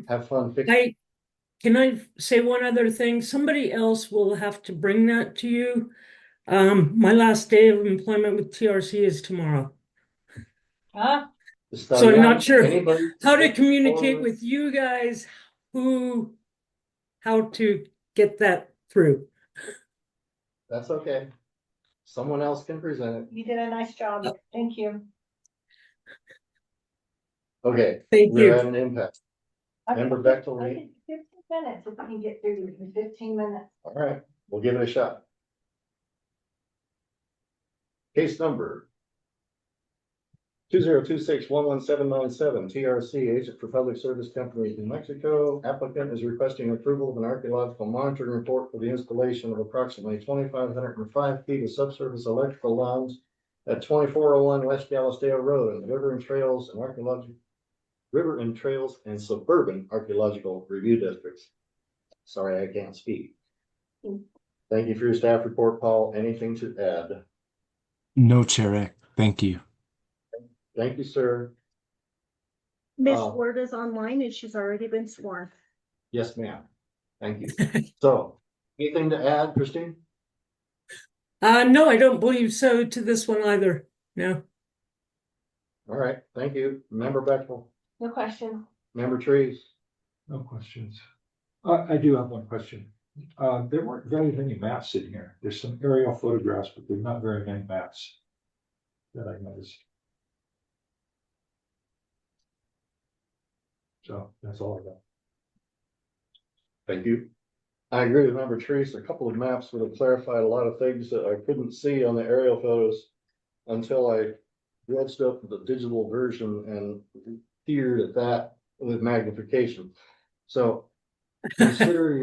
have fun fixing. Can I say one other thing? Somebody else will have to bring that to you. My last day of employment with TRC is tomorrow. So I'm not sure how to communicate with you guys, how to get that through. That's okay. Someone else can present it. You did a nice job. Thank you. Okay. Thank We're you. at an impasse. Member Bechtel, I think 15 minutes, if we can get through in 15 minutes. all right, we'll give it a shot. Case number 2026-11797, TRC, Agent for Public Service Company in Mexico. Applicant is requesting approval of an archaeological monitoring report for the installation of approximately 2,505 feet of subsurface electrical lines at 2401 West Galisteo Road in the River and Trails and Suburban Archaeological Review Districts. Sorry, I can't speak. Thank you for your staff report, Paul. Anything to add? No, Chair. Thank you. Thank you, sir. Miss Ward is online and she's already been sworn. Yes, ma'am. Thank you. So, anything to add, Christine? No, I don't believe so to this one either. No. All right, thank you. Member Bechtel, No question. Member Trees. No questions. I do have one question. There weren't very many maps in here. There's some aerial photographs, but there's not very many maps that I noticed. So that's all I got. Thank you. I agree with Member Trees. A couple of maps would have clarified a lot of things that I couldn't see on the aerial photos until I dredged up the digital version and peered at that with magnification. So consider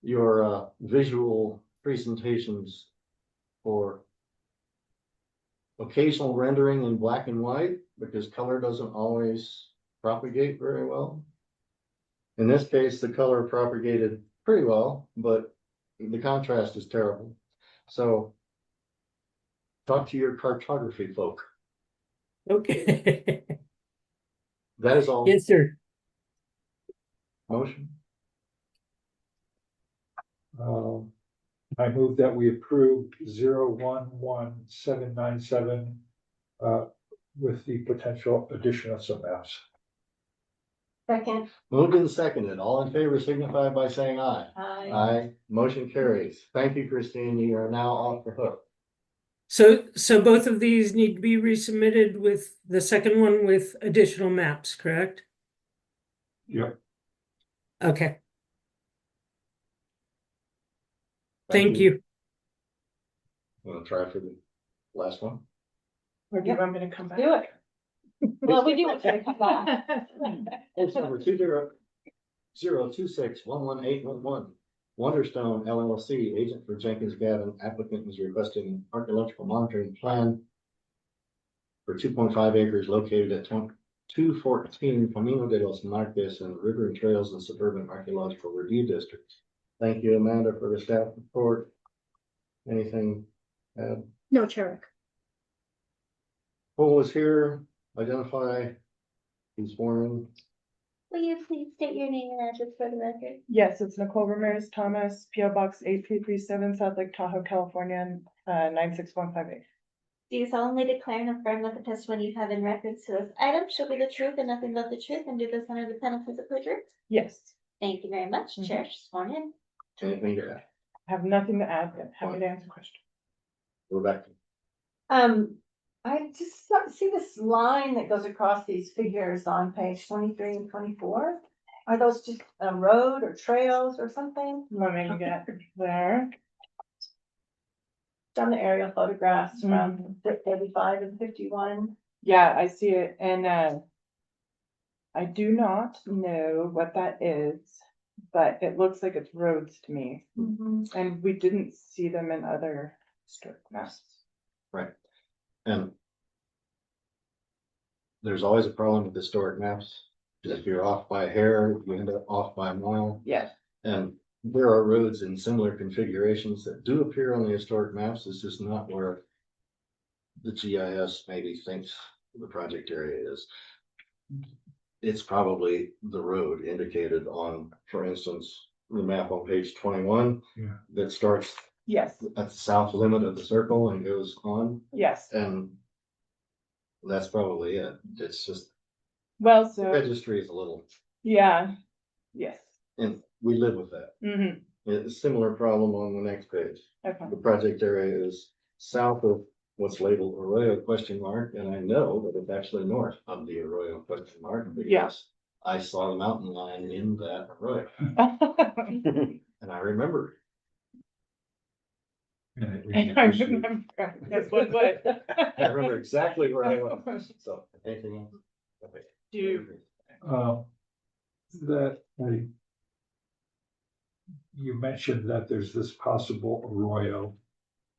your visual presentations for occasional rendering in black and white, because color doesn't always propagate very well. In this case, the color propagated pretty well, but the contrast is terrible. So talk to your cartography folk. Okay. That is all. Yes, sir. Motion. I move that we approve 011797 with the potential addition of some maps. Second. Moved and seconded. All in favor signify by saying aye. Aye. Aye. Motion carries. Thank you, Christine. You are now off the hook. So both of these need to be resubmitted with the second one with additional maps, correct? Yep. Okay, thank you. Want to try for the last one? Or do you want me to come back? Do it. Well, we do want you to come back. It's number 2002611811. Wonderstone LLC, agent for Jenkins Gavin, applicant is requesting archaeological monitoring plan for 2.5 acres located at 214 Camino de los Marques and River and Trails and Suburban Archaeological Review District. Thank you, Amanda, for the staff report. Anything? No, Chair. Paul is here. Identify. He's sworn. Will you please state your name and address for the record? Yes, it's Nicole Ramirez Thomas, PO Box 8337, South Lake Tahoe, California, 96158. Do you solemnly declare and affirm that the testimony you have in reference to this item shall be the truth and nothing but the truth, and do this under the penalties of perjury? Yes. Thank you very much. Mhm. Chair, sworn in. Anything to add? Have nothing to add, but happy to answer questions. Rebecca. I just see this line that goes across these figures on page 23 and 24. Are those just a road or trails or something? Let me get there. Done the aerial photographs from 35 and 51. Yeah, I see it, and I do not know what that is, but it looks like it's roads to me. And we didn't see them in other historic maps. Right. And there's always a problem with historic maps. If you're off by a hair, you end up off by a mile. Yes. And there are roads in similar configurations that do appear on the historic maps. It's just not where the GIS maybe thinks the project area is. It's probably the road indicated on, for instance, the map on page 21 that starts Yes. at the south limit of the circle and goes on. Yes. And that's probably it. It's just, Well, the so, registry is a little, yeah, yes. and we live with that. Mm-hmm. It's a similar problem on the next page. Okay. The project area is south of what's labeled Arroyo question mark, and I know that it's actually north of the Arroyo question mark. Because I saw the mountain line in that arroyo. And I remember. And I remember, that's what. I remember exactly where I was. So, anything else? Okay. That you mentioned that there's this possible arroyo.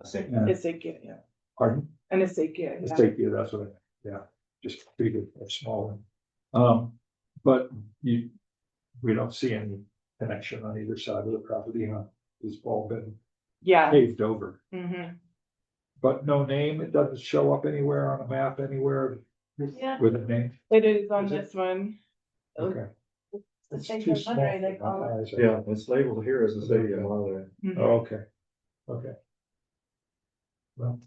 Ezekiel, yeah. Pardon? An Ezekiel. Yeah. Ezekiel, that's what I, just bigger or smaller. But we don't see any connection on either side of the property, huh? It's all been paved over. Mm-hmm. But no name, it doesn't show up anywhere on a map anywhere with a name. It is on this one. Okay. It's It's too small they for call my it. eyes. Yeah, it's labeled here as a city of Monterey. Oh, okay. Okay. Well.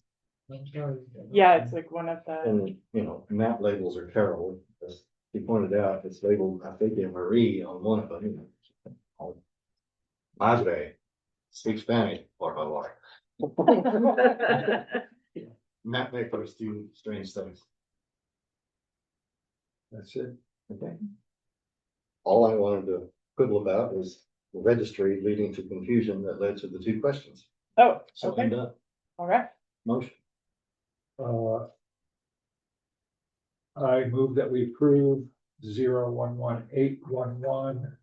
Yeah, it's like one of the. And, you know, map labels are terrible. As he pointed out, it's labeled, I think, in Marie on one of them. Madre, speak Spanish, por favor. Map makers do strange things. That's it. Okay. All I wanted to quibble about was the registry leading to confusion that led to the two questions. Oh, So okay. I'm done. All right. Motion. I move that we approve 011811.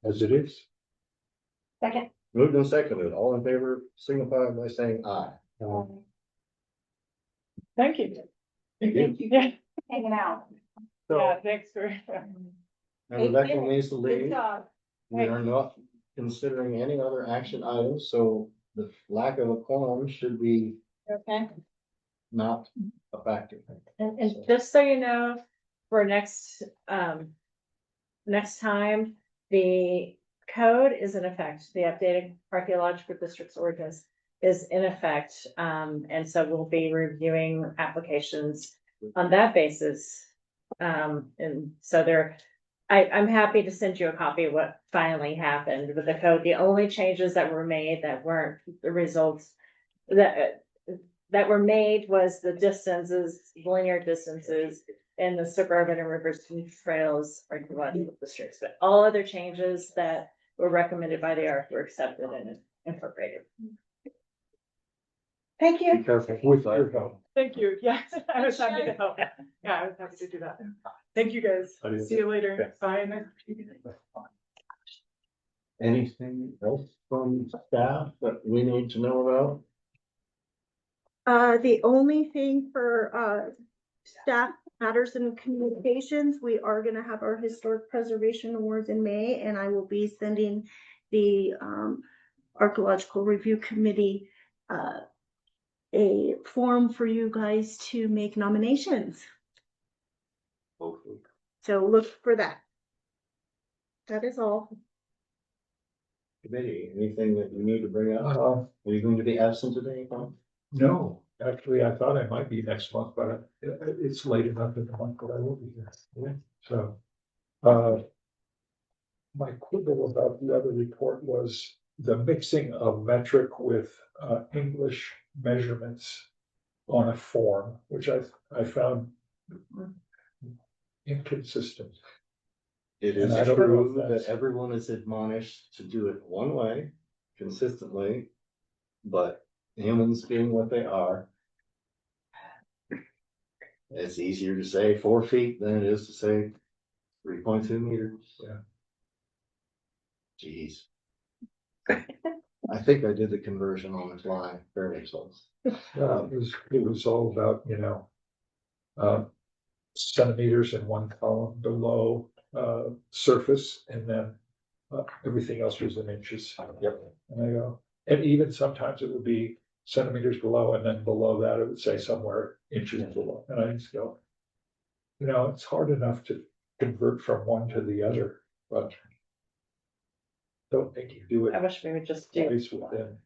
As it is. Second. Moved and seconded. All in favor signify by saying aye. Thank you. Thank you. Yeah. Hanging out. Yeah, thanks for. Now Rebecca needs to Good leave. job. We are not considering any other action items, so the lack of a quorum should be Okay. not a factor. And just so you know, for next time, the code is in effect, the updated archaeological districts ordinance is in effect. And so we'll be reviewing applications on that basis. And so I'm happy to send you a copy of what finally happened with the code. The only changes that were made that weren't the results that were made was the distances, linear distances in the suburban and rivers and trails archaeological districts. But all other changes that were recommended by the ARC were accepted and incorporated. Thank you. Be careful with your help. Thank you. Yes, I was happy to help. Yeah, I was happy to do that. Thank you guys. Adios. See you later. Okay. Bye. Anything else from staff that we need to know about? The only thing for, staff matters and communications, we are gonna have our historic preservation awards in May, and I will be sending the, archaeological review committee, a form for you guys to make nominations. Hopefully. So look for that. That is all. Committee, anything that you need to bring up? Are you going to be absent today, Tom? No, actually, I thought I might be next month, but it's late enough in the month that I will be here. Yeah. So, my quibble about the other report was the mixing of metric with, English measurements on a form, which I found inconsistent. It is And I don't know true if that's- that everyone is admonished to do it one way consistently, but humans being what they are, it's easier to say 4 feet than it is to say 3.2 meters. Yeah. Jeez. I think I did the conversion on the fly, very close. It was all about, centimeters in one column below, surface, and then everything else was in inches. Yep. And I go, and even sometimes it would be centimeters below, and then below that, it would say somewhere inches below, and I just go, it's hard enough to convert from one to the other, but don't think you do it I wish we would just do. twice within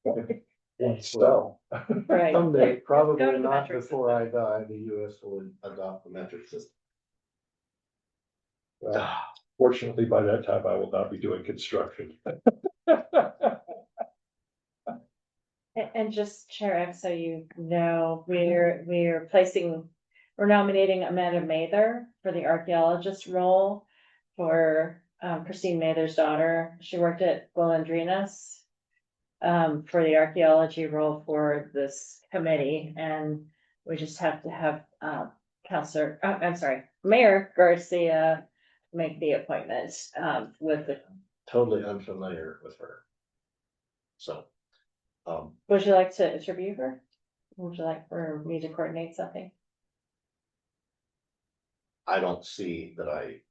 one cell. Right. Someday, Go probably to the not metric before I die, the US will adopt the metric system. Fortunately, by that time, I will not be doing construction. And just Chair X, so you know, we're nominating Amanda Mather for the archaeologist role for Christine Mather's daughter. She worked at Gwilandrinas for the archaeology role for this committee, and we just have to have Mayor Garcia make the appointment with the. Totally unfamiliar with her. So. Would you like to interview her? Would you like for me to coordinate something? I don't see that I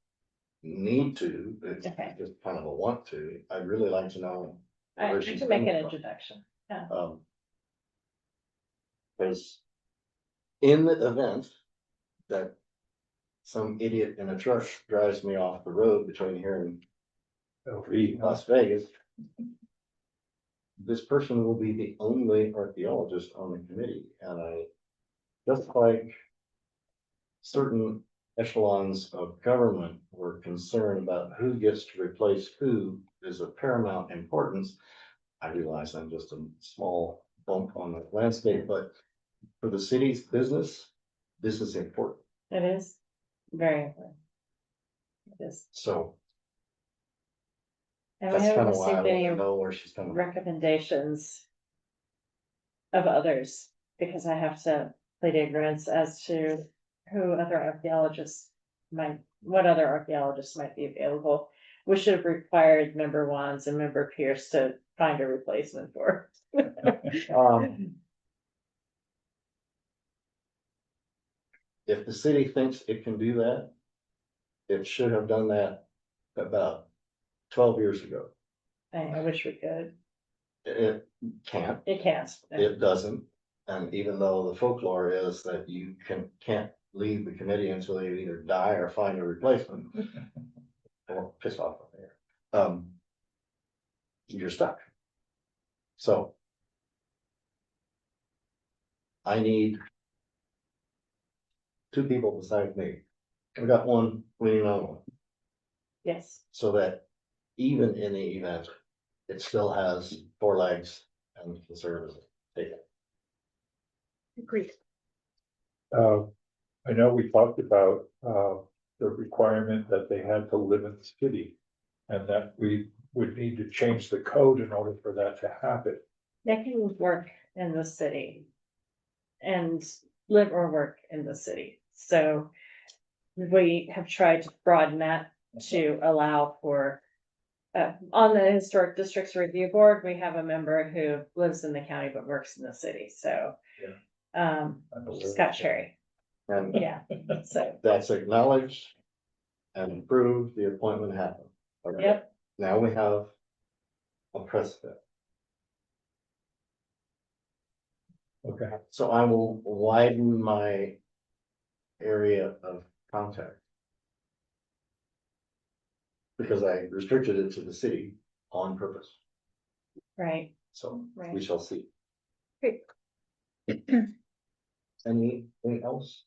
need to, it's Okay. just kind of a want to. I'd really like to know. I where need she's to make an coming from. introduction. Yeah. Because in the event that some idiot in a truck drives me off the road between here and Las Vegas, this person will be the only archaeologist on the committee, and just like certain echelons of government were concerned about who gets to replace who is of paramount importance. I realize I'm just a small bump on the landscape, but for the city's business, this is important. It is very important. It is. So And we that's kind haven't of why I received want any to know where she's coming from. recommendations of others, because I have to plead ignorance as to what other archaeologists might be available. We should have required member Wands and member Pierce to find a replacement for. If the city thinks it can do that, it should have done that about 12 years ago. I wish we could. It can't. It can't. It doesn't. And even though the folklore is that you can't leave the committee until you either die or find a replacement or piss off the mayor. you're stuck. So. I need. Two people besides me. I got one leaning on one, Yes. so that even in the event, it still has four legs and can serve as a table. Agreed. I know we talked about, the requirement that they had to live in the city. And that we would need to change the code in order for that to happen. They can work in the city and live or work in the city. So we have tried to broaden that to allow for, on the Historic Districts Review Board, we have a member who lives in the county but works in the city, so. Scott Cherry, And yeah, so, that's acknowledged and approved, the appointment happened. Okay. yep, Now we have a precedent. Okay. So I will widen my area of contact. Because I restricted it to the city on purpose, right, so we right. shall see. Great. Anything else?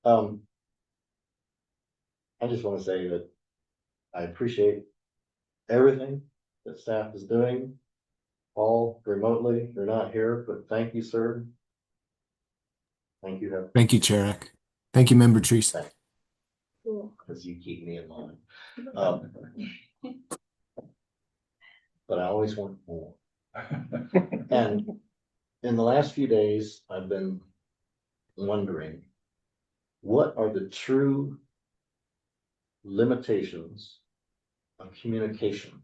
I just wanna say that I appreciate everything that staff is doing. All remotely, you're not here, but thank you, sir. Thank you, Heather, Thank you, Chair. Thank you, Member Trees. because you keep me in line. But I always want more. And in the last few days, I've been wondering, what are the true limitations of communication?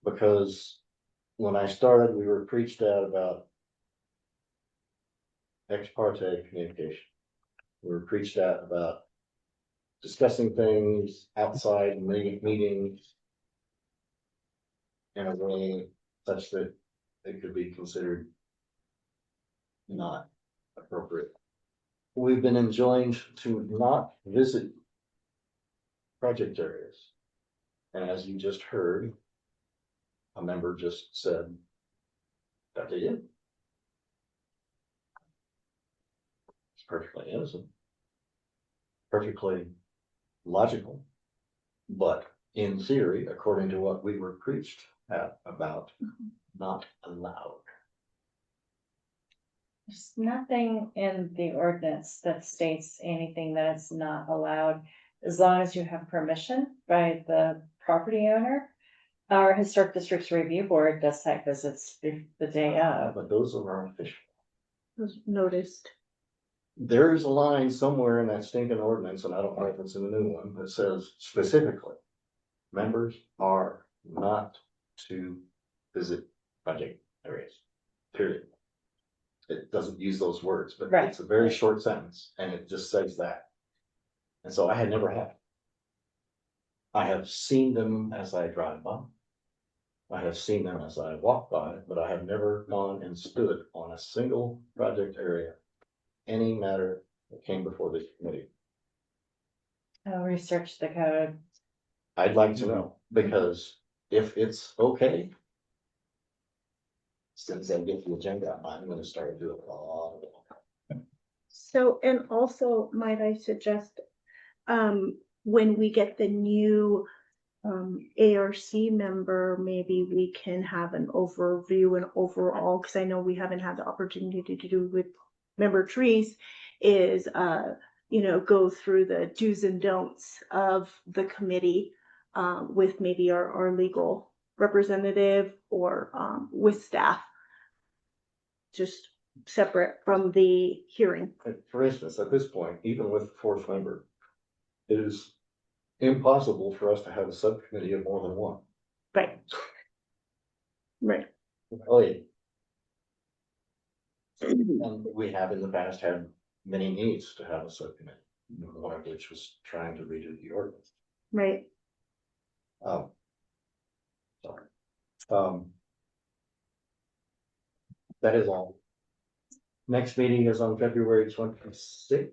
Because when I started, we were preached at about ex parte communication. We were preached at about discussing things outside meetings in a way such that it could be considered not appropriate. We've been enjoined to not visit project areas. And as you just heard, a member just said that they did. It's perfectly innocent, perfectly logical, but in theory, according to what we were preached at about, not allowed. There's nothing in the ordinance that states anything that it's not allowed, as long as you have permission by the property owner. Our Historic Districts Review Board does site visits the day of. But those are official. Was noticed. There's a line somewhere in that stinking ordinance, and I don't know if it's in the new one, that says specifically, members are not to visit project areas, period. It doesn't use those words, but Right. it's a very short sentence, and it just says that. And so I had never had. I have seen them as I drive by. I have seen them as I walk by, but I have never gone and stood on a single project area, any matter that came before this committee. I'll research the code. I'd like to know, because if it's okay, since I get the agenda, I'm gonna start doing a lot of it. So, and also might I suggest, when we get the new ARC member, maybe we can have an overview and overall, because I know we haven't had the opportunity to do with member trees, is go through the do's and don'ts of the committee with maybe our legal representative or with staff, just separate from the hearing. For instance, at this point, even with the fourth member, it is impossible for us to have a subcommittee of more than one. Right. Right. Oh, yeah. And we have in the past had many needs to have a subcommittee, one of which was trying to redo the ordinance. Right. Sorry. That is all. Next meeting is on February 26th.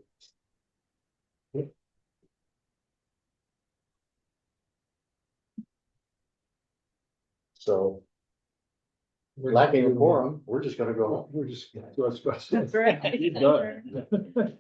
So lacking a quorum, we're just gonna go home. We're just, that's That's right. You're done.